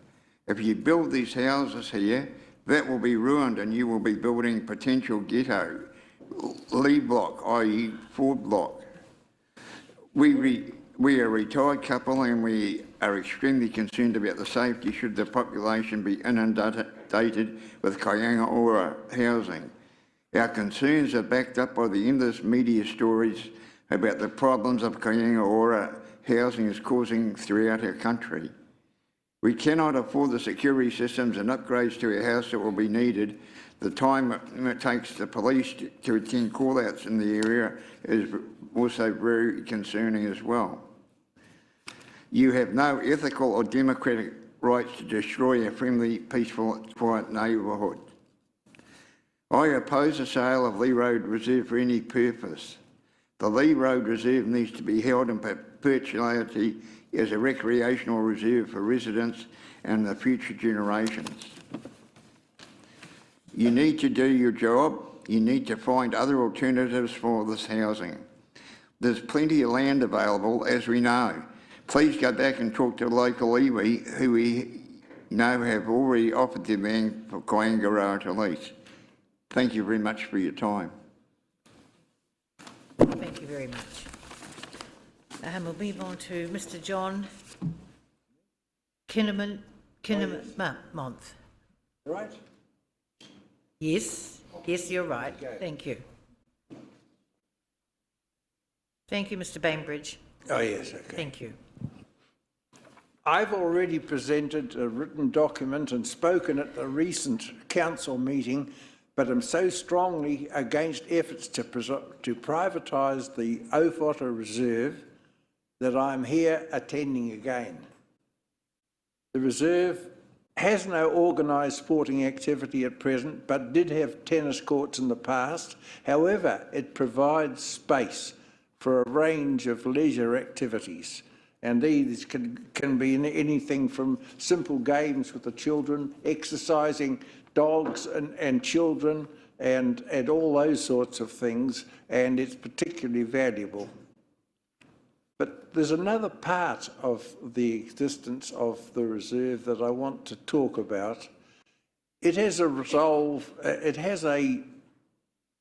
If you build these houses here, that will be ruined and you will be building potential ghetto, Lee block, i.e. Ford block. We are a retired couple and we are extremely concerned about the safety should the population be inundated with Kaianga housing. Our concerns are backed up by the endless media stories about the problems of Kaianga housing is causing throughout our country. We cannot afford the security systems and upgrades to our house that will be needed. The time it takes the police to attend call-outs in the area is also very concerning as well. You have no ethical or democratic rights to destroy a friendly, peaceful, quiet neighbourhood. I oppose the sale of Lee Road Reserve for any purpose. The Lee Road Reserve needs to be held in perpetuity as a recreational reserve for residents and the future generations. You need to do your job. You need to find other alternatives for this housing. There's plenty of land available, as we know. Please go back and talk to local iwi who we know have already offered their land for Kaianga to lease. Thank you very much for your time. Thank you very much. We'll move on to Mr. John Kinnaman Month. Right? Yes, yes, you're right. Thank you. Thank you, Mr. Bainbridge. Oh, yes, okay. Thank you. I've already presented a written document and spoken at the recent council meeting, but I'm so strongly against efforts to privatise the Owhata Reserve that I'm here attending again. The reserve has no organised sporting activity at present, but did have tennis courts in the past. However, it provides space for a range of leisure activities. And these can be anything from simple games with the children, exercising dogs and children, and all those sorts of things, and it's particularly valuable. But there's another part of the existence of the reserve that I want to talk about. It has a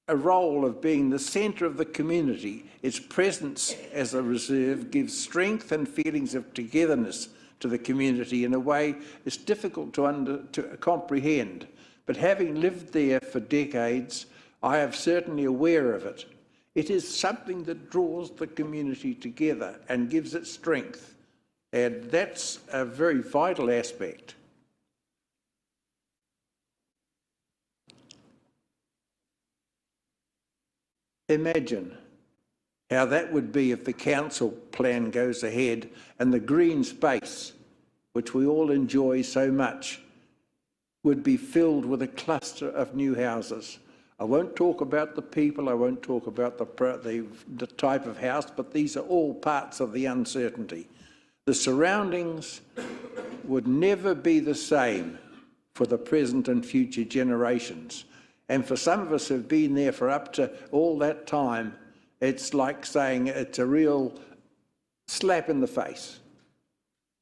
role of being the centre of the community. Its presence as a reserve gives strength and feelings of togetherness to the community in a way it's difficult to comprehend. But having lived there for decades, I am certainly aware of it. It is something that draws the community together and gives it strength, and that's a very vital aspect. Imagine how that would be if the council plan goes ahead and the green space, which we all enjoy so much, would be filled with a cluster of new houses. I won't talk about the people, I won't talk about the type of house, but these are all parts of the uncertainty. The surroundings would never be the same for the present and future generations. And for some of us who've been there for up to all that time, it's like saying it's a real slap in the face,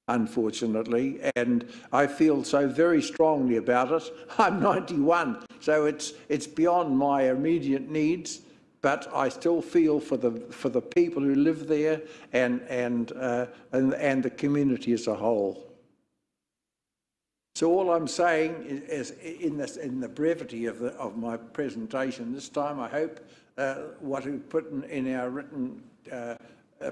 unfortunately, and I feel so very strongly about it. I'm 91, so it's beyond my immediate needs, but I still feel for the people who live there and the community as a whole. So all I'm saying is in the brevity of my presentation this time, I hope what we put in our written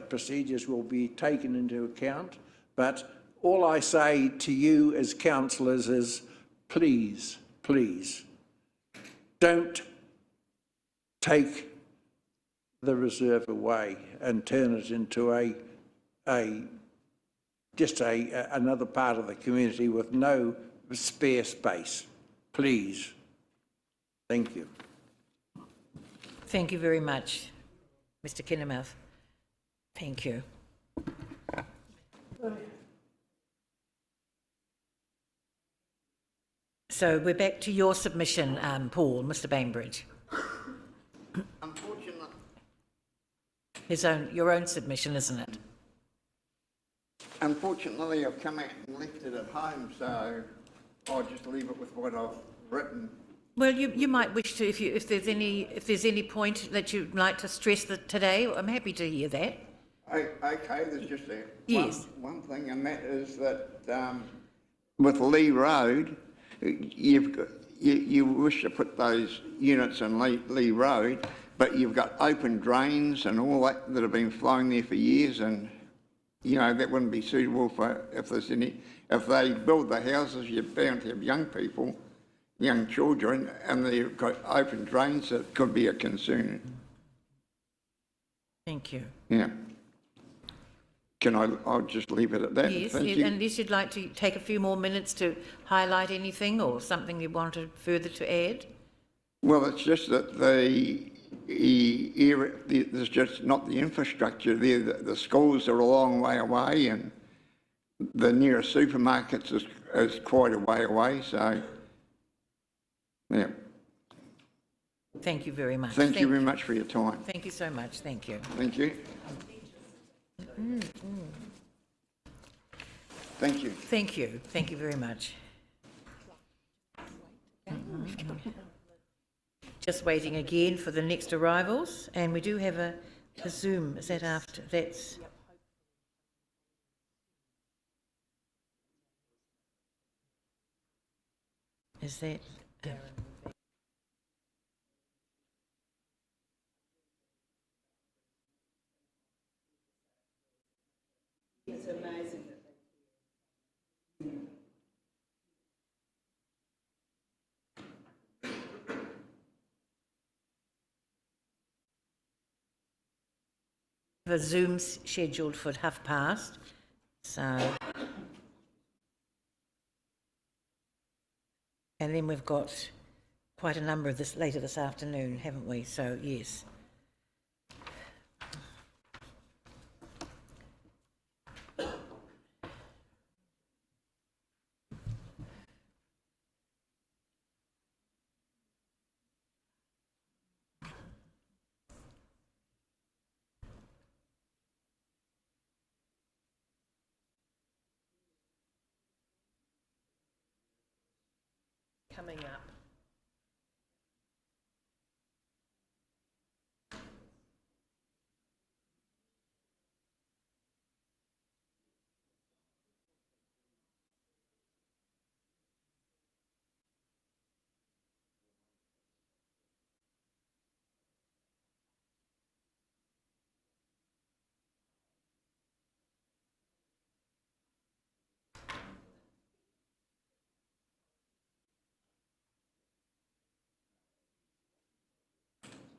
procedures will be taken into account. But all I say to you as councillors is, please, please, don't take the reserve away and turn it into another part of the community with no spare space. Please. Thank you. Thank you very much, Mr. Kinnemouth. Thank you. So we're back to your submission, Paul, Mr. Bainbridge. Unfortunately, Your own submission, isn't it? unfortunately, I've come out and left it at home, so I'll just leave it with what I've written. Well, you might wish to, if there's any point that you'd like to stress today, I'm happy to hear that. Okay, there's just Yes. one thing, and that is that with Lee Road, you wish to put those units in Lee Road, but you've got open drains and all that have been flowing there for years, and that wouldn't be suitable for if they build the houses. You're bound to have young people, young children, and they've got open drains. That could be a concern. Thank you. Yeah. I'll just leave it at that. Yes, Thank you. unless you'd like to take a few more minutes to highlight anything or something you wanted further to add. Well, it's just that there's just not the infrastructure there. The schools are a long way away, and the nearest supermarkets is quite a way away. So, yeah. Thank you very much. Thank you very much for your time. Thank you so much. Thank you. Thank you. Thank you. Thank you. Thank you very much. Just waiting again for the next arrivals, and we do have a Zoom. Is that after? That's. Is that? It's amazing. The Zoom's scheduled for past, so. And then we've got quite a number of this later this afternoon, haven't we? So, yes. Coming up.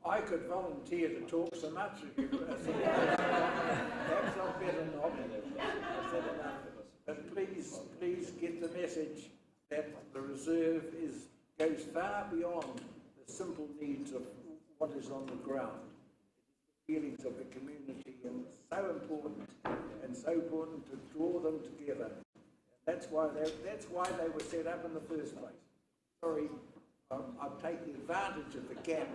I could volunteer to talk so much if you perhaps I'm better not. I've said enough. But please get the message that the reserve goes far beyond the simple needs of what is on the ground. The feelings of the community, and it's so important to draw them together. That's why they were set up in the first place. Sorry. I'm taking advantage of the gap.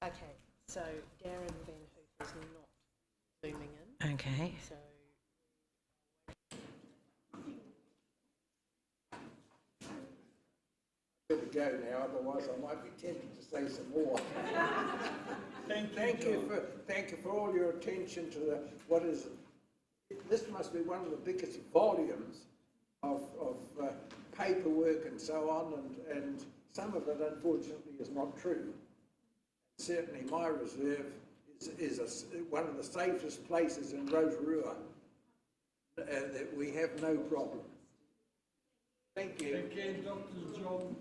Okay, so Darren Van Hoof is not zooming in. Okay. So better go now, otherwise I might be tempted to say some more. Thank you for all your attention to this must be one of the biggest volumes of paperwork and so on, and some of it unfortunately is not true. Certainly my reserve is one of the safest places in Rotorua, that we have no problem. Thank you. Thank you, Dr. John.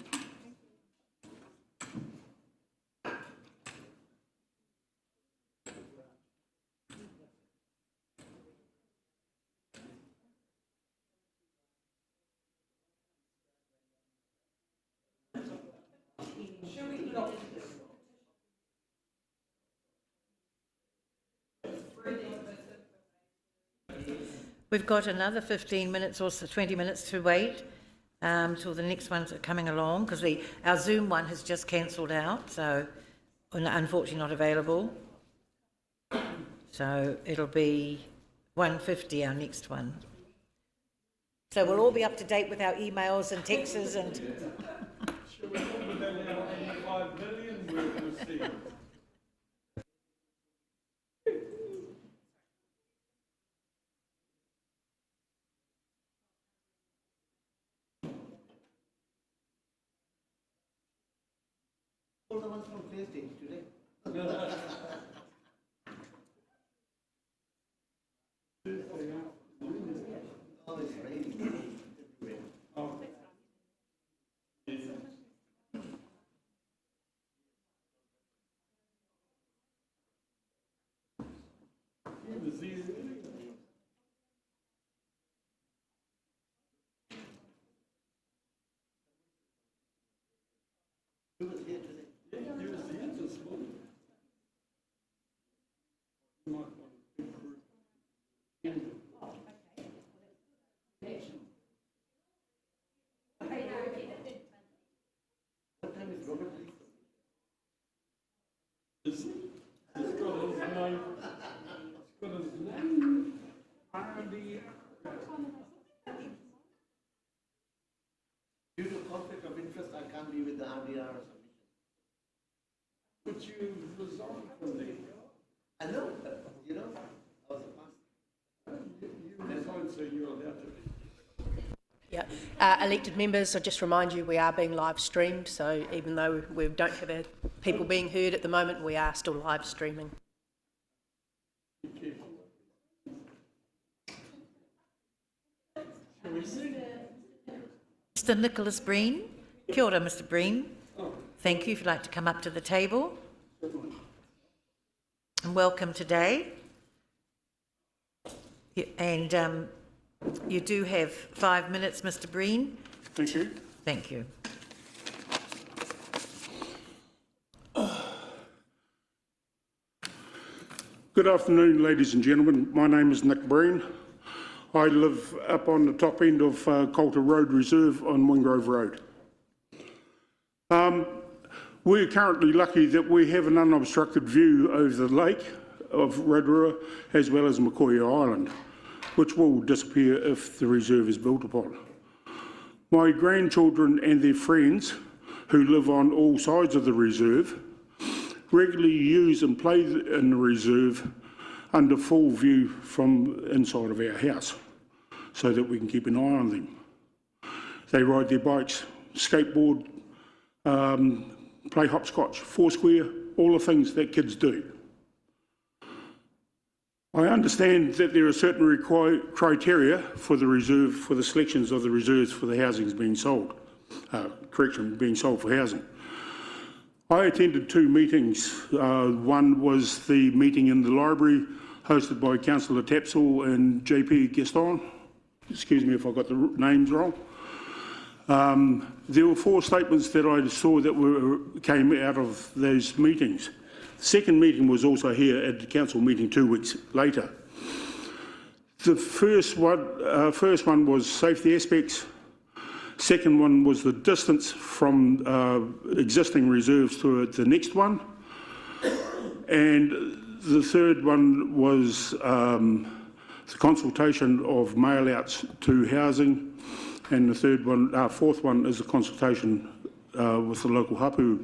We've got another 15 minutes or so, 20 minutes to wait till the next ones are coming along, because our Zoom one has just cancelled out, so unfortunately not available. So it'll be 1:50, our next one. So we'll all be up to date with our emails and texts and... Shall we talk about our 85 million we've received? All the ones from Thursday today. Oh, it's raining everywhere. Who was here today? Yeah, he was here this morning. What time is Robert? Is he? He's got his name. He's got his name. R&D. Due to conflict of interest, I can't be with the RDR submission. But you resigned from there. I know, but you know, I was a pastor. You resigned, so you're allowed to be. Yeah, elected members, I just remind you we are being live streamed, so even though we don't have people being heard at the moment, we are still live streaming. Mr. Nicholas Breen. Kia ora, Mr. Breen. Thank you if you'd like to come up to the table. And welcome today. And you do have 5 minutes, Mr. Breen. Thank you. Thank you. Good afternoon, ladies and gentlemen. My name is Nick Breen. I live up on the top end of Coulter Road Reserve on Wingrove Road. We're currently lucky that we have an unobstructed view over the lake of Rotorua as well as McCoy Island, which will disappear if the reserve is built upon. My grandchildren and their friends, who live on all sides of the reserve, regularly use and play in the reserve under full view from inside of our house so that we can keep an eye on them. They ride their bikes, skateboard, play hopscotch, foursquare, all the things that kids do. I understand that there are certain criteria for the reserve, for the selections of the reserves for the housings being sold, being sold for housing. I attended 2 meetings. One was the meeting in the library hosted by Councillor Tapsell and JP Gaston. Excuse me if I got the names wrong. There were 4 statements that I saw that came out of those meetings. The second meeting was also here at the council meeting 2 weeks later. The first one was safety aspects. Second one was the distance from existing reserves to the next one. And the third one was the consultation of mail-outs to housing, and the fourth one is a consultation with the local hapu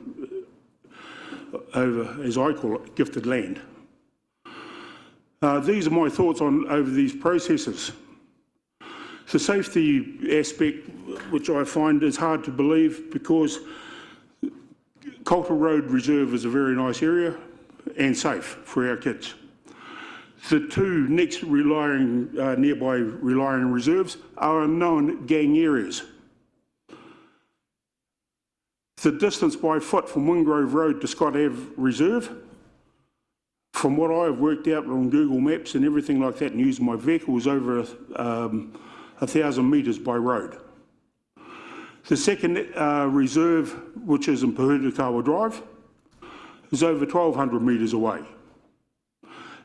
over, as I call it, gifted land. These are my thoughts over these processes. The safety aspect, which I find is hard to believe, because Coulter Road Reserve is a very nice area and safe for our kids. The two next nearby relying reserves are known gang areas. The distance by foot from Wingrove Road to Scott Ave Reserve, from what I've worked out on Google Maps and everything like that and using my vehicle, is over 1,000 metres by road. The second reserve, which is in Pahutakawa Drive, is over 1,200 metres away.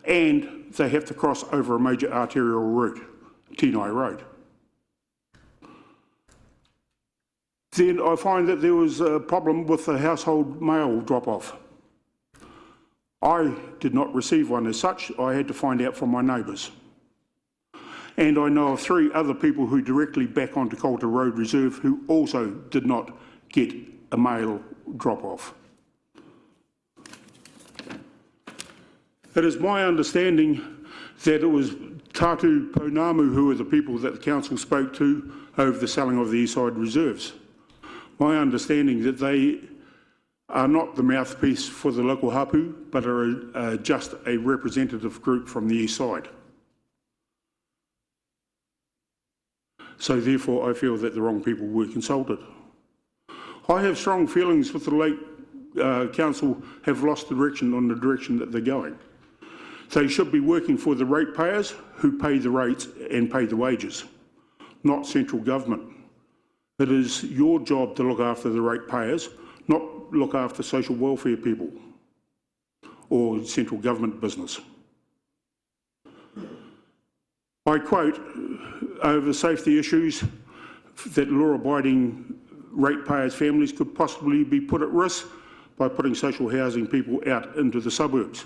And they have to cross over a major arterial route, Tenai Road. Then I find that there was a problem with the household mail drop-off. I did not receive one as such. I had to find out from my neighbours. And I know of 3 other people who directly back onto Coulter Road Reserve who also did not get a mail drop-off. It is my understanding that it was Tatu Pounamu who were the people that the council spoke to over the selling of the East Side reserves. My understanding that they are not the mouthpiece for the local hapu, but are just a representative group from the East Side. So therefore I feel that the wrong people were consulted. I have strong feelings with the Lake Council have lost direction on the direction that they're going. They should be working for the ratepayers who pay the rates and pay the wages, not central government. It is your job to look after the ratepayers, not look after social welfare people or central government business. I quote, over safety issues, that law-abiding ratepayers' families could possibly be put at risk by putting social housing people out into the suburbs.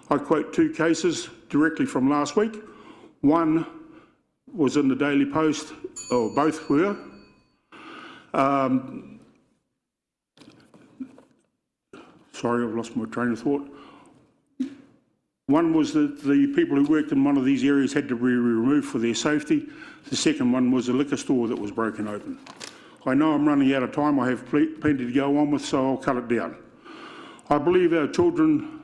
I quote 2 cases directly from last week. One was in the Daily Post, or both were. Sorry, I've lost my train of thought. One was that the people who worked in one of these areas had to be removed for their safety. The second one was a liquor store that was broken open. I know I'm running out of time. I have plenty to go on with, so I'll cut it down. I believe our children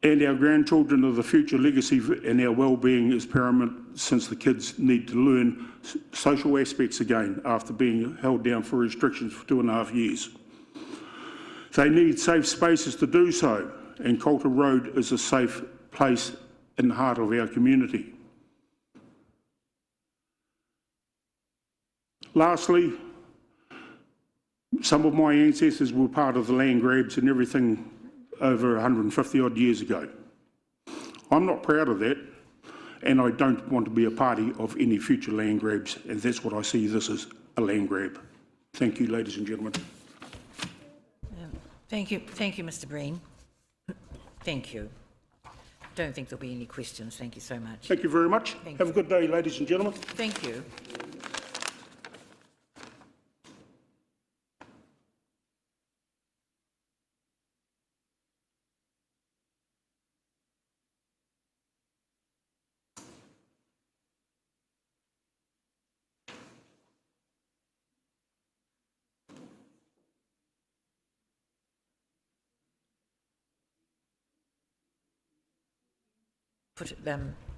and our grandchildren are the future legacy, and our well-being is paramount, since the kids need to learn social aspects again after being held down for restrictions for 2.5 years. They need safe spaces to do so, and Coulter Road is a safe place in the heart of our community. Lastly, some of my ancestors were part of the land grabs and everything over 150 odd years ago. I'm not proud of that, and I don't want to be a party of any future land grabs, and that's what I see this as, a land grab. Thank you, ladies and gentlemen. Thank you, Mr. Breen. Thank you. Don't think there'll be any questions. Thank you so much. Thank you very much. Have a good day, ladies and gentlemen. Thank you.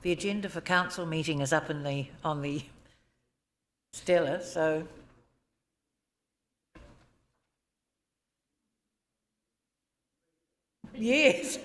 The agenda for council meeting is up on the Stella, so yes.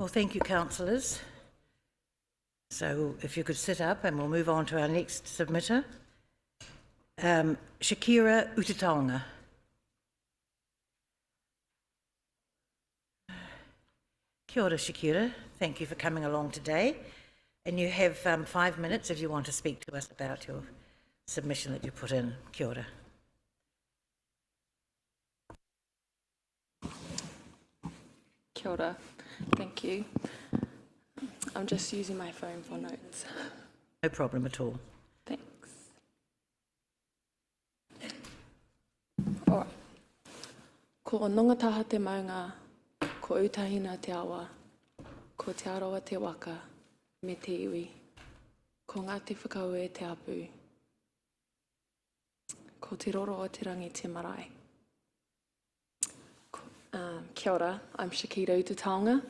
Well, thank you, councillors. So if you could sit up and we'll move on to our next submitter. Shakira Utatonga. Kia ora, Shakira. Thank you for coming along today. And you have 5 minutes if you want to speak to us about your submission that you put in. Kia ora. Kia ora. Thank you. I'm just using my phone for notes. No problem at all. Thanks. All right. Ko nongataha te maunga, ko utahina te awa, ko te aroa te waka, me te iwi, ko ngā te whakau e te apu, ko te roro o te rangi te marae. Kia ora, I'm Shakira Utatonga.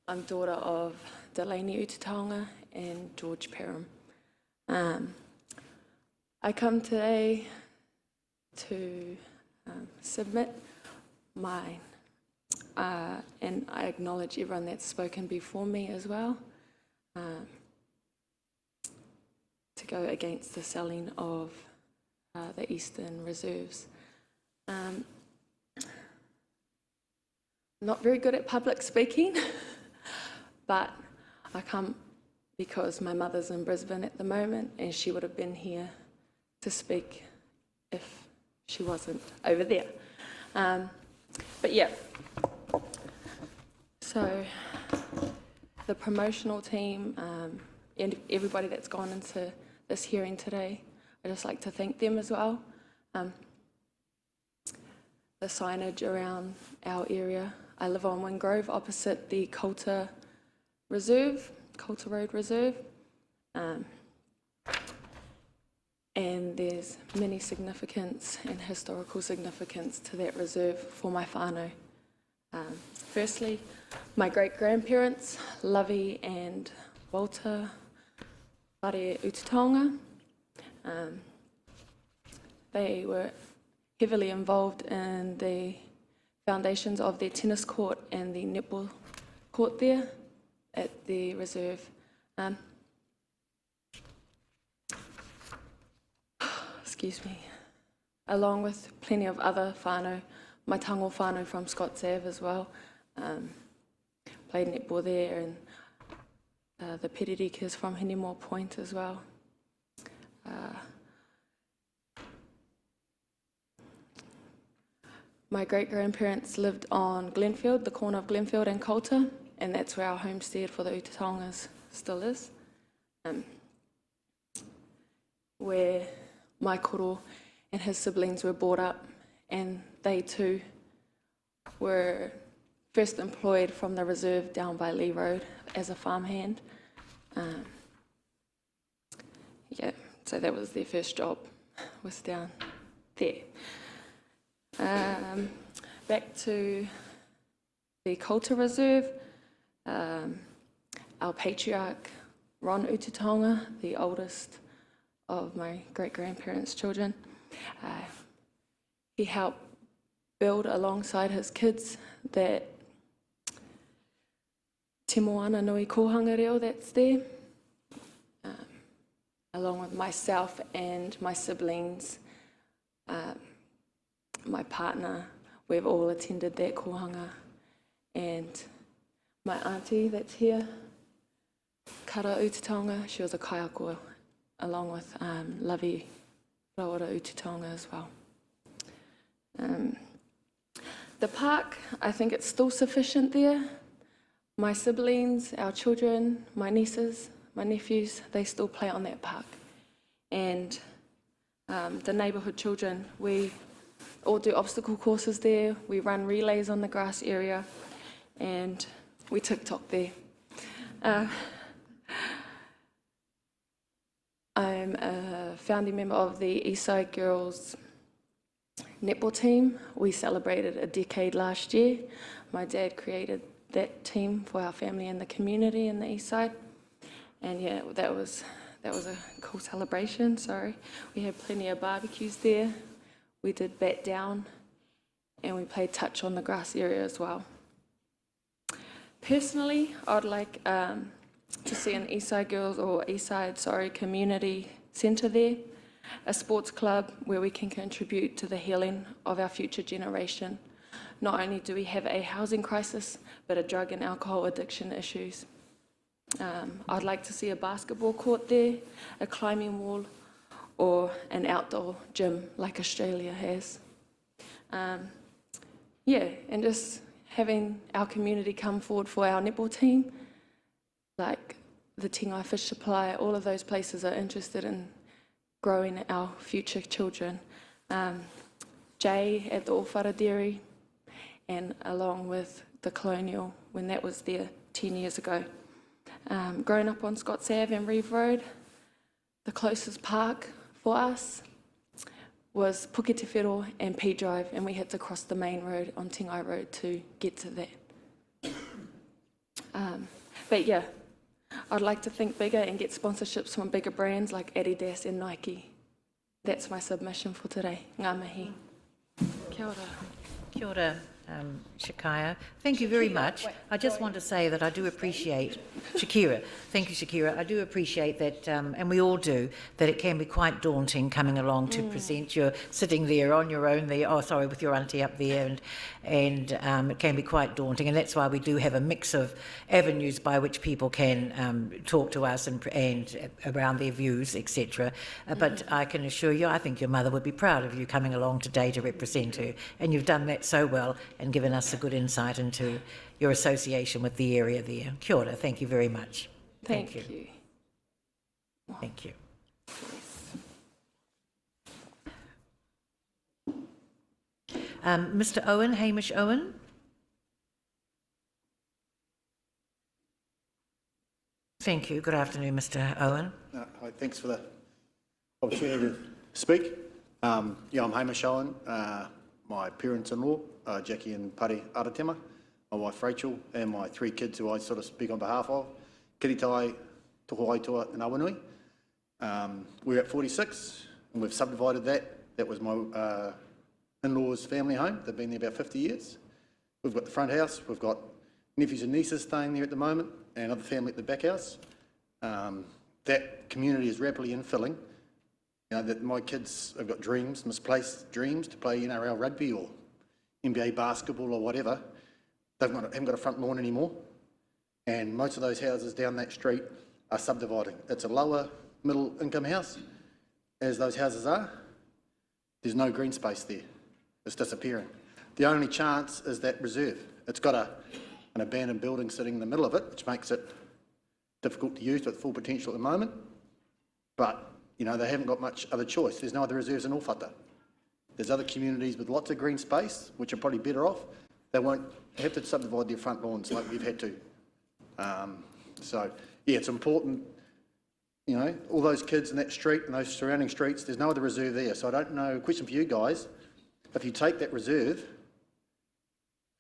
I'm daughter of Delaney Utatonga and George Perham. I come today to submit mine, and I acknowledge everyone that's spoken before me as well, to go against the selling of the Eastern Reserves. Not very good at public speaking, but I come because my mother's in Brisbane at the moment and she would have been here to speak if she wasn't over there. But yeah, so the promotional team and everybody that's gone into this hearing today, I'd just like to thank them as well. The signage around our area. I live on Wingrove opposite the Coulter Reserve, Coulter Road Reserve. And there's many significance and historical significance to that reserve for my whānau. Firstly, my great-grandparents, Lovey and Walter Whare Utatonga, they were heavily involved in the foundations of their tennis court and the netball court there at the reserve. Excuse me. Along with plenty of other whānau, my tango whānau from Scots Ave as well, played netball there, and the Peririkas from Henimore Point as well. My great-grandparents lived on Glenfield, the corner of Glenfield and Coulter, and that's where our homestead for the Utatongas still is, where my koro and his siblings were brought up, and they too were first employed from the reserve down by Lee Road as a farmhand. Yeah, so that was their first job, was down there. Back to the Coulter Reserve, our patriarch, Ron Utatonga, the oldest of my great-grandparents' children, he helped build alongside his kids that te moana nui kōhanga reo that's there, along with myself and my siblings, my partner. We've all attended that kōhanga, and my auntie that's here, Kara Utatonga, she was a kaiako along with Lovey Rotorua Utatonga as well. The park, I think it's still sufficient there. My siblings, our children, my nieces, my nephews, they still play on that park. And the neighbourhood children, we all do obstacle courses there, we run relays on the grass area, and we TikTok there. I'm a founding member of the Eastside Girls netball team. We celebrated a decade last year. My dad created that team for our family and the community in the Eastside. And yeah, that was a cool celebration, sorry. We had plenty of barbecues there. We did bat down, and we played touch on the grass area as well. Personally, I'd like to see an Eastside Girls or Eastside, community centre there, a sports club where we can contribute to the healing of our future generation. Not only do we have a housing crisis, but a drug and alcohol addiction issues. I'd like to see a basketball court there, a climbing wall, or an outdoor gym like Australia has. And just having our community come forward for our netball team, like the Tingai Fish Supply, all of those places are interested in growing our future children. Jay at the Ōwhara Dairy, and along with the Colonial when that was there 10 years ago. Growing up on Scotts Ave and Reeve Road, the closest park for us was Puketewhero and P Drive, and we had to cross the main road on Tingai Road to get to that. But yeah, I'd like to think bigger and get sponsorships from bigger brands like Adidas and Nike. That's my submission for today. Ngā mihi. Kia ora. Kia ora, Shakira. Thank you very much. I just want to say that I do appreciate, Shakira, thank you, Shakira. I do appreciate that, and we all do, that it can be quite daunting coming along to present. You're sitting there on your own there, with your auntie up there, and it can be quite daunting, and that's why we do have a mix of avenues by which people can talk to us and around their views, etc. But I can assure you, I think your mother would be proud of you coming along today to represent her, and you've done that so well and given us a good insight into your association with the area there. Kia ora, thank you very much. Thank you. Thank you. Mr. Owen, Hamish Owen. Thank you. Good afternoon, Mr. Owen. Hi, thanks for the opportunity to speak. I'm Hamish Owen. My parents-in-law, Jackie and Pare Aratema, my wife Rachel, and my three kids who I sort of speak on behalf of, Kiritai, Toho Aitua and Awanui. We're at 46 and we've subdivided that. That was my in-laws' family home. They've been there about 50 years. We've got the front house, we've got nephews and nieces staying there at the moment, and another family at the back house. That community is rapidly infilling. That my kids have got dreams, misplaced dreams to play NRL rugby or NBA basketball or whatever. They haven't got a front lawn anymore. And most of those houses down that street are subdividing. It's a lower middle income house, as those houses are. There's no green space there. It's disappearing. The only chance is that reserve. It's got an abandoned building sitting in the middle of it, which makes it difficult to use with full potential at the moment. But they haven't got much other choice. There's no other reserves in Ōwhata. There's other communities with lots of green space, which are probably better off. They won't have to subdivide their front lawns like we've had to. It's important, all those kids in that street and those surrounding streets, there's no other reserve there. So I don't know, question for you guys, if you take that reserve,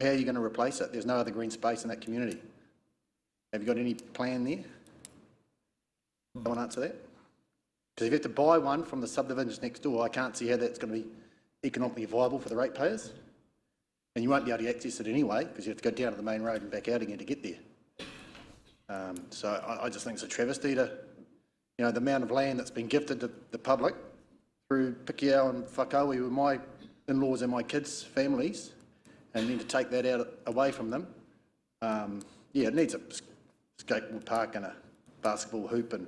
how are you going to replace it? There's no other green space in that community. Have you got any plan there? Someone answer that? Because if you have to buy one from the subdivisions next door, I can't see how that's going to be economically viable for the ratepayers. And you won't be able to access it anyway, because you have to go down to the main road and back out again to get there. I just think it's a travesty to, the amount of land that's been gifted to the public through Pikiao and Whakaui with my in-laws and my kids' families, and then to take that away from them. It needs a skateboard park and a basketball hoop and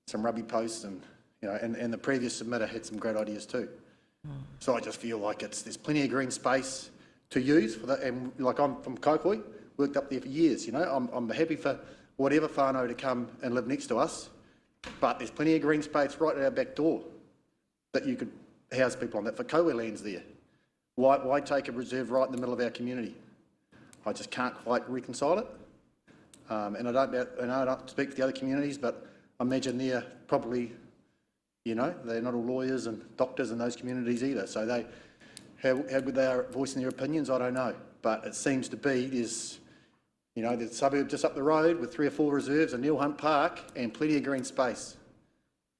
some rugby posts, and and the previous submitter had some great ideas too. So I just feel like there's plenty of green space to use for that. And like, I'm from Kaukoi, worked up there for years. I'm happy for whatever whānau to come and live next to us, but there's plenty of green space right at our back door that you could house people on. That Whakaue land's there. Why take a reserve right in the middle of our community? I just can't quite reconcile it. And I don't speak for the other communities, but I imagine they're probably, they're not all lawyers and doctors in those communities either. So how good they are at voicing their opinions, I don't know. But it seems to be there's the suburb just up the road with 3 or 4 reserves, a Neil Hunt Park, and plenty of green space,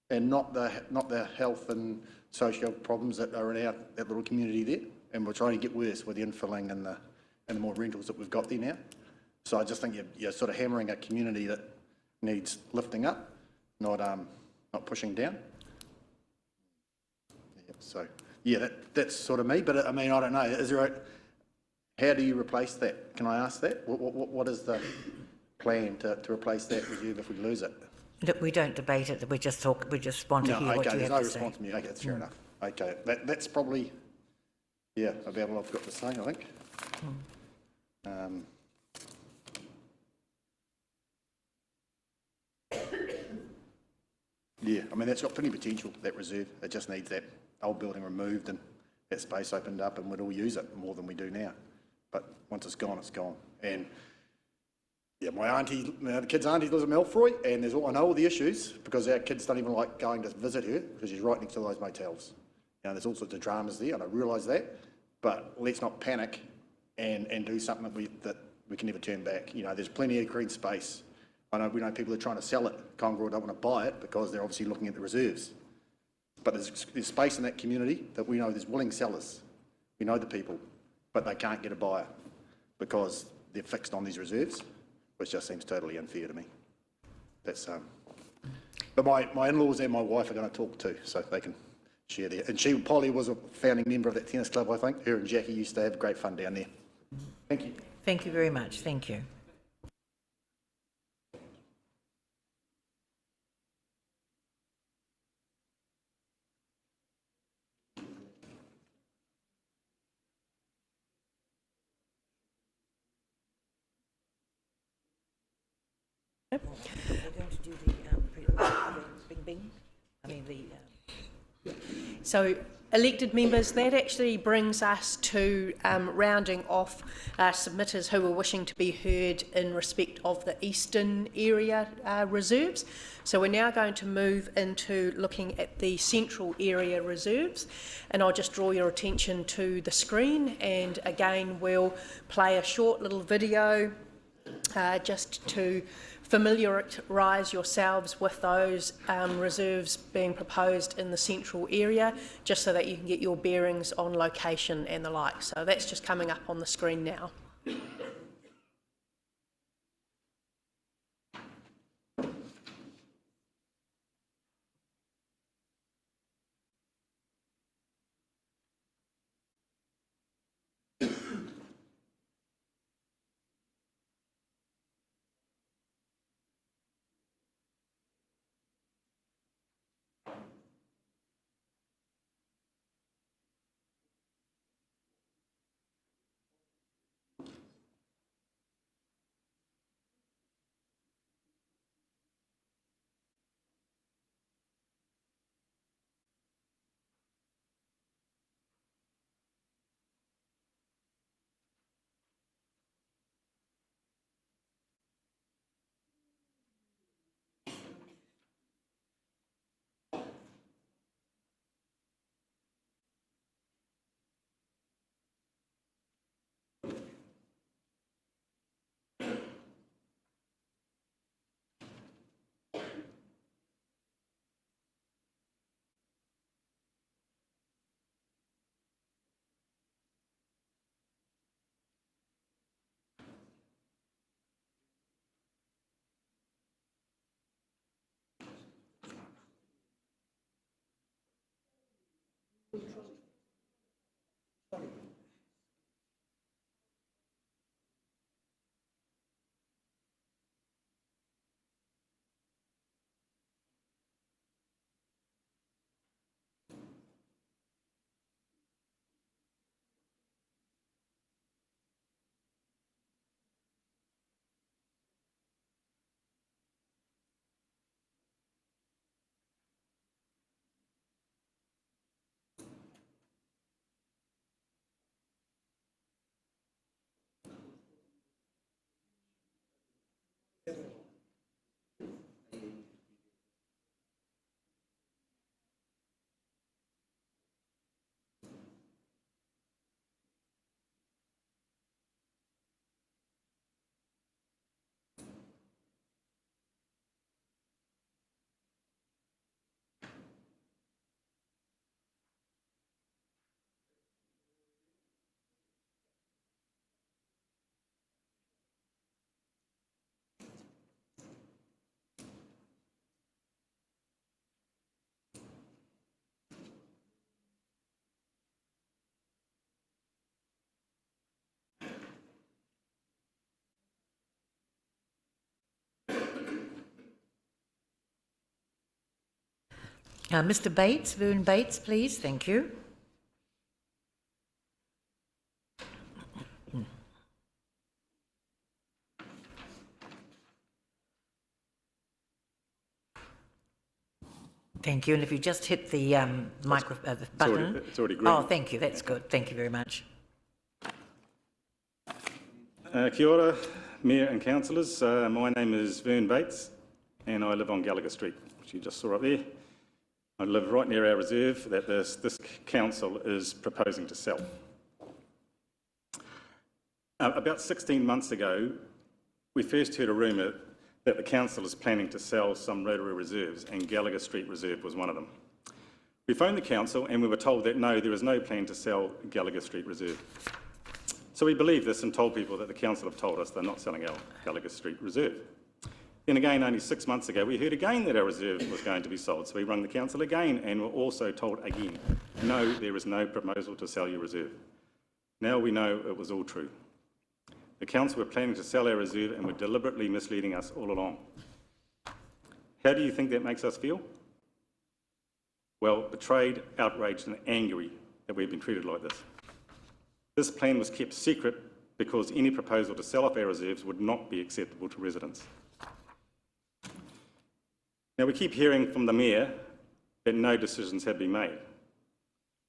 and not the health and social problems that are in that little community there. And we're trying to get worse with the infilling and the more rentals that we've got there now. So I just think you're sort of hammering a community that needs lifting up, not pushing down. Yeah, so yeah, that's sort of me. But I mean, I don't know. Is there how do you replace that? Can I ask that? What is the plan to replace that reserve if we lose it? Look, we don't debate it. We just talk. We just want to hear what you have to say. There's no response from you. Okay, that's fair enough. Okay, that's probably about all I've got to say, I think. Yeah, I mean, that's got plenty of potential, that reserve. It just needs that old building removed and that space opened up, and we'd all use it more than we do now. But once it's gone, it's gone. And yeah, my auntie, the kid's auntie lives in Malfroy, and I know all the issues because our kids don't even like going to visit her because she's right next to those motels. There's all sorts of dramas there, and I realise that. But let's not panic and do something that we can never turn back. There's plenty of green space. We know people are trying to sell it. Conroe don't want to buy it because they're obviously looking at the reserves. But there's space in that community that we know there's willing sellers. We know the people, but they can't get a buyer because they're fixed on these reserves, which just seems totally unfair to me. That's But my in-laws and my wife are going to talk too, so they can share there. And Polly was a founding member of that tennis club, I think. Her and Jackie used to have great fun down there. Thank you. Thank you very much. Thank you. We're going to do the bing. So, elected members, that actually brings us to rounding off submitters who are wishing to be heard in respect of the eastern area reserves. So we're now going to move into looking at the central area reserves, and I'll just draw your attention to the screen, and again we'll play a short little video just to familiarise yourselves with those reserves being proposed in the central area, just so that you can get your bearings on location and the like. So that's just coming up on the screen now. Mr Bates, Vern Bates, please. Thank you. Thank you. And if you just hit the the button. It's already green. Oh, thank you. That's good. Thank you very much. Kia ora, Mayor and Councillors. My name is Vern Bates and I live on Gallagher Street, which you just saw up there. I live right near our reserve that this council is proposing to sell. About 16 months ago, we first heard a rumour that the council is planning to sell some Rotorua reserves, and Gallagher Street Reserve was one of them. We phoned the council and we were told that no, there is no plan to sell Gallagher Street Reserve. So we believed this and told people that the council have told us they're not selling our Gallagher Street Reserve. Then again, only 6 months ago, we heard again that our reserve was going to be sold. So we rang the council again and were also told again, no, there is no proposal to sell your reserve. Now we know it was all true. The council were planning to sell our reserve and were deliberately misleading us all along. How do you think that makes us feel? Well, betrayed, outraged and angry that we've been treated like this. This plan was kept secret because any proposal to sell off our reserves would not be acceptable to residents. Now, we keep hearing from the Mayor that no decisions have been made.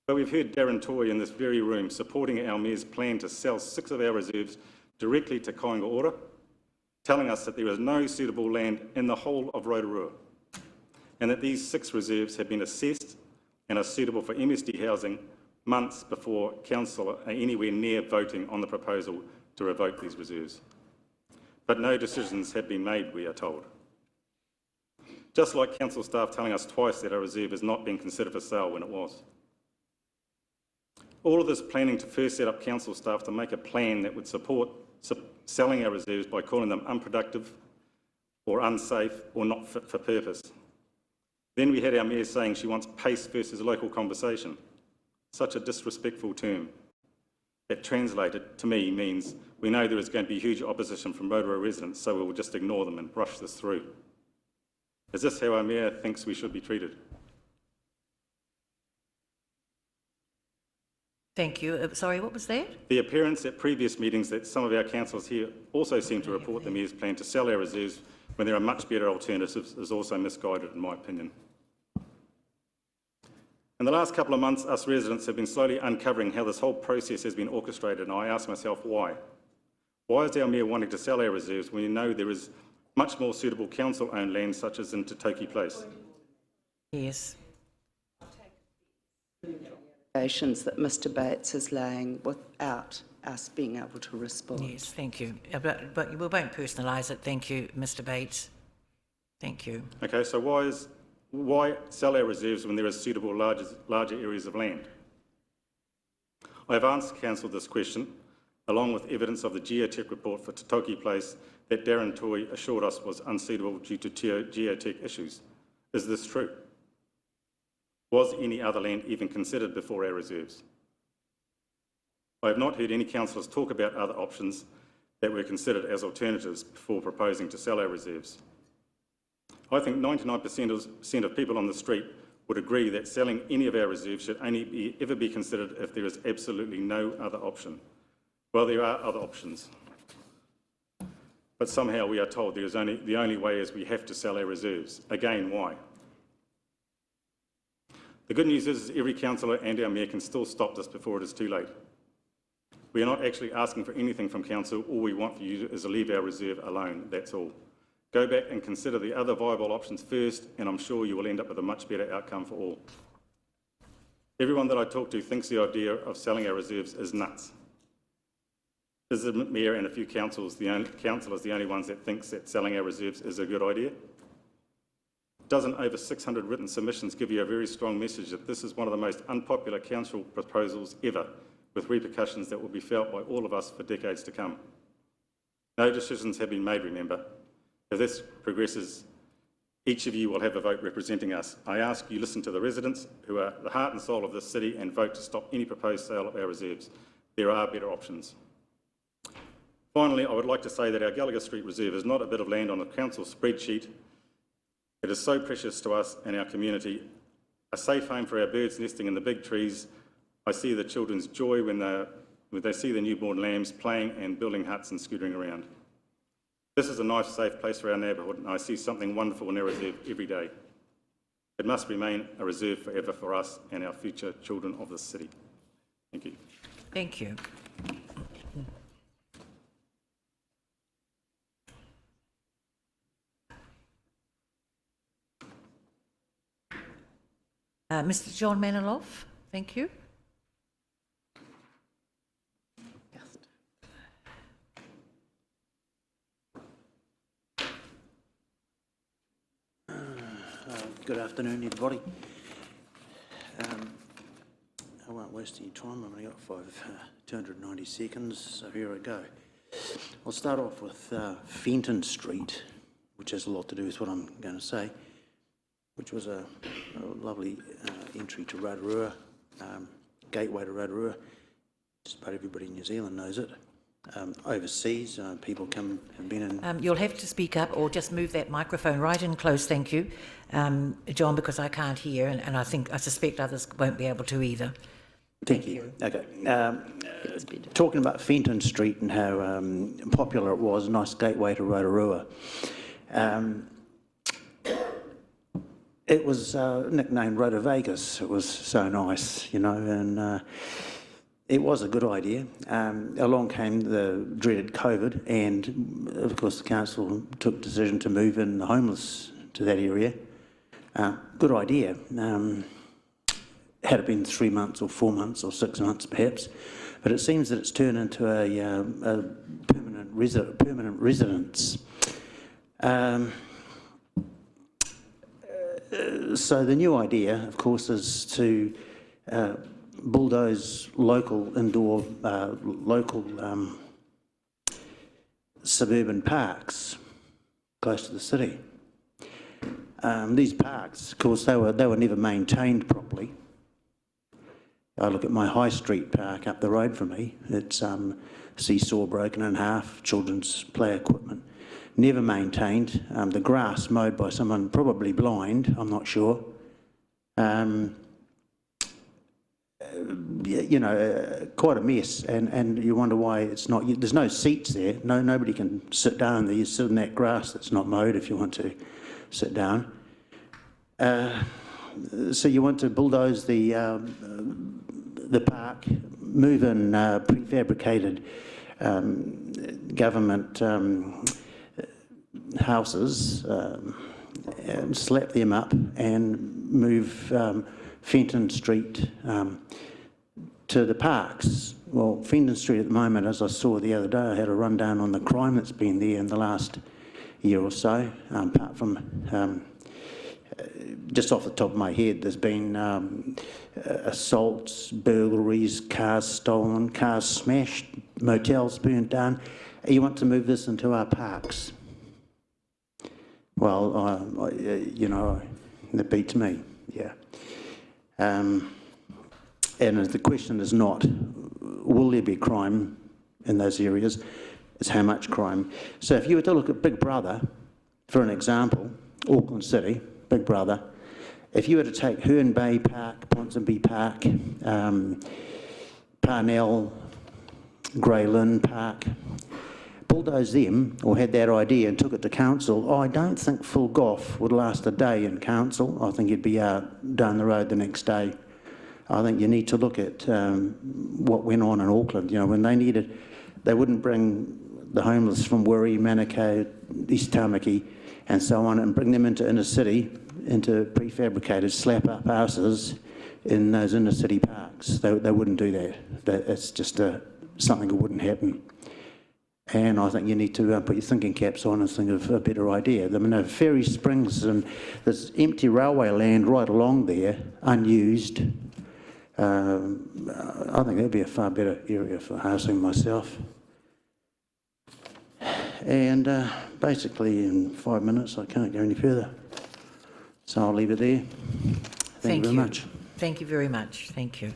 But we've heard Darren Toy in this very room supporting our Mayor's plan to sell 6 of our reserves directly to Kāinga Ora, telling us that there is no suitable land in the whole of Rotorua, and that these 6 reserves have been assessed and are suitable for MSD housing months before council are anywhere near voting on the proposal to revoke these reserves. But no decisions have been made, we are told. Just like council staff telling us twice that our reserve is not being considered for sale when it was. All of this planning to first set up council staff to make a plan that would support selling our reserves by calling them unproductive or unsafe or not fit for purpose. Then we had our Mayor saying she wants pace versus local conversation. Such a disrespectful term. That translated to me means we know there is going to be huge opposition from Rotorua residents, so we will just ignore them and brush this through. Is this how our Mayor thinks we should be treated? Thank you. Sorry, what was that? The appearance at previous meetings that some of our councillors here also seem to report the Mayor's plan to sell our reserves when there are much better alternatives is also misguided, in my opinion. In the last couple of months, us residents have been slowly uncovering how this whole process has been orchestrated, and I ask myself why. Why is our Mayor wanting to sell our reserves when we know there is much more suitable council-owned land, such as in Tatoki Place? Yes. That Mr Bates is laying without us being able to respond. Yes, thank you. But we won't personalise it. Thank you, Mr Bates. Thank you. Okay, so why sell our reserves when there are suitable larger areas of land? I have asked Council this question, along with evidence of the geotech report for Tatoki Place that Darren Toy assured us was unsuitable due to geotech issues. Is this true? Was any other land even considered before our reserves? I have not heard any councillors talk about other options that were considered as alternatives before proposing to sell our reserves. I think 99% of people on the street would agree that selling any of our reserves should only ever be considered if there is absolutely no other option. Well, there are other options. But somehow we are told the only way is we have to sell our reserves. Again, why? The good news is every councillor and our Mayor can still stop this before it is too late. We are not actually asking for anything from council. All we want for you is to leave our reserve alone, that's all. Go back and consider the other viable options first, and I'm sure you will end up with a much better outcome for all. Everyone that I talk to thinks the idea of selling our reserves is nuts. Is the Mayor and a few councillors the only ones that thinks that selling our reserves is a good idea? Doesn't over 600 written submissions give you a very strong message that this is one of the most unpopular council proposals ever, with repercussions that will be felt by all of us for decades to come? No decisions have been made, remember. If this progresses, each of you will have a vote representing us. I ask you listen to the residents who are the heart and soul of this city and vote to stop any proposed sale of our reserves. There are better options. Finally, I would like to say that our Gallagher Street Reserve is not a bit of land on a council spreadsheet. It is so precious to us and our community. a safe home for our birds nesting in the big trees. I see the children's joy when they see the newborn lambs playing and building huts and scootering around. This is a nice, safe place for our neighbourhood, and I see something wonderful in our reserve every day. It must remain a reserve forever for us and our future children of this city. Thank you. Thank you. Mr. John Manilow, thank you. Good afternoon, everybody. I won't waste any time. I've only got 290 seconds, so here I go. I'll start off with Fenton Street, which has a lot to do with what I'm going to say, which was a lovely entry to Rotorua, gateway to Rotorua. Just about everybody in New Zealand knows it. Overseas, people have been in... You'll have to speak up or just move that microphone right in close, thank you, John, because I can't hear, and I suspect others won't be able to either. Thank you. Okay. Talking about Fenton Street and how popular it was, nice gateway to Rotorua. It was nicknamed Roto Vegas. It was so nice, you know, and it was a good idea. Along came the dreaded COVID, and of course the council took the decision to move in the homeless to that area. Good idea. Had it been 3 months or 4 months or 6 months perhaps, but it seems that it's turned into a permanent residence. So the new idea, of course, is to bulldoze local suburban parks close to the city. These parks, of course, they were never maintained properly. I look at my High Street park up the road from me. It's seesaw broken in half, children's play equipment, never maintained. The grass mowed by someone probably blind, I'm not sure. You know, quite a mess, and you wonder why it's not. There's no seats there. Nobody can sit down there. You sit in that grass that's not mowed if you want to sit down. So you want to bulldoze the park, move in prefabricated government houses, and slap them up and move Fenton Street to the parks. Well, Fenton Street at the moment, as I saw the other day, I had a rundown on the crime that's been there in the last year or so, apart from just off the top of my head, there's been assaults, burglaries, cars stolen, cars smashed, motels burnt down. You want to move this into our parks? Well, you know, that beats me, yeah. And the question is not, will there be crime in those areas? It's how much crime. So if you were to look at Big Brother, for an example, Auckland City, Big Brother, if you were to take Herne Bay Park, Ponsonby Park, Parnell, Grey Lynn Park, bulldoze them, or had that idea and took it to council, I don't think full golf would last a day in council. I think you'd be out down the road the next day. I think you need to look at what went on in Auckland. You know, when they needed, they wouldn't bring the homeless from Wiri, Manukau, East Tamaki, and so on, and bring them into inner city, into prefabricated slap-up houses in those inner city parks. They wouldn't do that. It's just something that wouldn't happen. And I think you need to put your thinking caps on and think of a better idea. I mean, Ferry Springs and there's empty railway land right along there, unused. I think that'd be a far better area for housing myself. And basically in 5 minutes I can't go any further. So I'll leave it there. Thank you very much. Thank you very much. Thank you.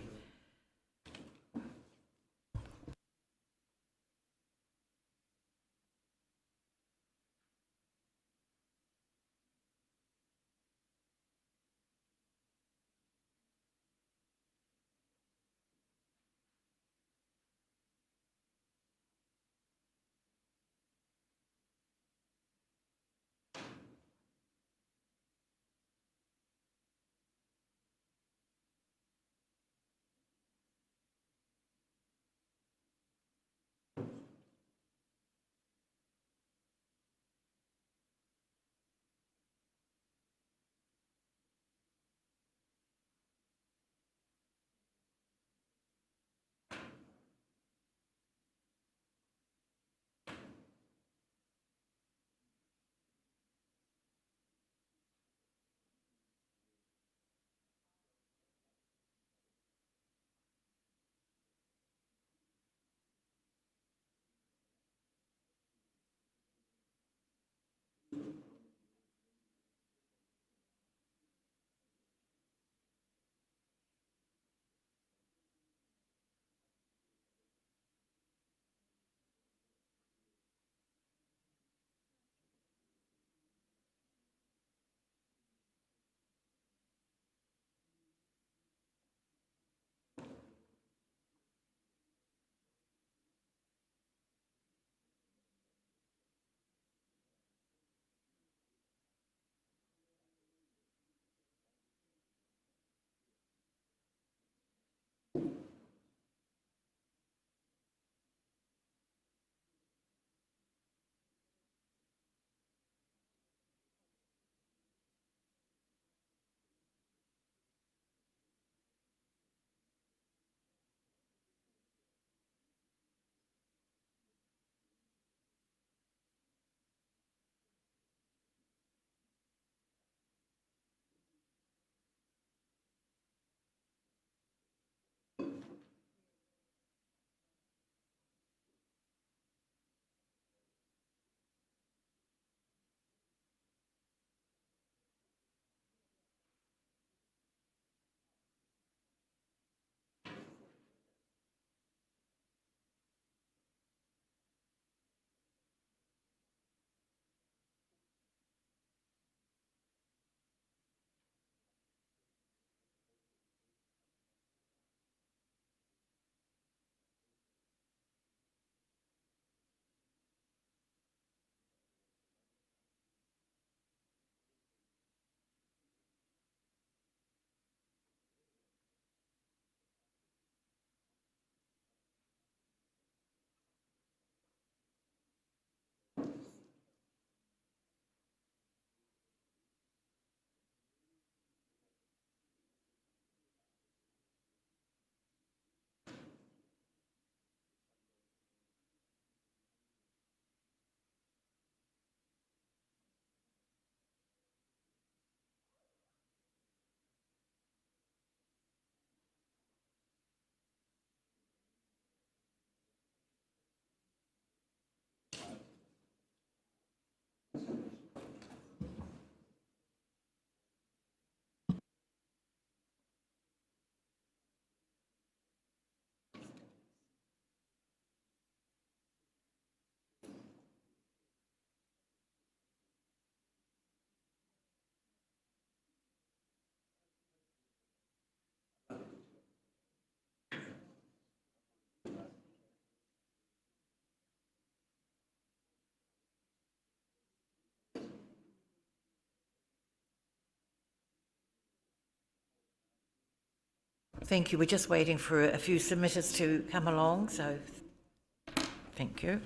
Thank you. We're just waiting for a few submitters to come along, so thank you.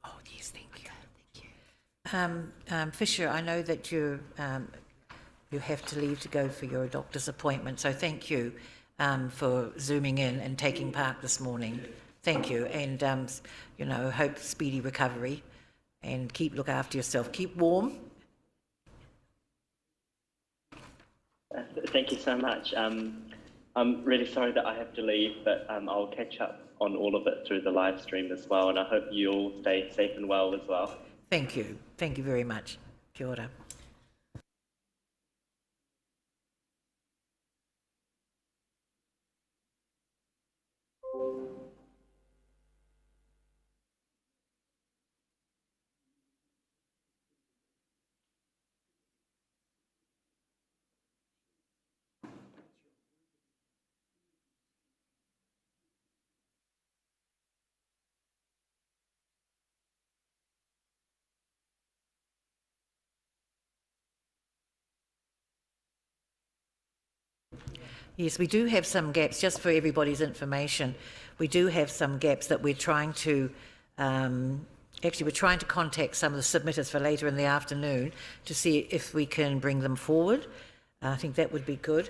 Oh, yes, thank you. Fisher, I know that you have to leave to go for your doctor's appointment, so thank you for zooming in and taking part this morning. Thank you, and hope speedy recovery, and look after yourself. Keep warm. Thank you so much. I'm really sorry that I have to leave, but I'll catch up on all of it through the live stream as well, and I hope you all stay safe and well as well. Thank you. Thank you very much. Kia ora. Yes, we do have some gaps, just for everybody's information. We do have some gaps that we're trying to, actually we're trying to contact some of the submitters for later in the afternoon to see if we can bring them forward. I think that would be good.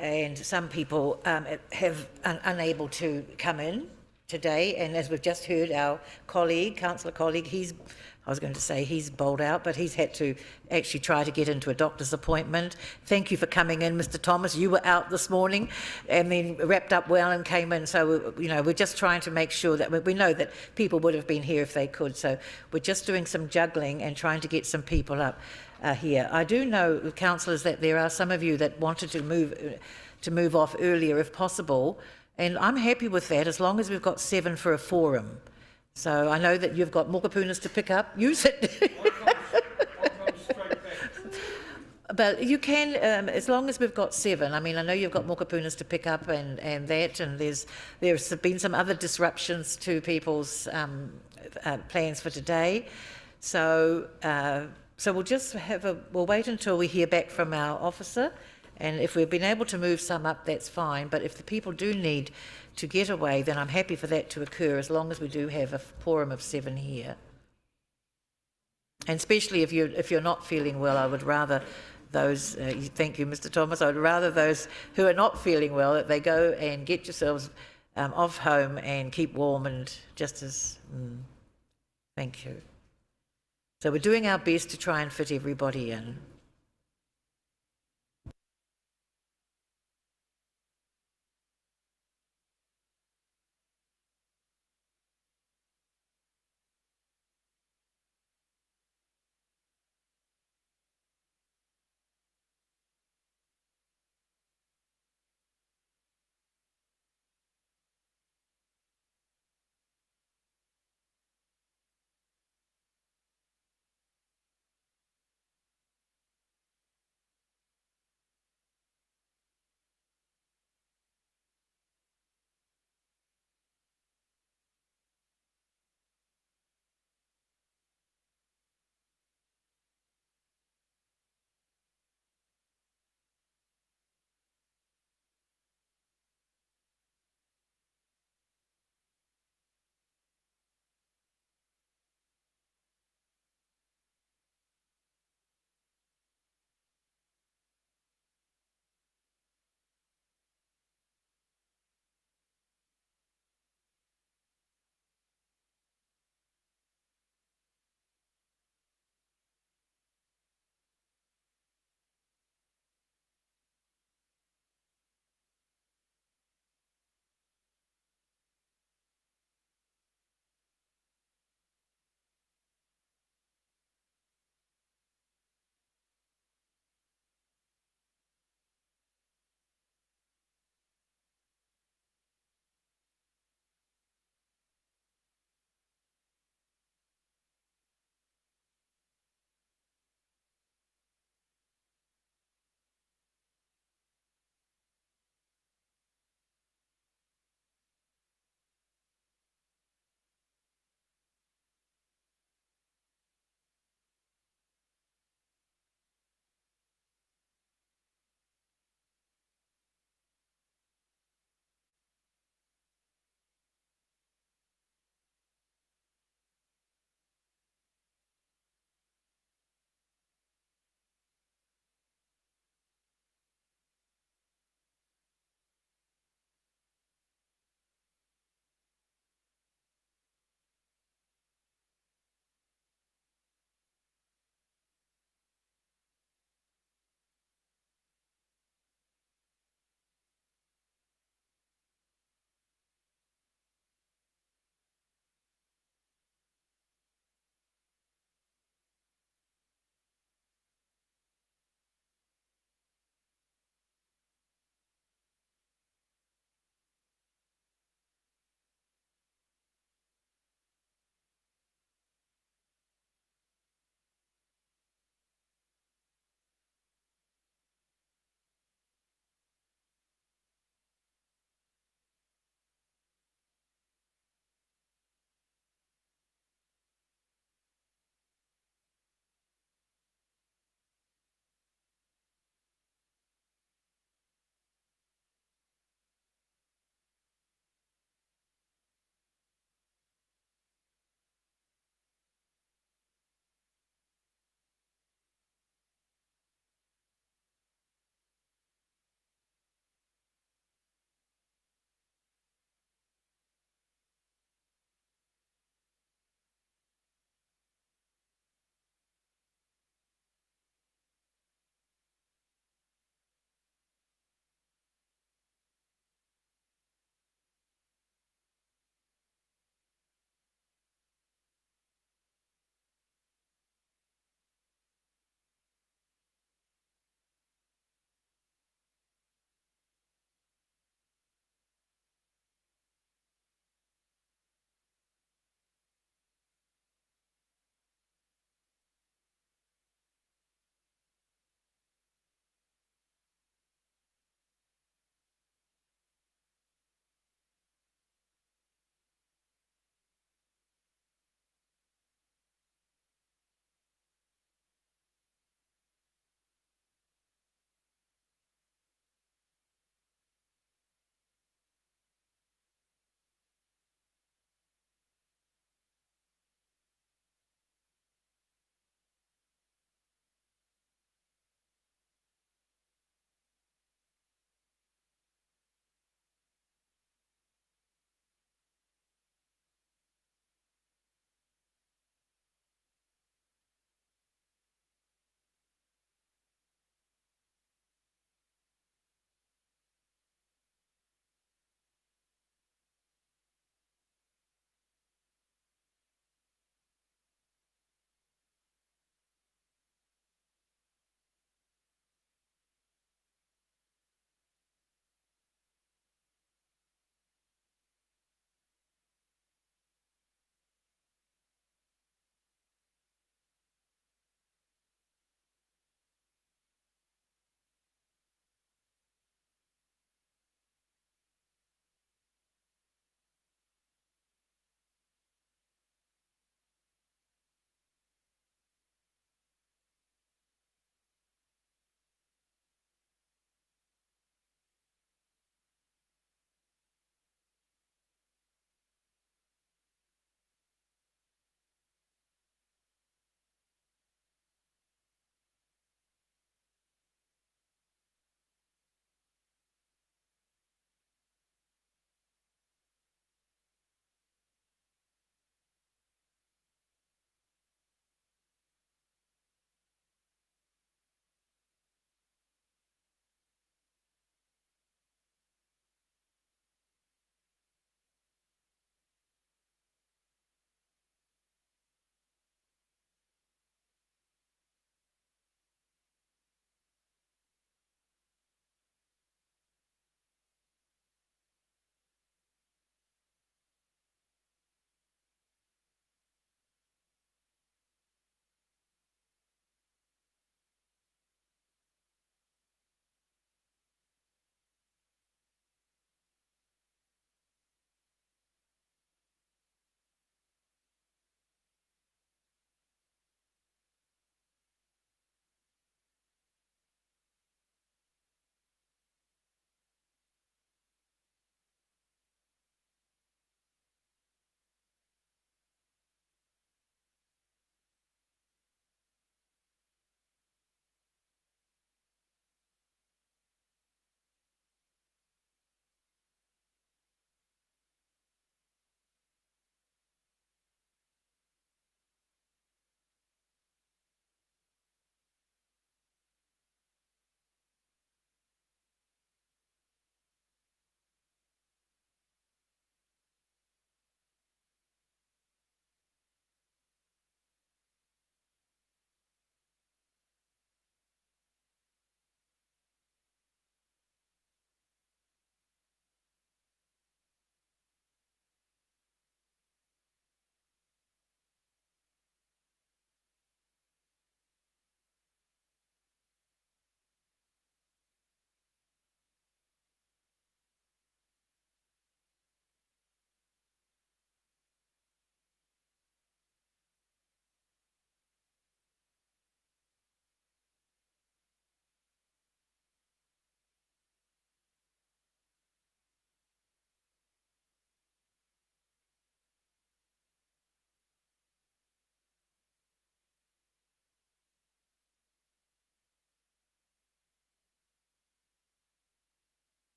And some people have unable to come in today, and as we've just heard, our colleague, councillor colleague, I was going to say he's bowled out, but he's had to actually try to get into a doctor's appointment. Thank you for coming in, Mr. Thomas. You were out this morning and then wrapped up well and came in. So, you know, we're just trying to make sure that we know that people would have been here if they could. So we're just doing some juggling and trying to get some people up here. I do know, councillors, that there are some of you that wanted to move off earlier if possible. And I'm happy with that as long as we've got 7 for a forum. So I know that you've got mokapunas to pick up. Use it. But you can, as long as we've got 7. I mean, I know you've got mokapunas to pick up and that, and there's been some other disruptions to people's plans for today. So we'll just we'll wait until we hear back from our officer. And if we've been able to move some up, that's fine. But if the people do need to get away, then I'm happy for that to occur as long as we do have a quorum of 7 here. And especially if you're not feeling well, I would rather those, thank you, Mr. Thomas, I would rather those who are not feeling well, that they go and get yourselves off home and keep warm and just as, thank you. So we're doing our best to try and fit everybody in.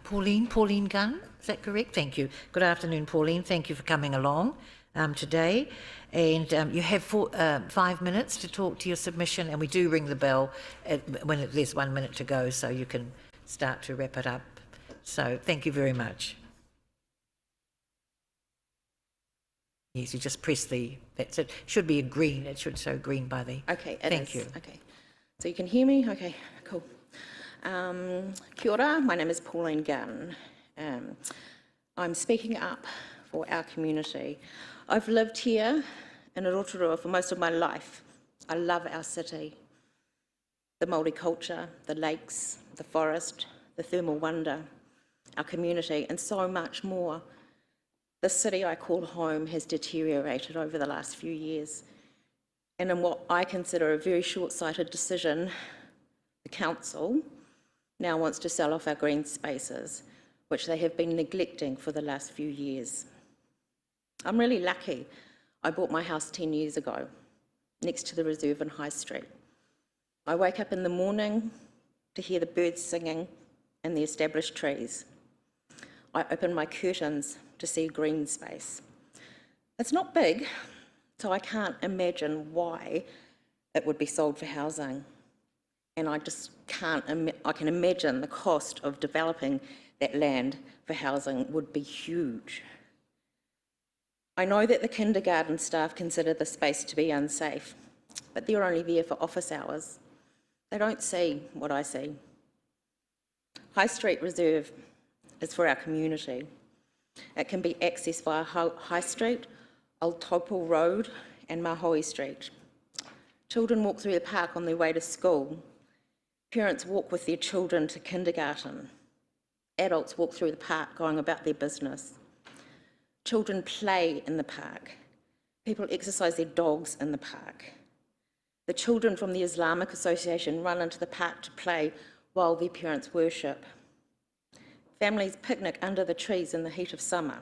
Pauline Gunn, is that correct? Thank you. Good afternoon, Pauline. Thank you for coming along today. And you have 5 minutes to talk to your submission, and we do ring the bell when there's 1 minute to go, so you can start to wrap it up. So thank you very much. Yes, you just press that's it. Should be a green. It should show green by the... Okay, Thank you. Okay, so you can hear me? Okay, cool. Kia ora, my name is Pauline Gunn. I'm speaking up for our community. I've lived here in Rotorua for most of my life. I love our city, the Māori culture, the lakes, the forest, the thermal wonder, our community, and so much more. The city I call home has deteriorated over the last few years, and in what I consider a very short-sighted decision, the council now wants to sell off our green spaces, which they have been neglecting for the last few years. I'm really lucky. I bought my house 10 years ago, next to the reserve in High Street. I wake up in the morning to hear the birds singing and the established trees. I open my curtains to see a green space. It's not big, so I can't imagine why it would be sold for housing. And I just I can imagine the cost of developing that land for housing would be huge. I know that the kindergarten staff consider the space to be unsafe, but they're only there for office hours. They don't see what I see. High Street Reserve is for our community. It can be accessed via High Street, Old Taupo Road and Mahoi Street. Children walk through the park on their way to school. Parents walk with their children to kindergarten. Adults walk through the park going about their business. Children play in the park. People exercise their dogs in the park. The children from the Islamic Association run into the park to play while their parents worship. Families picnic under the trees in the heat of summer.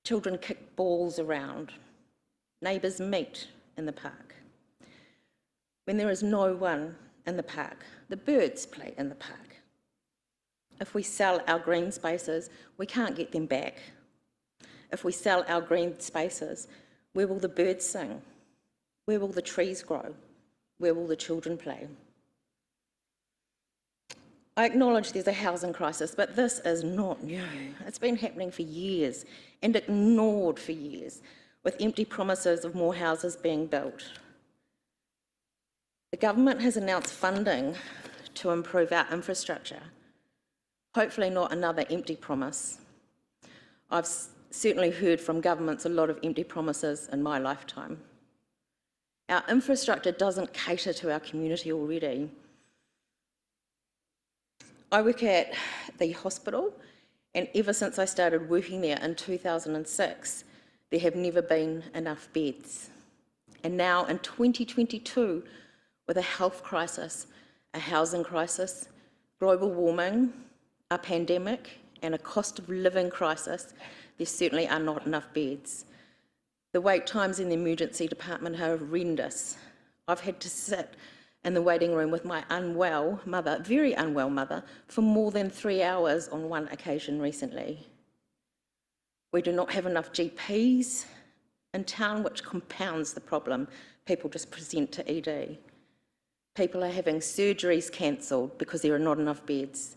Children kick balls around. Neighbours meet in the park. When there is no one in the park, the birds play in the park. If we sell our green spaces, we can't get them back. If we sell our green spaces, where will the birds sing? Where will the trees grow? Where will the children play? I acknowledge there's a housing crisis, but this is not new. It's been happening for years and ignored for years, with empty promises of more houses being built. The government has announced funding to improve our infrastructure. Hopefully not another empty promise. I've certainly heard from governments a lot of empty promises in my lifetime. Our infrastructure doesn't cater to our community already. I work at the hospital, and ever since I started working there in 2006, there have never been enough beds. And now in 2022, with a health crisis, a housing crisis, global warming, a pandemic, and a cost of living crisis, there certainly are not enough beds. The wait times in the emergency department are horrendous. I've had to sit in the waiting room with my unwell mother, very unwell mother, for more than 3 hours on one occasion recently. We do not have enough GPs in town, which compounds the problem. People just present to ED. People are having surgeries cancelled because there are not enough beds.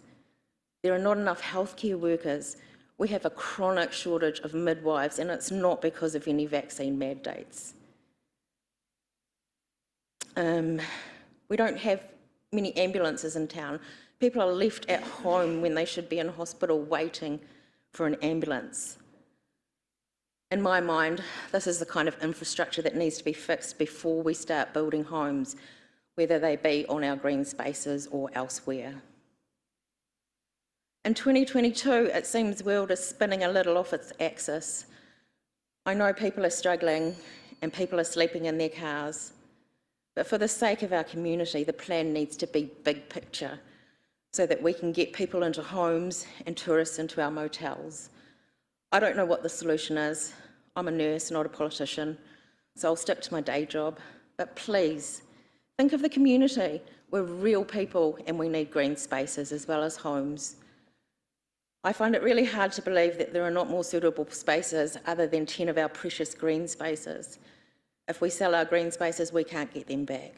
There are not enough healthcare workers. We have a chronic shortage of midwives, and it's not because of any vaccine mandates. We don't have many ambulances in town. People are left at home when they should be in hospital waiting for an ambulance. In my mind, this is the kind of infrastructure that needs to be fixed before we start building homes, whether they be on our green spaces or elsewhere. In 2022, it seems the world is spinning a little off its axis. I know people are struggling and people are sleeping in their cars, but for the sake of our community, the plan needs to be big picture so that we can get people into homes and tourists into our motels. I don't know what the solution is. I'm a nurse, not a politician, so I'll stick to my day job. But please, think of the community. We're real people and we need green spaces as well as homes. I find it really hard to believe that there are not more suitable spaces other than 10 of our precious green spaces. If we sell our green spaces, we can't get them back.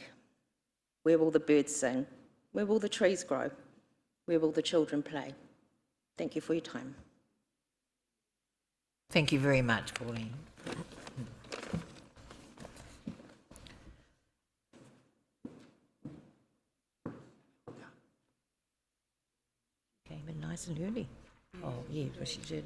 Where will the birds sing? Where will the trees grow? Where will the children play? Thank you for your time. Thank you very much, Pauline. Came in nice and early. Oh, yeah, well, she did.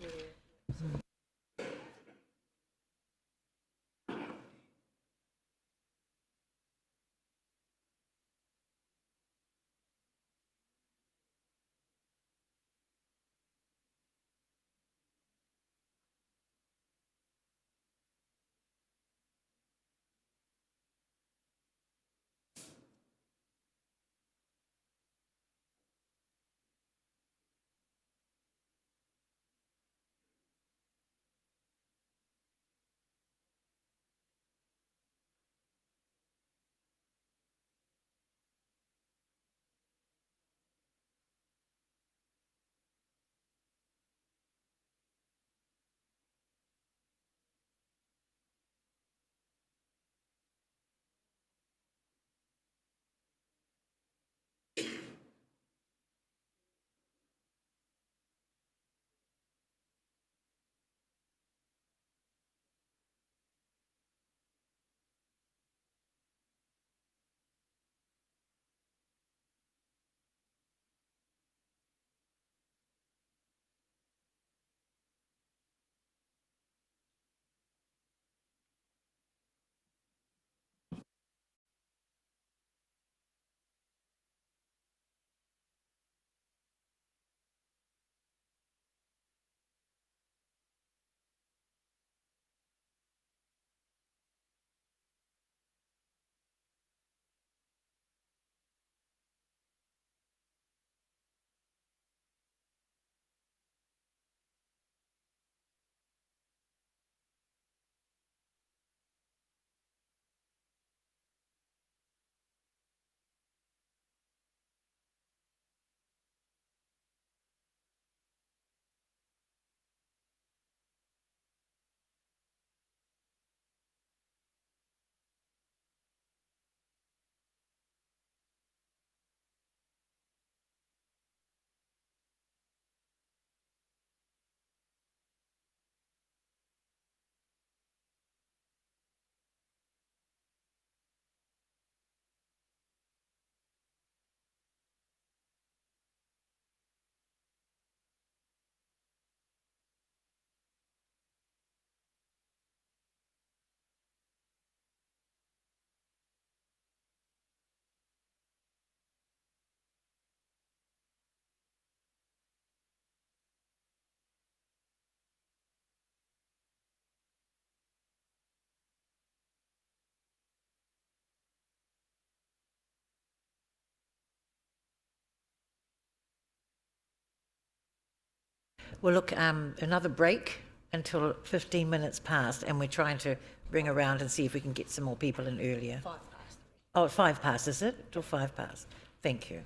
Well, look, another break until 15 minutes past, and we're trying to ring around and see if we can get some more people in earlier. 5 past. Oh, 5 past, is it? Till 5 past. Thank you.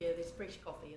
Yeah, there's fresh coffee in there.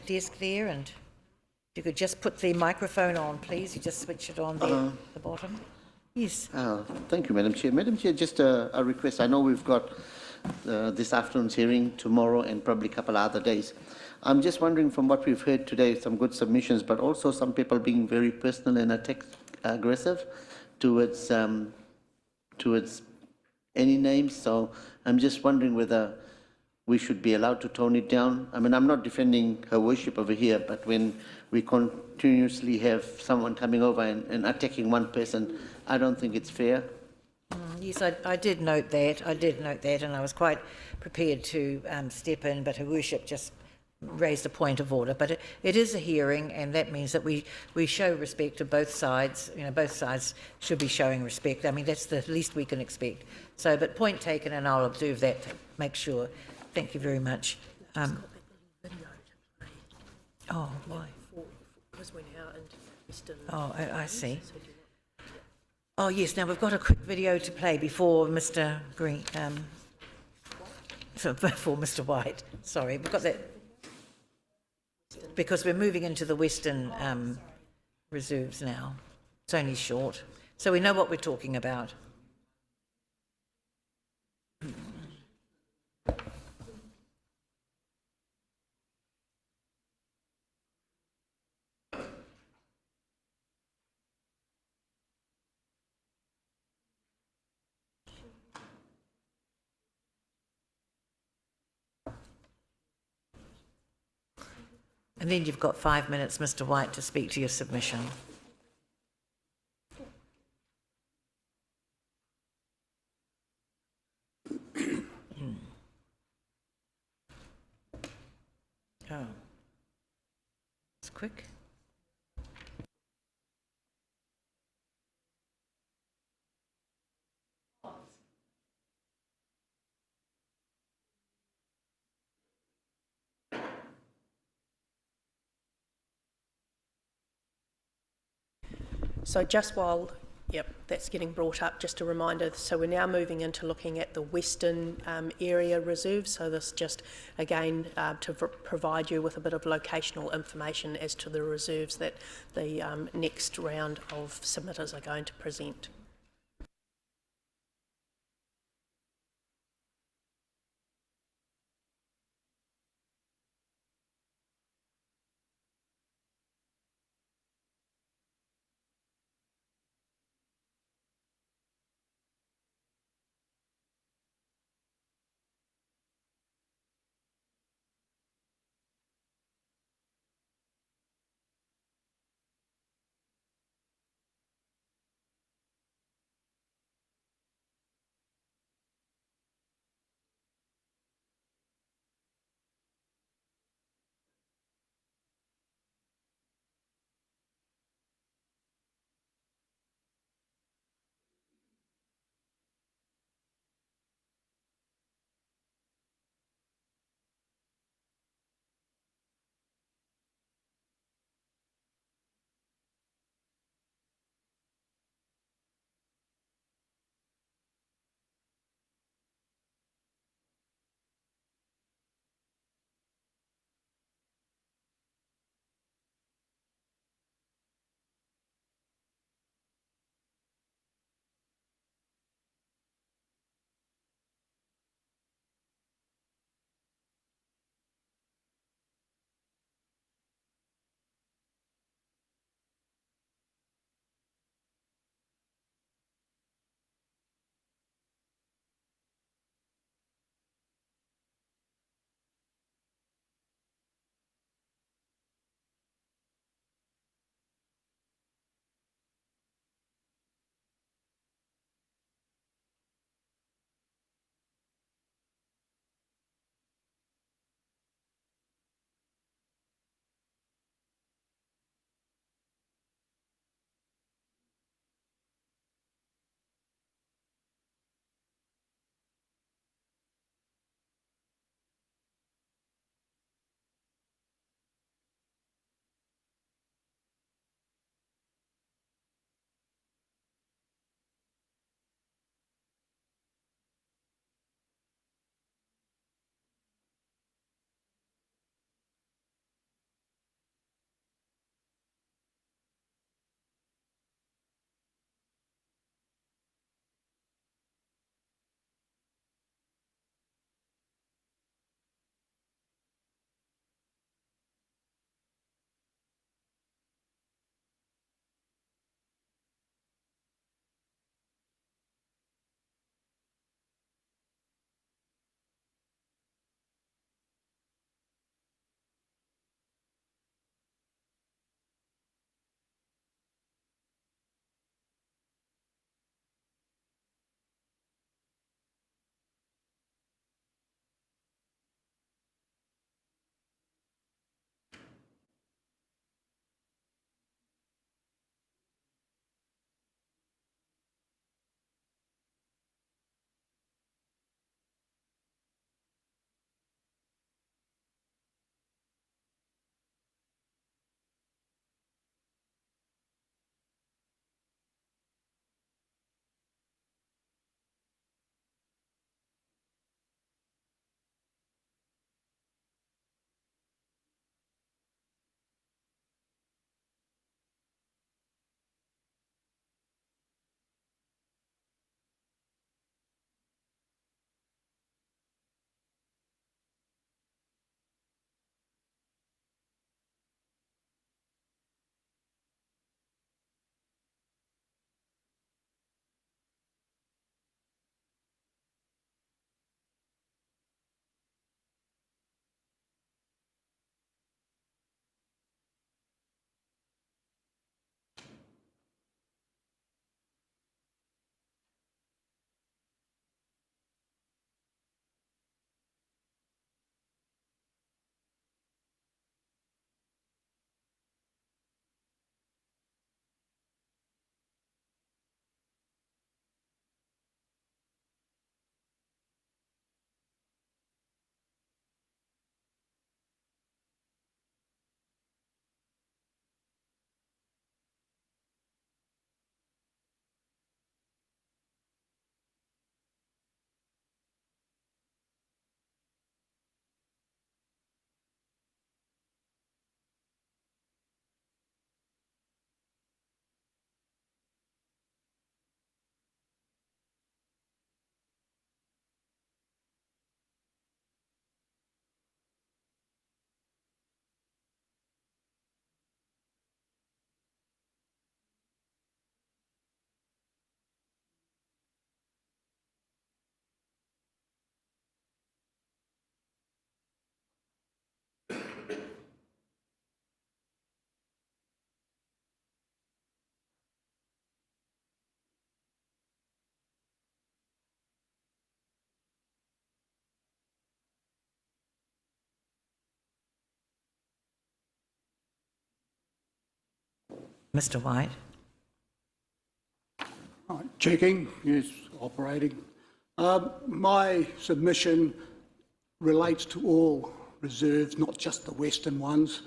desk there, and if you could just put the microphone on, please. You just switch it on there at the bottom. Yes. Thank you, Madam Chair. Madam Chair, just a request. I know we've got this afternoon's hearing tomorrow and probably a couple of other days. I'm just wondering, from what we've heard today, some good submissions, but also some people being very personal and aggressive towards any names. So I'm just wondering whether we should be allowed to tone it down. I mean, I'm not defending her worship over here, but when we continuously have someone coming over and attacking one person, I don't think it's fair. Yes, I did note that. I did note that, and I was quite prepared to step in, but her worship just raised a point of order. But it is a hearing, and that means that we show respect to both sides. You know, both sides should be showing respect. I mean, that's the least we can expect. So, but point taken, and I'll observe that to make sure. Thank you very much. Oh, why? Oh, I see. Oh, yes, now we've got a quick video to play before Mr. Green, before Mr. White. Sorry, we've got that, because we're moving into the Western reserves now. It's only short, so we know what we're talking about. And then you've got 5 minutes, Mr. White, to speak to your submission. Oh, it's quick. So just while, that's getting brought up, just a reminder, so we're now moving into looking at the Western area reserves. So this just, again, to provide you with a bit of locational information as to the reserves that the next round of submitters are going to present. Mr White. Right, checking, yes, operating. My submission relates to all reserves, not just the western ones.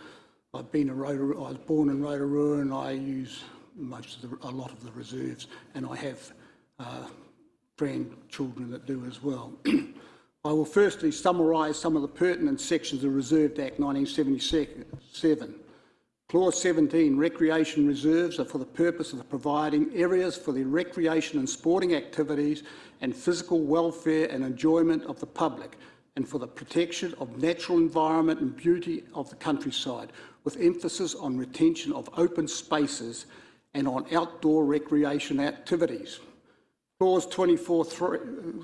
I was born in Rotorua and I use a lot of the reserves, and I have grandchildren that do as well. I will firstly summarise some of the pertinent sections of the Reserved Act 1977. Clause 17, recreation reserves are for the purpose of providing areas for the recreation and sporting activities and physical welfare and enjoyment of the public, and for the protection of natural environment and beauty of the countryside, with emphasis on retention of open spaces and on outdoor recreation activities. Clause 24,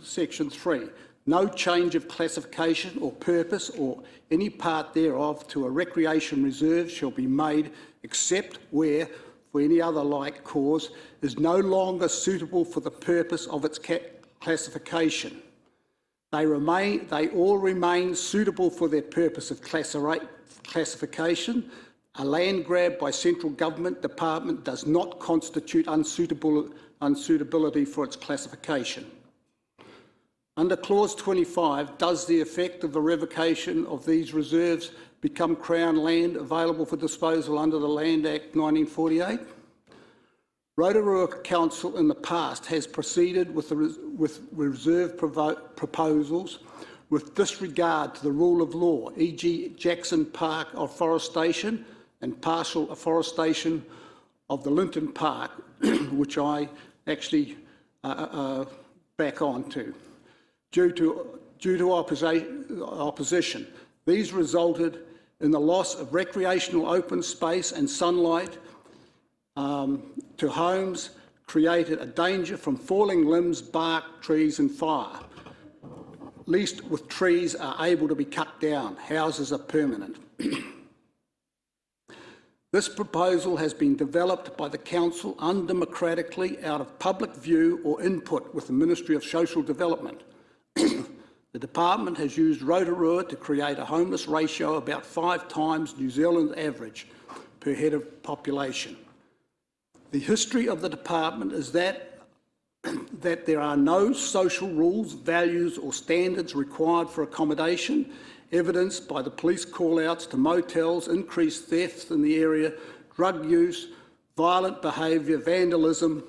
Section 3. No change of classification or purpose or any part thereof to a recreation reserve shall be made except where, for any other like cause, is no longer suitable for the purpose of its classification. They all remain suitable for their purpose of classification. A land grab by central government department does not constitute unsuitability for its classification. Under clause 25, does the effect of the revocation of these reserves become Crown land available for disposal under the Land Act 1948? Rotorua Council in the past has proceeded with reserve proposals with disregard to the rule of law, e.g. Jackson Park afforestation and partial afforestation of the Linton Park, which I actually back onto. Due to opposition, these resulted in the loss of recreational open space and sunlight to homes, created a danger from falling limbs, bark, trees and fire. At least with trees are able to be cut down, houses are permanent. This proposal has been developed by the Council undemocratically out of public view or input with the Ministry of Social Development. The department has used Rotorua to create a homeless ratio about 5 times New Zealand's average per head of population. The history of the department is that there are no social rules, values or standards required for accommodation, evidenced by the police call-outs to motels, increased thefts in the area, drug use, violent behaviour, vandalism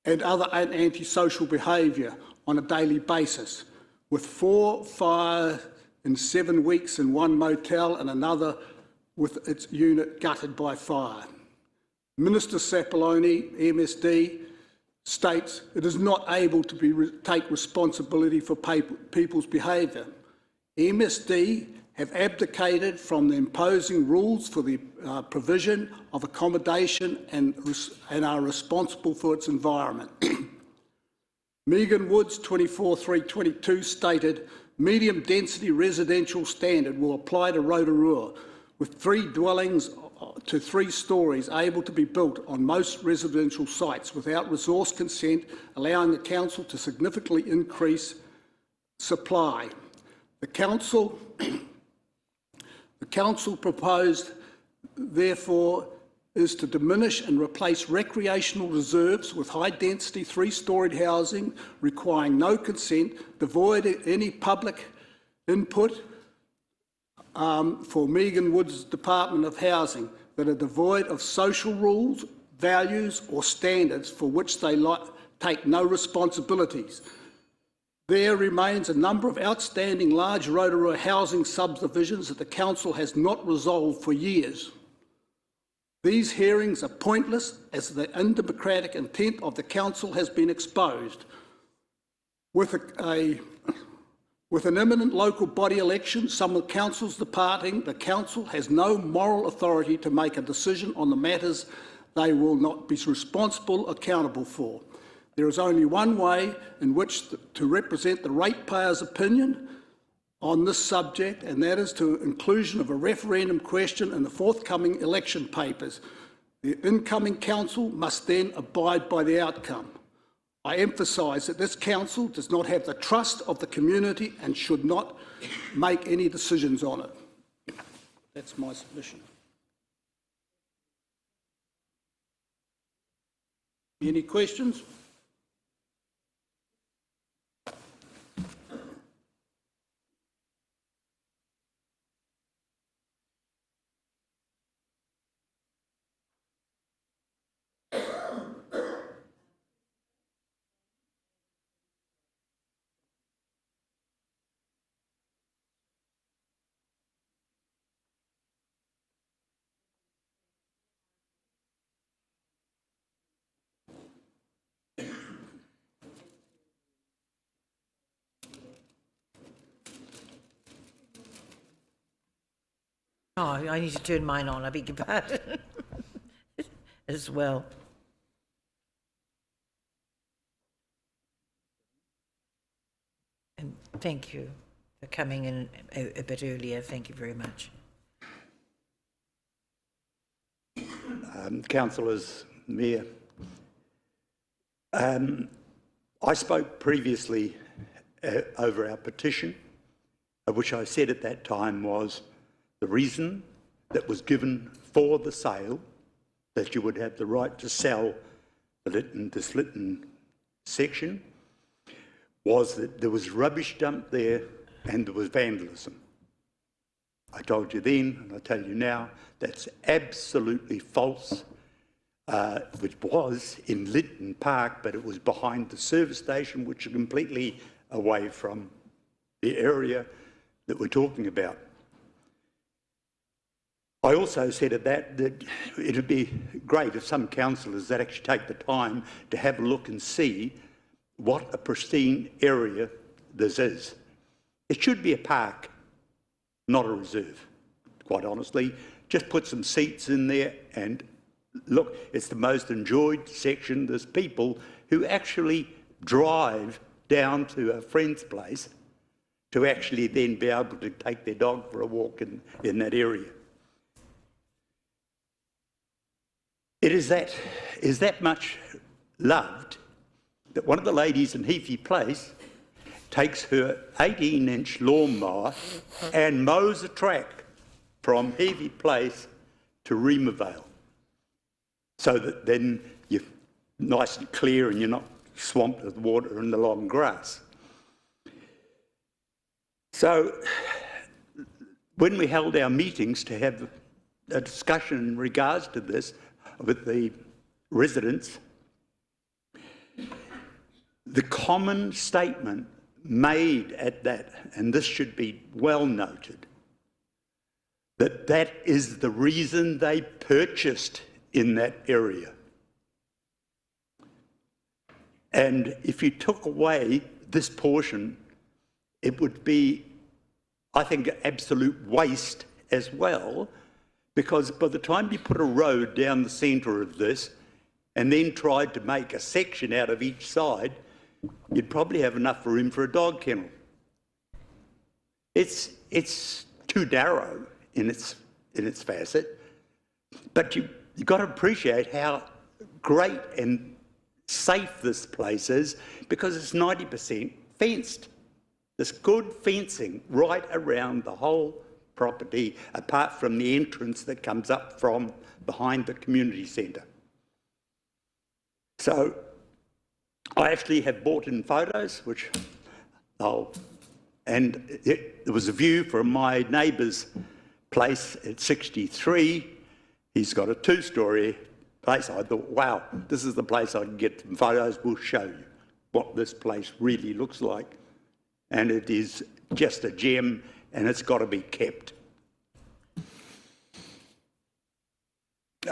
and other antisocial behaviour on a daily basis, with 4 fires in 7 weeks in one motel and another with its unit gutted by fire. Minister Sapoloni, MSD, states it is not able to take responsibility for people's behaviour. MSD have abdicated from the imposing rules for the provision of accommodation and are responsible for its environment. Megan Woods 24.3.22 stated, medium density residential standard will apply to Rotorua, with 3 dwellings to 3 stories able to be built on most residential sites without resource consent, allowing the council to significantly increase supply. The council proposed, therefore, is to diminish and replace recreational reserves with high-density 3-storied housing requiring no consent, devoid of any public input for Megan Woods' Department of Housing, that are devoid of social rules, values or standards for which they take no responsibilities. There remains a number of outstanding large Rotorua housing subdivisions that the Council has not resolved for years. These hearings are pointless as the undemocratic intent of the Council has been exposed. With an imminent local body election, some of the councils departing, the Council has no moral authority to make a decision on the matters they will not be responsible or accountable for. There is only one way in which to represent the ratepayers' opinion on this subject, and that is to inclusion of a referendum question in the forthcoming election papers. The incoming council must then abide by the outcome. I emphasise that this council does not have the trust of the community and should not make any decisions on it. That's my submission. Any questions? Oh, I need to turn mine on, I beg your pardon, as well. And thank you for coming in a bit earlier. Thank you very much. Councillors, Mayor, I spoke previously over our petition, which I said at that time was the reason that was given for the sale, that you would have the right to sell the Lytton section, was that there was rubbish dumped there and there was vandalism. I told you then, and I tell you now, that's absolutely false, which was in Lytton Park, but it was behind the service station, which is completely away from the area that we're talking about. I also said at that it would be great if some councillors that actually take the time to have a look and see what a pristine area this is. It should be a park, not a reserve, quite honestly. Just put some seats in there and look, it's the most enjoyed section. There's people who actually drive down to a friend's place to actually then be able to take their dog for a walk in that area. It is that much loved that one of the ladies in Heafy Place takes her 18-inch lawnmower and mows a track from Heafy Place to Remervale, so that then you're nice and clear and you're not swamped with water and the long grass. So when we held our meetings to have a discussion in regards to this with the residents, the common statement made at that, and this should be well noted, that that is the reason they purchased in that area. And if you took away this portion, it would be, I think, absolute waste as well, because by the time you put a road down the centre of this and then tried to make a section out of each side, you'd probably have enough room for a dog kennel. It's too narrow in its facet, but you've got to appreciate how great and safe this place is, because it's 90% fenced. There's good fencing right around the whole property, apart from the entrance that comes up from behind the community centre. So I actually have brought in photos, which and there was a view from my neighbour's place at 63. He's got a two-storey place. I thought, wow, this is the place I can get some photos. We'll show you what this place really looks like. And it is just a gem, and it's got to be kept.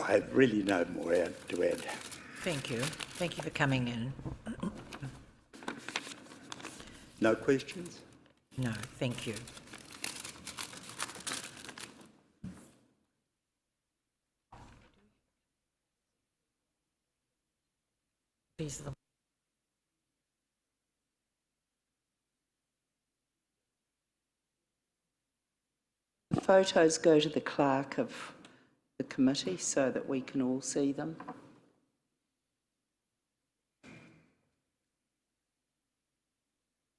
I have really no more to add. Thank you. Thank you for coming in. No questions? No, thank you. These are the Photos go to the clerk of the committee so that we can all see them.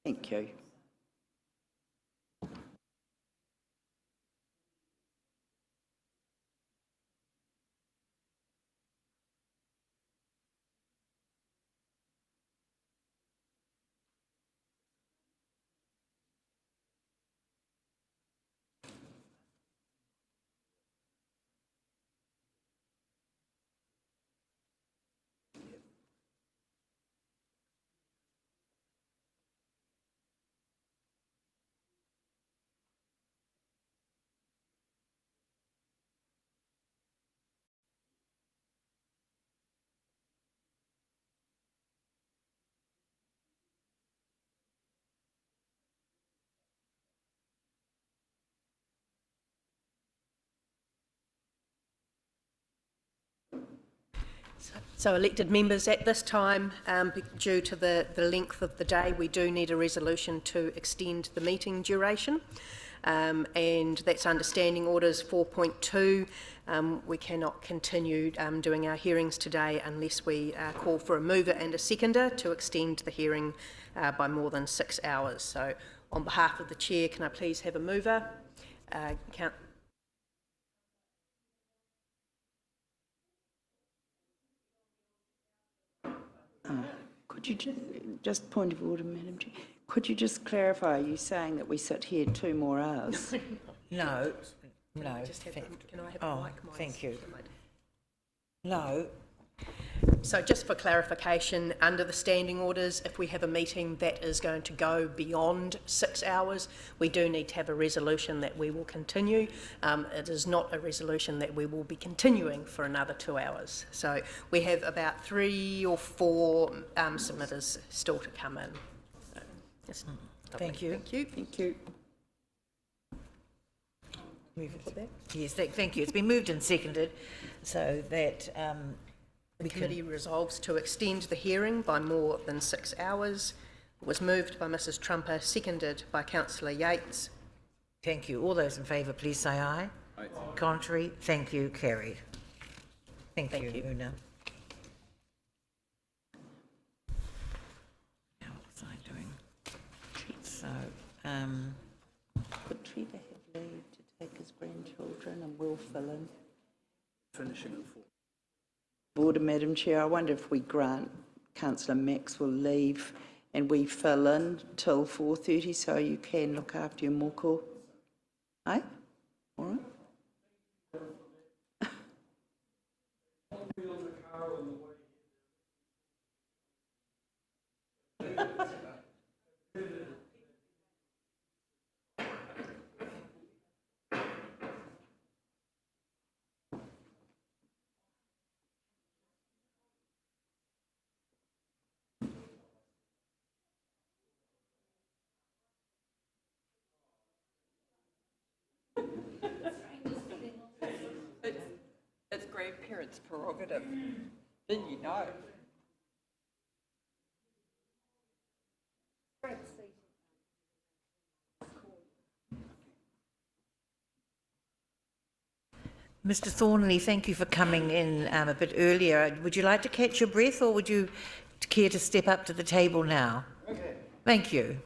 Thank you. So elected members, at this time, due to the length of the day, we do need a resolution to extend the meeting duration. And that's under Standing Orders 4.2. We cannot continue doing our hearings today unless we call for a mover and a seconder to extend the hearing by more than 6 hours. So on behalf of the Chair, can I please have a mover? Could you just point of order, Madam Chair? Could you just clarify, are you saying that we sit here 2 more hours? No, no. Can I have Oh, a mic? thank you. No. So just for clarification, under the standing orders, if we have a meeting that is going to go beyond 6 hours, we do need to have a resolution that we will continue. It is not a resolution that we will be continuing for another 2 hours. So we have about 3 or 4 submitters still to come in. So, Thank you. Thank you. Thank you. Yes, thank you. It's been moved and seconded so that the committee resolves to extend the hearing by more than 6 hours. It was moved by Mrs Trumper, seconded by Councillor Yates. Thank you. All those in favour, please say aye. Aye. Contrary? Thank you. Carried. Thank you, Una. Now, what was I doing? So, Could Trevor have leave to take his grandchildren and we'll fill in? Finishing at 4. Order, Madam Chair, I wonder if we grant Councillor Maxwell leave and we fill in till 4:30 so you can look after your moko. Eh? All right. It's grandparents' prerogative. Then you know. Mr Thornley, thank you for coming in a bit earlier. Would you like to catch your breath or would you care to step up to the table now? Okay. Thank you.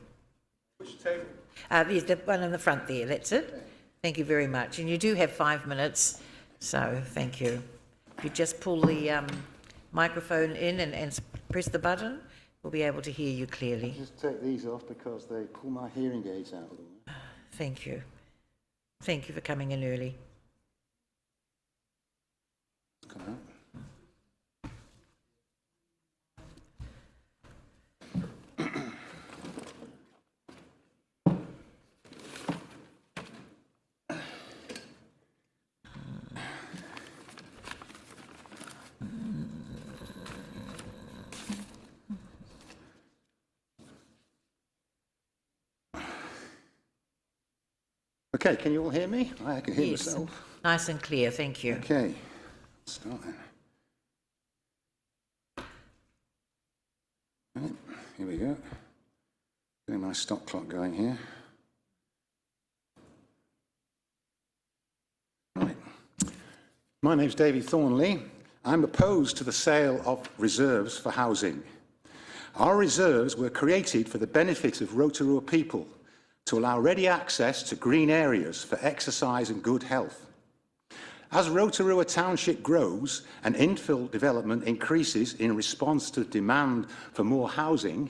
Which table? There's the one in the front there, that's it. Thank you very much. And you do have 5 minutes, so thank you. If you just pull the microphone in and press the button, we'll be able to hear you clearly. Just take these off because they pull my hearing aids out of them. Thank you. Thank you for coming in early. Come out. Okay, can you all hear me? I can hear Yes, myself. nice and clear, thank you. Okay, let's start then. Right, here we go. Getting my stop clock going here. Right. My name's David Thornley. I'm opposed to the sale of reserves for housing. Our reserves were created for the benefit of Rotorua people, to allow ready access to green areas for exercise and good health. As Rotorua Township grows and infill development increases in response to demand for more housing,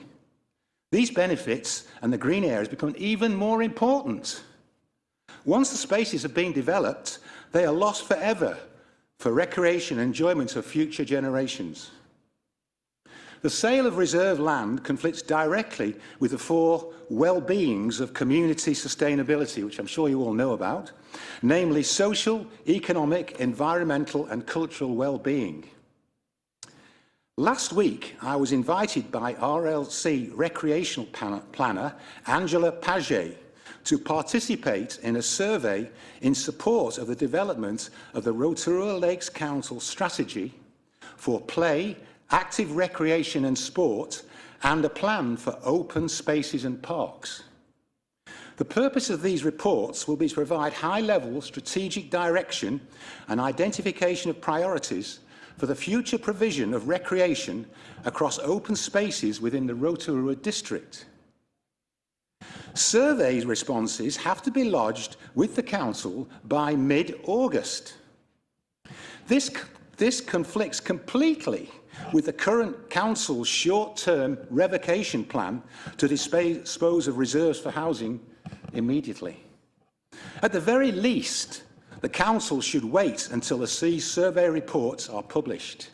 these benefits and the green areas become even more important. Once the spaces have been developed, they are lost forever for recreation and enjoyment of future generations. The sale of reserve land conflicts directly with the 4 well-beings of community sustainability, which I'm sure you all know about, namely social, economic, environmental and cultural well-being. Last week, I was invited by RLC recreational planner Angela Paget to participate in a survey in support of the development of the Rotorua Lakes Council strategy for play, active recreation and sport, and a plan for open spaces and parks. The purpose of these reports will be to provide high-level strategic direction and identification of priorities for the future provision of recreation across open spaces within the Rotorua district. Survey responses have to be lodged with the Council by mid-August. This conflicts completely with the current Council's short-term revocation plan to dispose of reserves for housing immediately. At the very least, the Council should wait until the survey reports are published.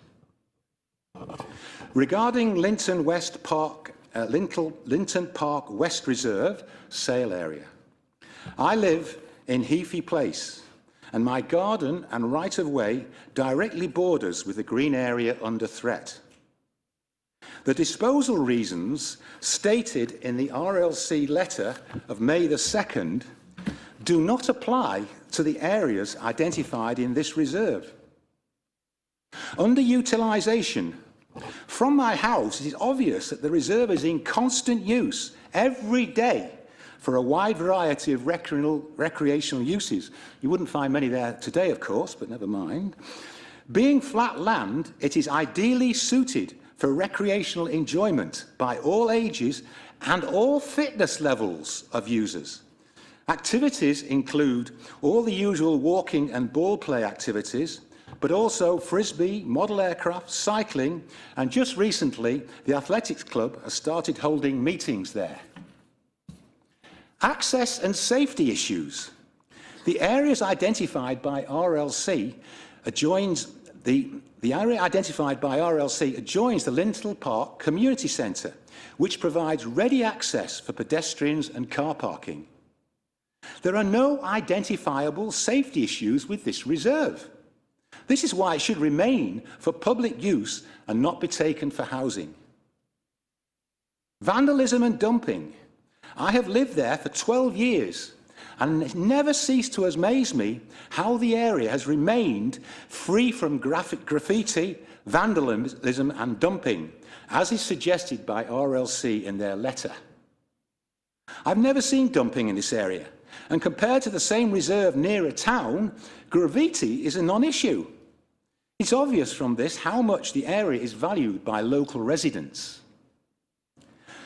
Regarding Linton Park West Reserve sale area, I live in Heafy Place, and my garden and right-of-way directly borders with the green area under threat. The disposal reasons stated in the RLC letter of May the 2nd do not apply to the areas identified in this reserve. Underutilisation. From my house, it is obvious that the reserve is in constant use every day for a wide variety of recreational uses. You wouldn't find many there today, of course, but never mind. Being flat land, it is ideally suited for recreational enjoyment by all ages and all fitness levels of users. Activities include all the usual walking and ball play activities, but also frisbee, model aircraft, cycling, and just recently, the athletics club has started holding meetings there. Access and safety issues. The areas identified by RLC adjoins the area identified by RLC adjoins the Linton Park Community Centre, which provides ready access for pedestrians and car parking. There are no identifiable safety issues with this reserve. This is why it should remain for public use and not be taken for housing. Vandalism and dumping. I have lived there for 12 years, and it never ceased to amaze me how the area has remained free from graffiti, vandalism and dumping, as is suggested by RLC in their letter. I've never seen dumping in this area, and compared to the same reserve near a town, graffiti is a non-issue. It's obvious from this how much the area is valued by local residents.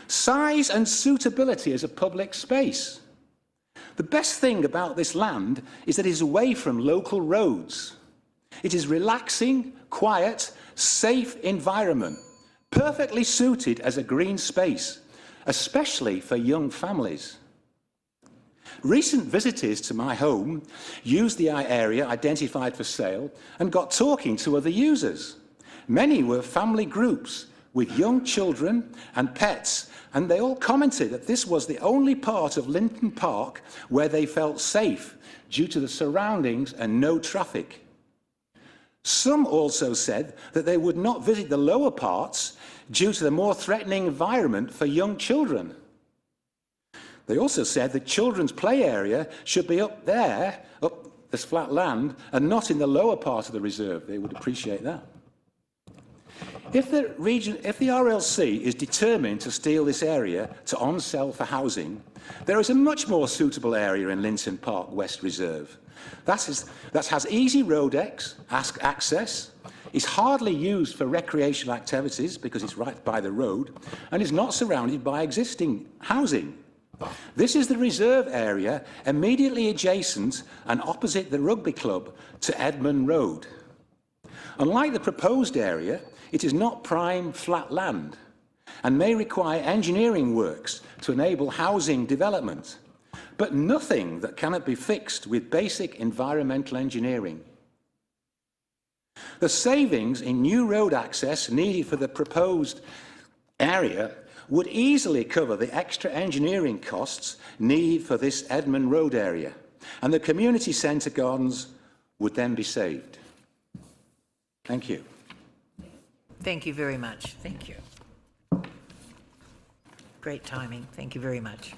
Size and suitability as a public space. The best thing about this land is that it is away from local roads. It is relaxing, quiet, safe environment, perfectly suited as a green space, especially for young families. Recent visitors to my home used the area identified for sale and got talking to other users. Many were family groups with young children and pets, and they all commented that this was the only part of Linton Park where they felt safe due to the surroundings and no traffic. Some also said that they would not visit the lower parts due to the more threatening environment for young children. They also said the children's play area should be up there, up this flat land, and not in the lower part of the reserve. They would appreciate that. If the RLC is determined to steal this area to on-sell for housing, there is a much more suitable area in Linton Park West Reserve. That has easy road access, is hardly used for recreational activities because it's right by the road, and is not surrounded by existing housing. This is the reserve area immediately adjacent and opposite the rugby club to Edmund Road. Unlike the proposed area, it is not prime flat land and may require engineering works to enable housing development, but nothing that cannot be fixed with basic environmental engineering. The savings in new road access needed for the proposed area would easily cover the extra engineering costs needed for this Edmund Road area, and the community centre gardens would then be saved. Thank you. Thank you very much. Thank you. Great timing. Thank you very much.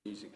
Easy.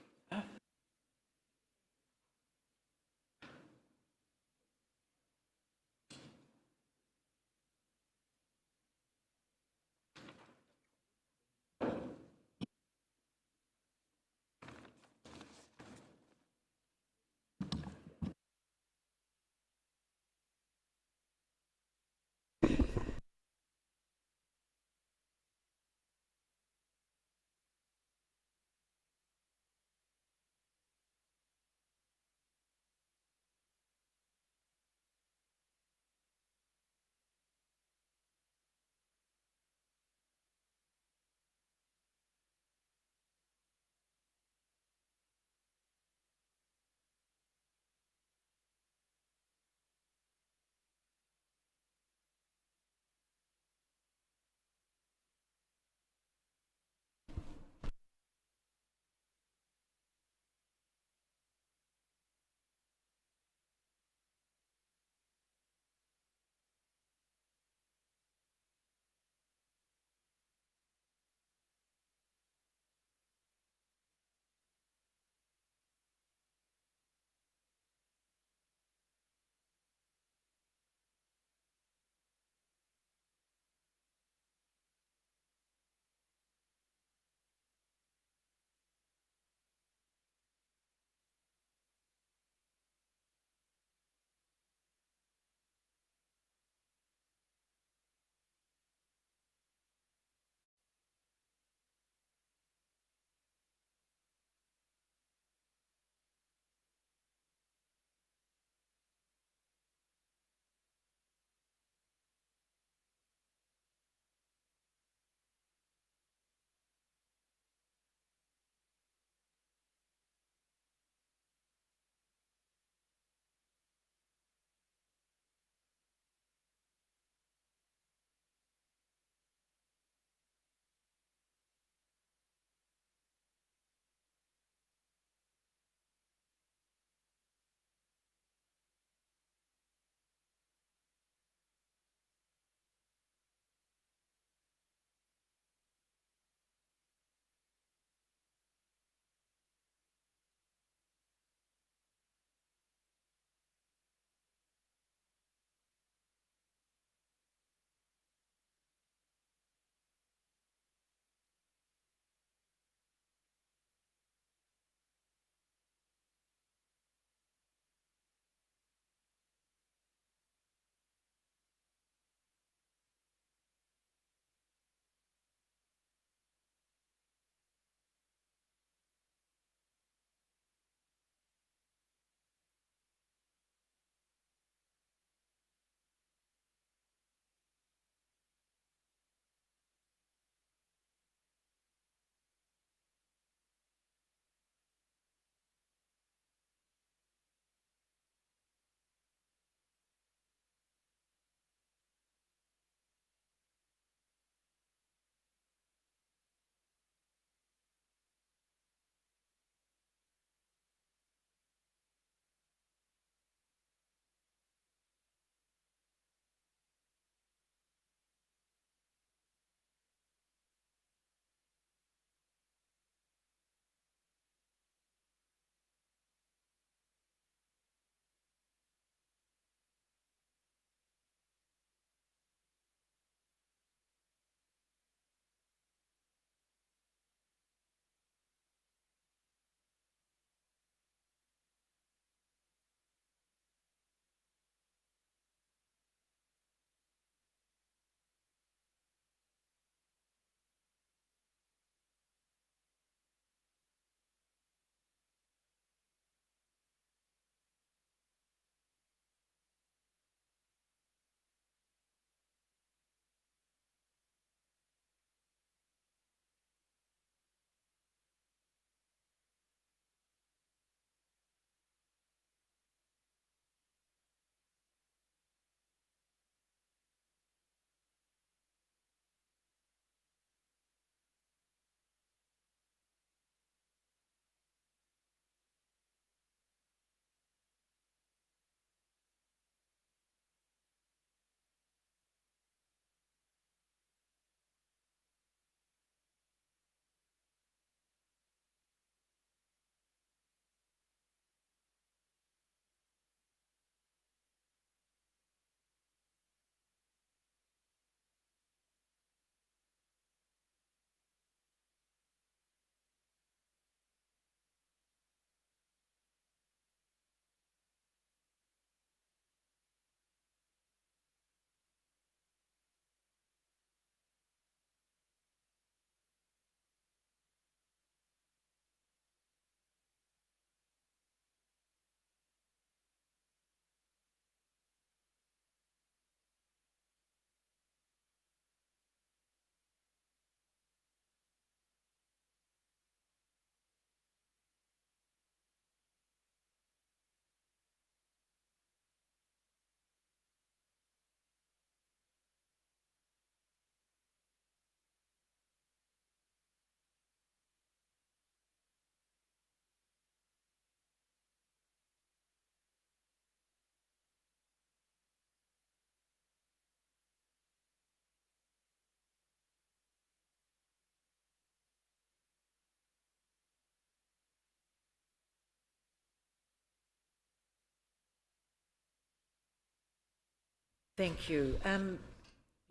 Thank you.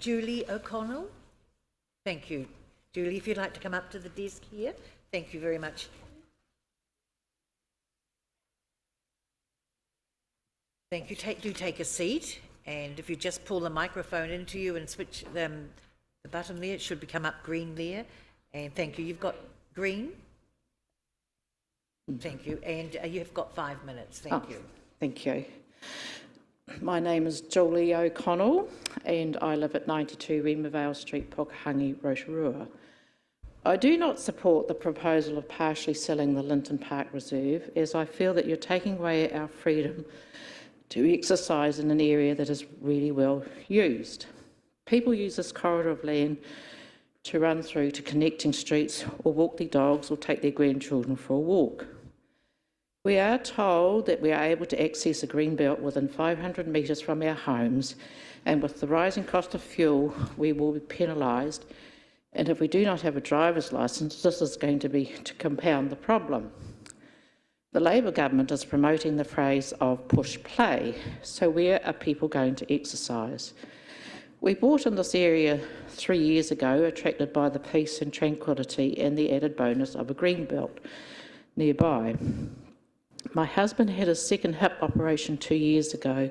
Julie O'Connell? Thank you. Julie, if you'd like to come up to the desk here. Thank you very much. Thank you. Do take a seat, and if you just pull the microphone into you and switch the button there, it should come up green there. And thank you. You've got green. Thank you. And you've got 5 minutes. Thank you. Thank you. My name is Julie O'Connell and I live at 92 Remervale Street, Pukehangi, Rotorua. I do not support the proposal of partially selling the Linton Park Reserve, as I feel that you're taking away our freedom to exercise in an area that is really well used. People use this corridor of land to run through to connecting streets or walk their dogs or take their grandchildren for a walk. We are told that we are able to access a green belt within 500 metres from our homes, and with the rising cost of fuel, we will be penalised. And if we do not have a driver's licence, this is going to be to compound the problem. The Labour government is promoting the phrase of push play, so where are people going to exercise? We bought in this area 3 years ago, attracted by the peace and tranquillity and the added bonus of a green belt nearby. My husband had his second hip operation 2 years ago,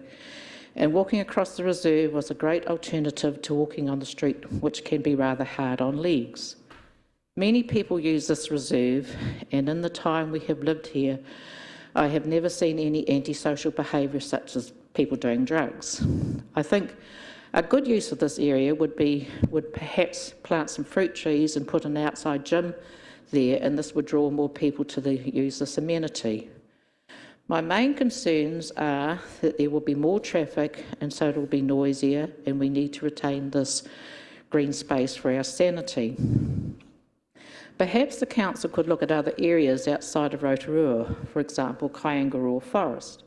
and walking across the reserve was a great alternative to walking on the street, which can be rather hard on legs. Many people use this reserve, and in the time we have lived here, I have never seen any antisocial behaviour such as people doing drugs. I think a good use of this area would perhaps plant some fruit trees and put an outside gym there, and this would draw more people to use this amenity. My main concerns are that there will be more traffic, and so it will be noisier, and we need to retain this green space for our sanity. Perhaps the council could look at other areas outside of Rotorua, for example, Kyangaroa Forest.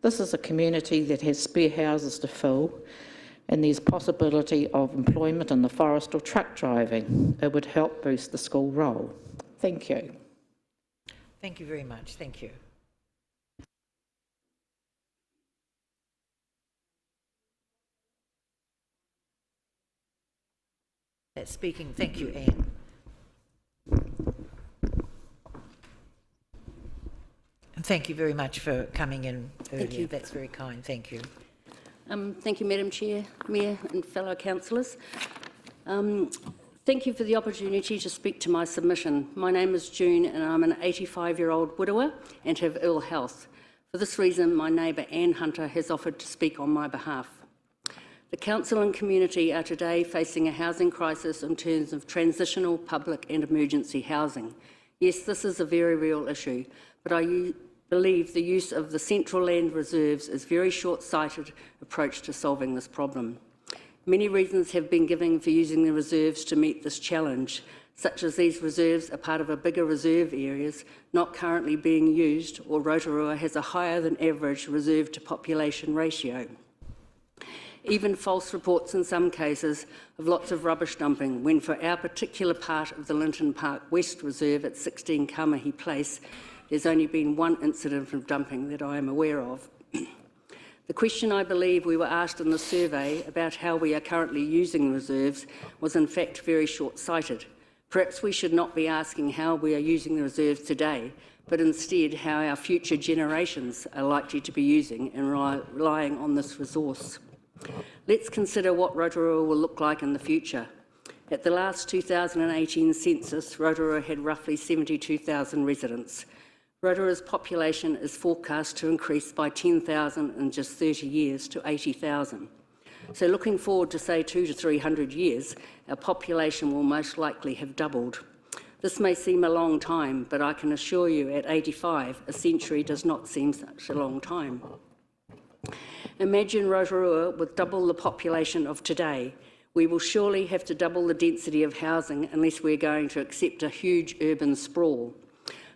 This is a community that has spare houses to fill, and there's possibility of employment in the forest or truck driving. It would help boost the school role. Thank you. Thank you very much. Thank you. That's speaking. Thank you, Anne. And thank you very much for coming in earlier. Thank you. That's very kind. Thank you. Thank you, Madam Chair, Mayor and fellow councillors. Thank you for the opportunity to speak to my submission. My name is June and I'm an 85-year-old widower and have ill health. For this reason, my neighbour Anne Hunter has offered to speak on my behalf. The council and community are today facing a housing crisis in terms of transitional, public and emergency housing. Yes, this is a very real issue, but I believe the use of the central land reserves is a very short-sighted approach to solving this problem. Many reasons have been given for using the reserves to meet this challenge, such as these reserves are part of a bigger reserve areas not currently being used, or Rotorua has a higher than average reserve to population ratio. Even false reports in some cases of lots of rubbish dumping, when for our particular part of the Linton Park West Reserve at 16 Kamahi Place, there's only been one incident of dumping that I am aware of. The question I believe we were asked in the survey about how we are currently using reserves was in fact very short-sighted. Perhaps we should not be asking how we are using the reserves today, but instead how our future generations are likely to be using and relying on this resource. Let's consider what Rotorua will look like in the future. At the last 2018 census, Rotorua had roughly 72,000 residents. Rotorua's population is forecast to increase by 10,000 in just 30 years to 80,000. So looking forward to say 200 to 300 years, our population will most likely have doubled. This may seem a long time, but I can assure you at 85, a century does not seem such a long time. Imagine Rotorua with double the population of today. We will surely have to double the density of housing unless we're going to accept a huge urban sprawl.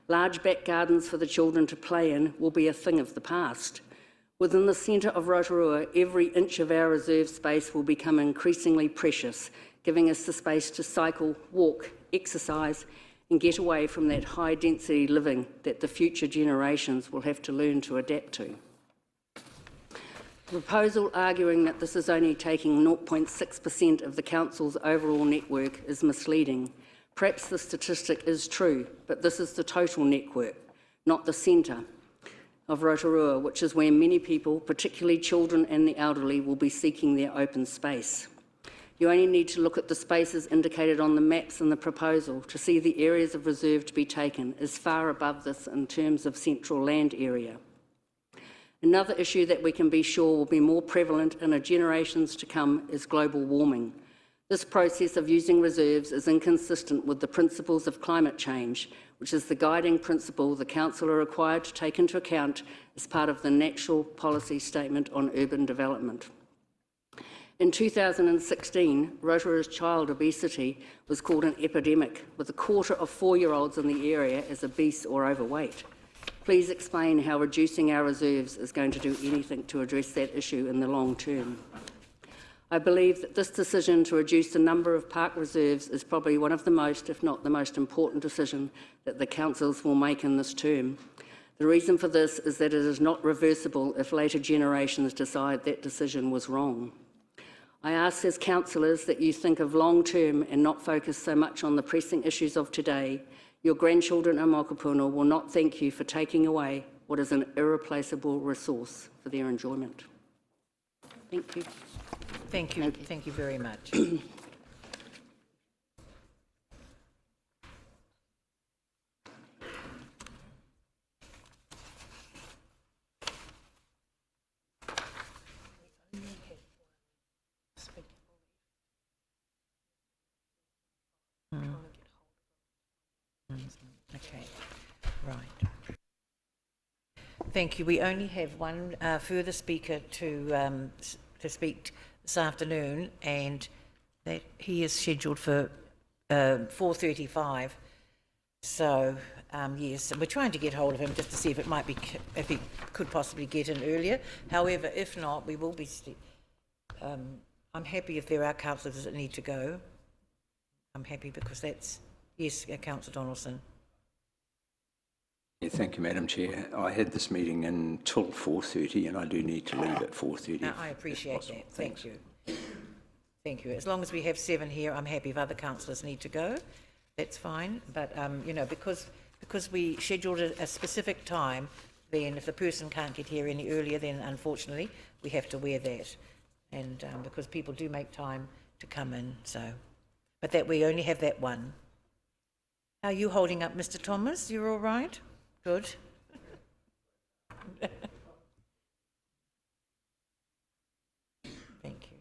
Large back gardens for the children to play in will be a thing of the past. Within the centre of Rotorua, every inch of our reserve space will become increasingly precious, giving us the space to cycle, walk, exercise and get away from that high-density living that the future generations will have to learn to adapt to. The proposal arguing that this is only taking 0.6% of the council's overall network is misleading. Perhaps the statistic is true, but this is the total network, not the centre of Rotorua, which is where many people, particularly children and the elderly, will be seeking their open space. You only need to look at the spaces indicated on the maps in the proposal to see the areas of reserve to be taken is far above this in terms of central land area. Another issue that we can be sure will be more prevalent in the generations to come is global warming. This process of using reserves is inconsistent with the principles of climate change, which is the guiding principle the Council are required to take into account as part of the National Policy Statement on Urban Development. In 2016, Rotorua's child obesity was called an epidemic, with a quarter of 4-year-olds in the area as obese or overweight. Please explain how reducing our reserves is going to do anything to address that issue in the long term. I believe that this decision to reduce the number of park reserves is probably one of the most, if not the most important decision that the councils will make in this term. The reason for this is that it is not reversible if later generations decide that decision was wrong. I ask as councillors that you think of long term and not focus so much on the pressing issues of today. Your grandchildren in Mokopuna will not thank you for taking away what is an irreplaceable resource for their enjoyment. Thank you. Thank you. Thank you very much. Okay, right. Thank you. We only have one further speaker to speak this afternoon, and that he is scheduled for 4:35. So yes, we're trying to get hold of him just to see if it might be if he could possibly get in earlier. However, if not, we will be. I'm happy if there are councillors that need to go. I'm happy because that's yes, Councillor Donaldson. Yeah, thank you, Madam Chair. I had this meeting until 4:30 and I do need to leave at 4:30. I appreciate that. Thank you. Thank you. As long as we have 7 here, I'm happy. If other councillors need to go, that's fine. But, you know, because we scheduled a specific time, then if the person can't get here any earlier, then unfortunately we have to wear that. And because people do make time to come in, so. But that we only have that one. How are you holding up, Mr. Thomas? You're all right? Good. Thank you.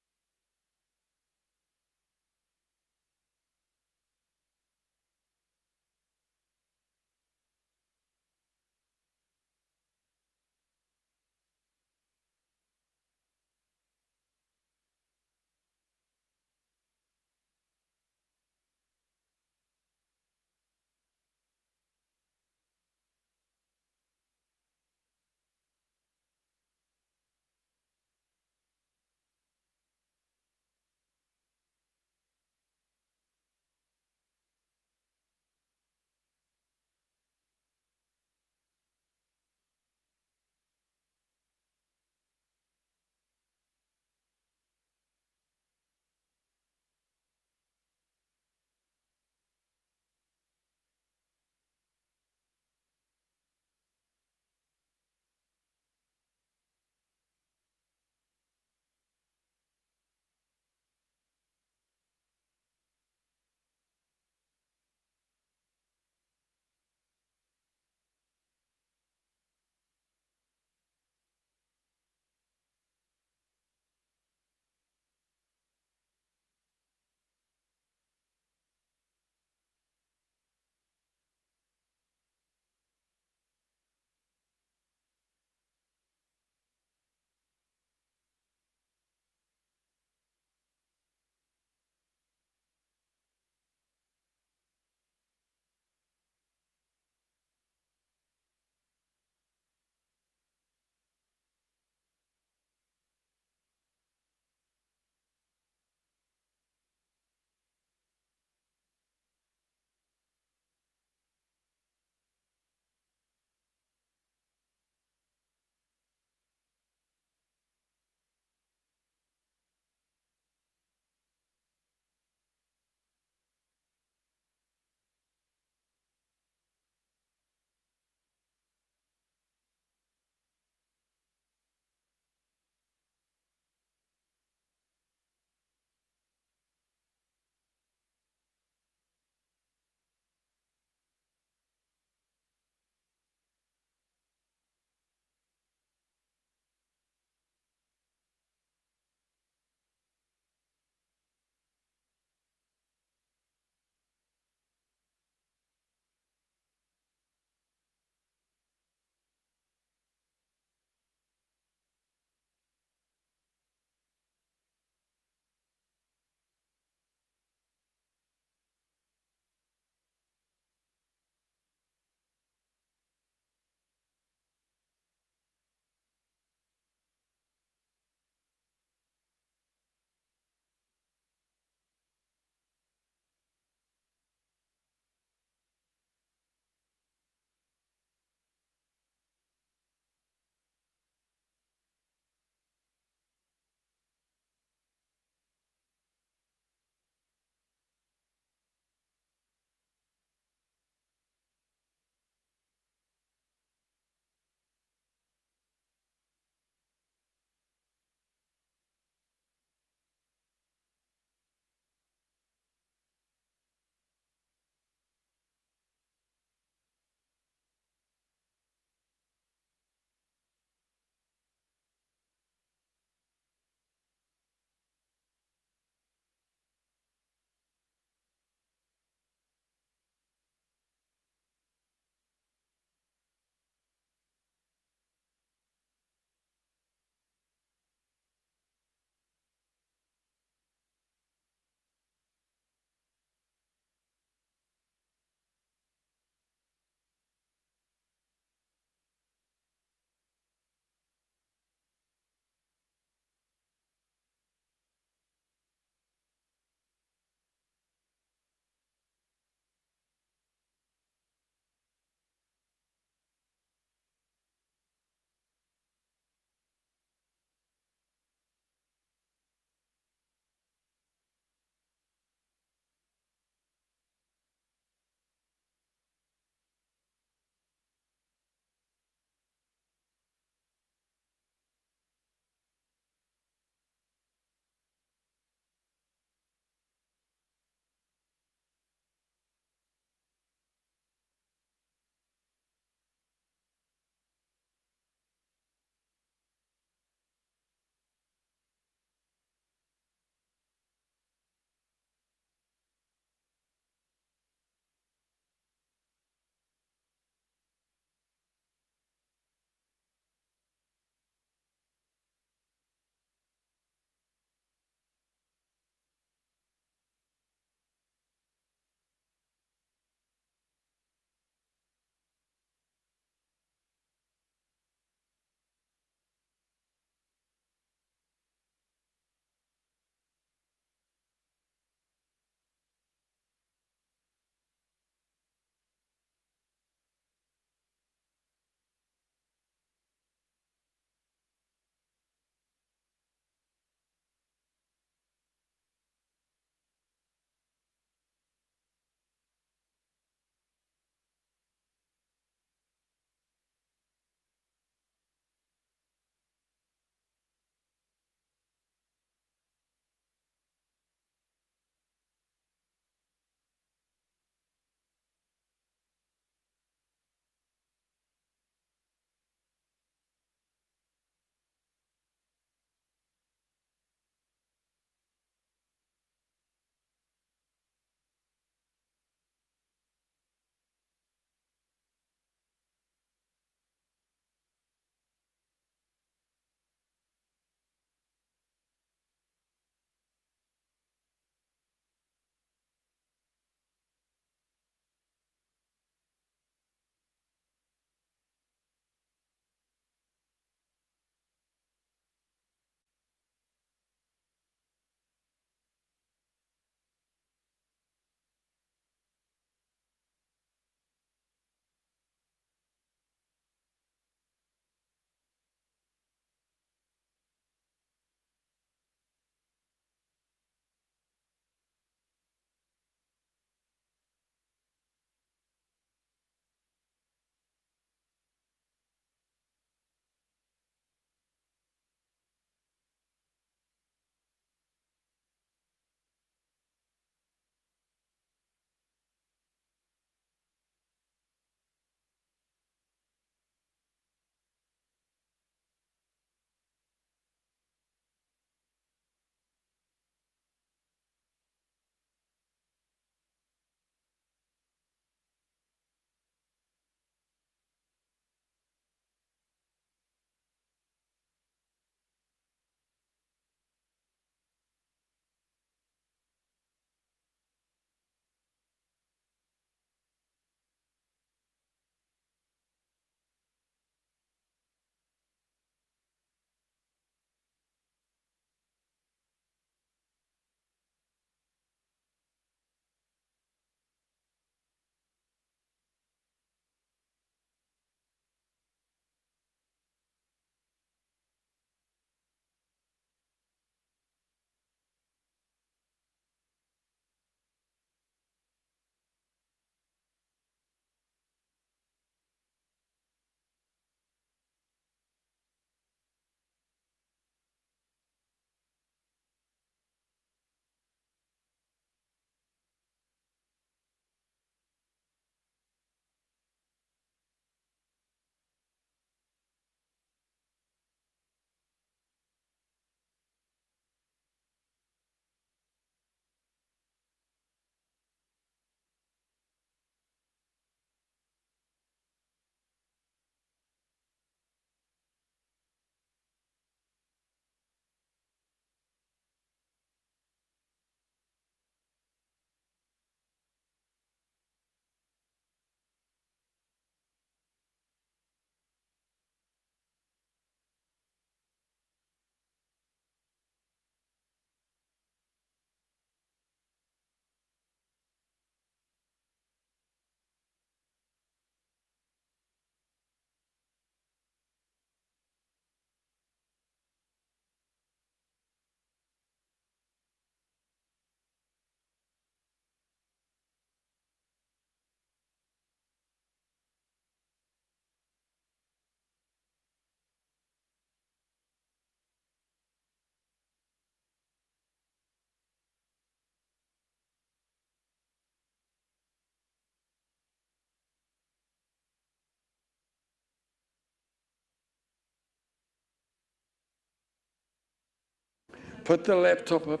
Put the laptop up.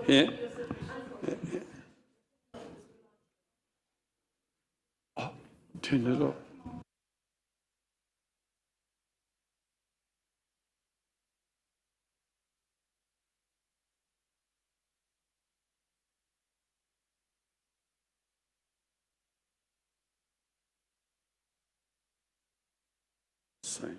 Yeah. Oh, turn it off. Same.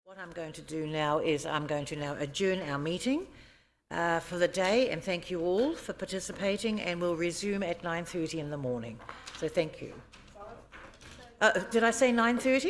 What I'm going to do now is I'm going to now adjourn our meeting for the day, and thank you all for participating, and we'll resume at 9:30 in the morning. So thank you. Did I say 9:30?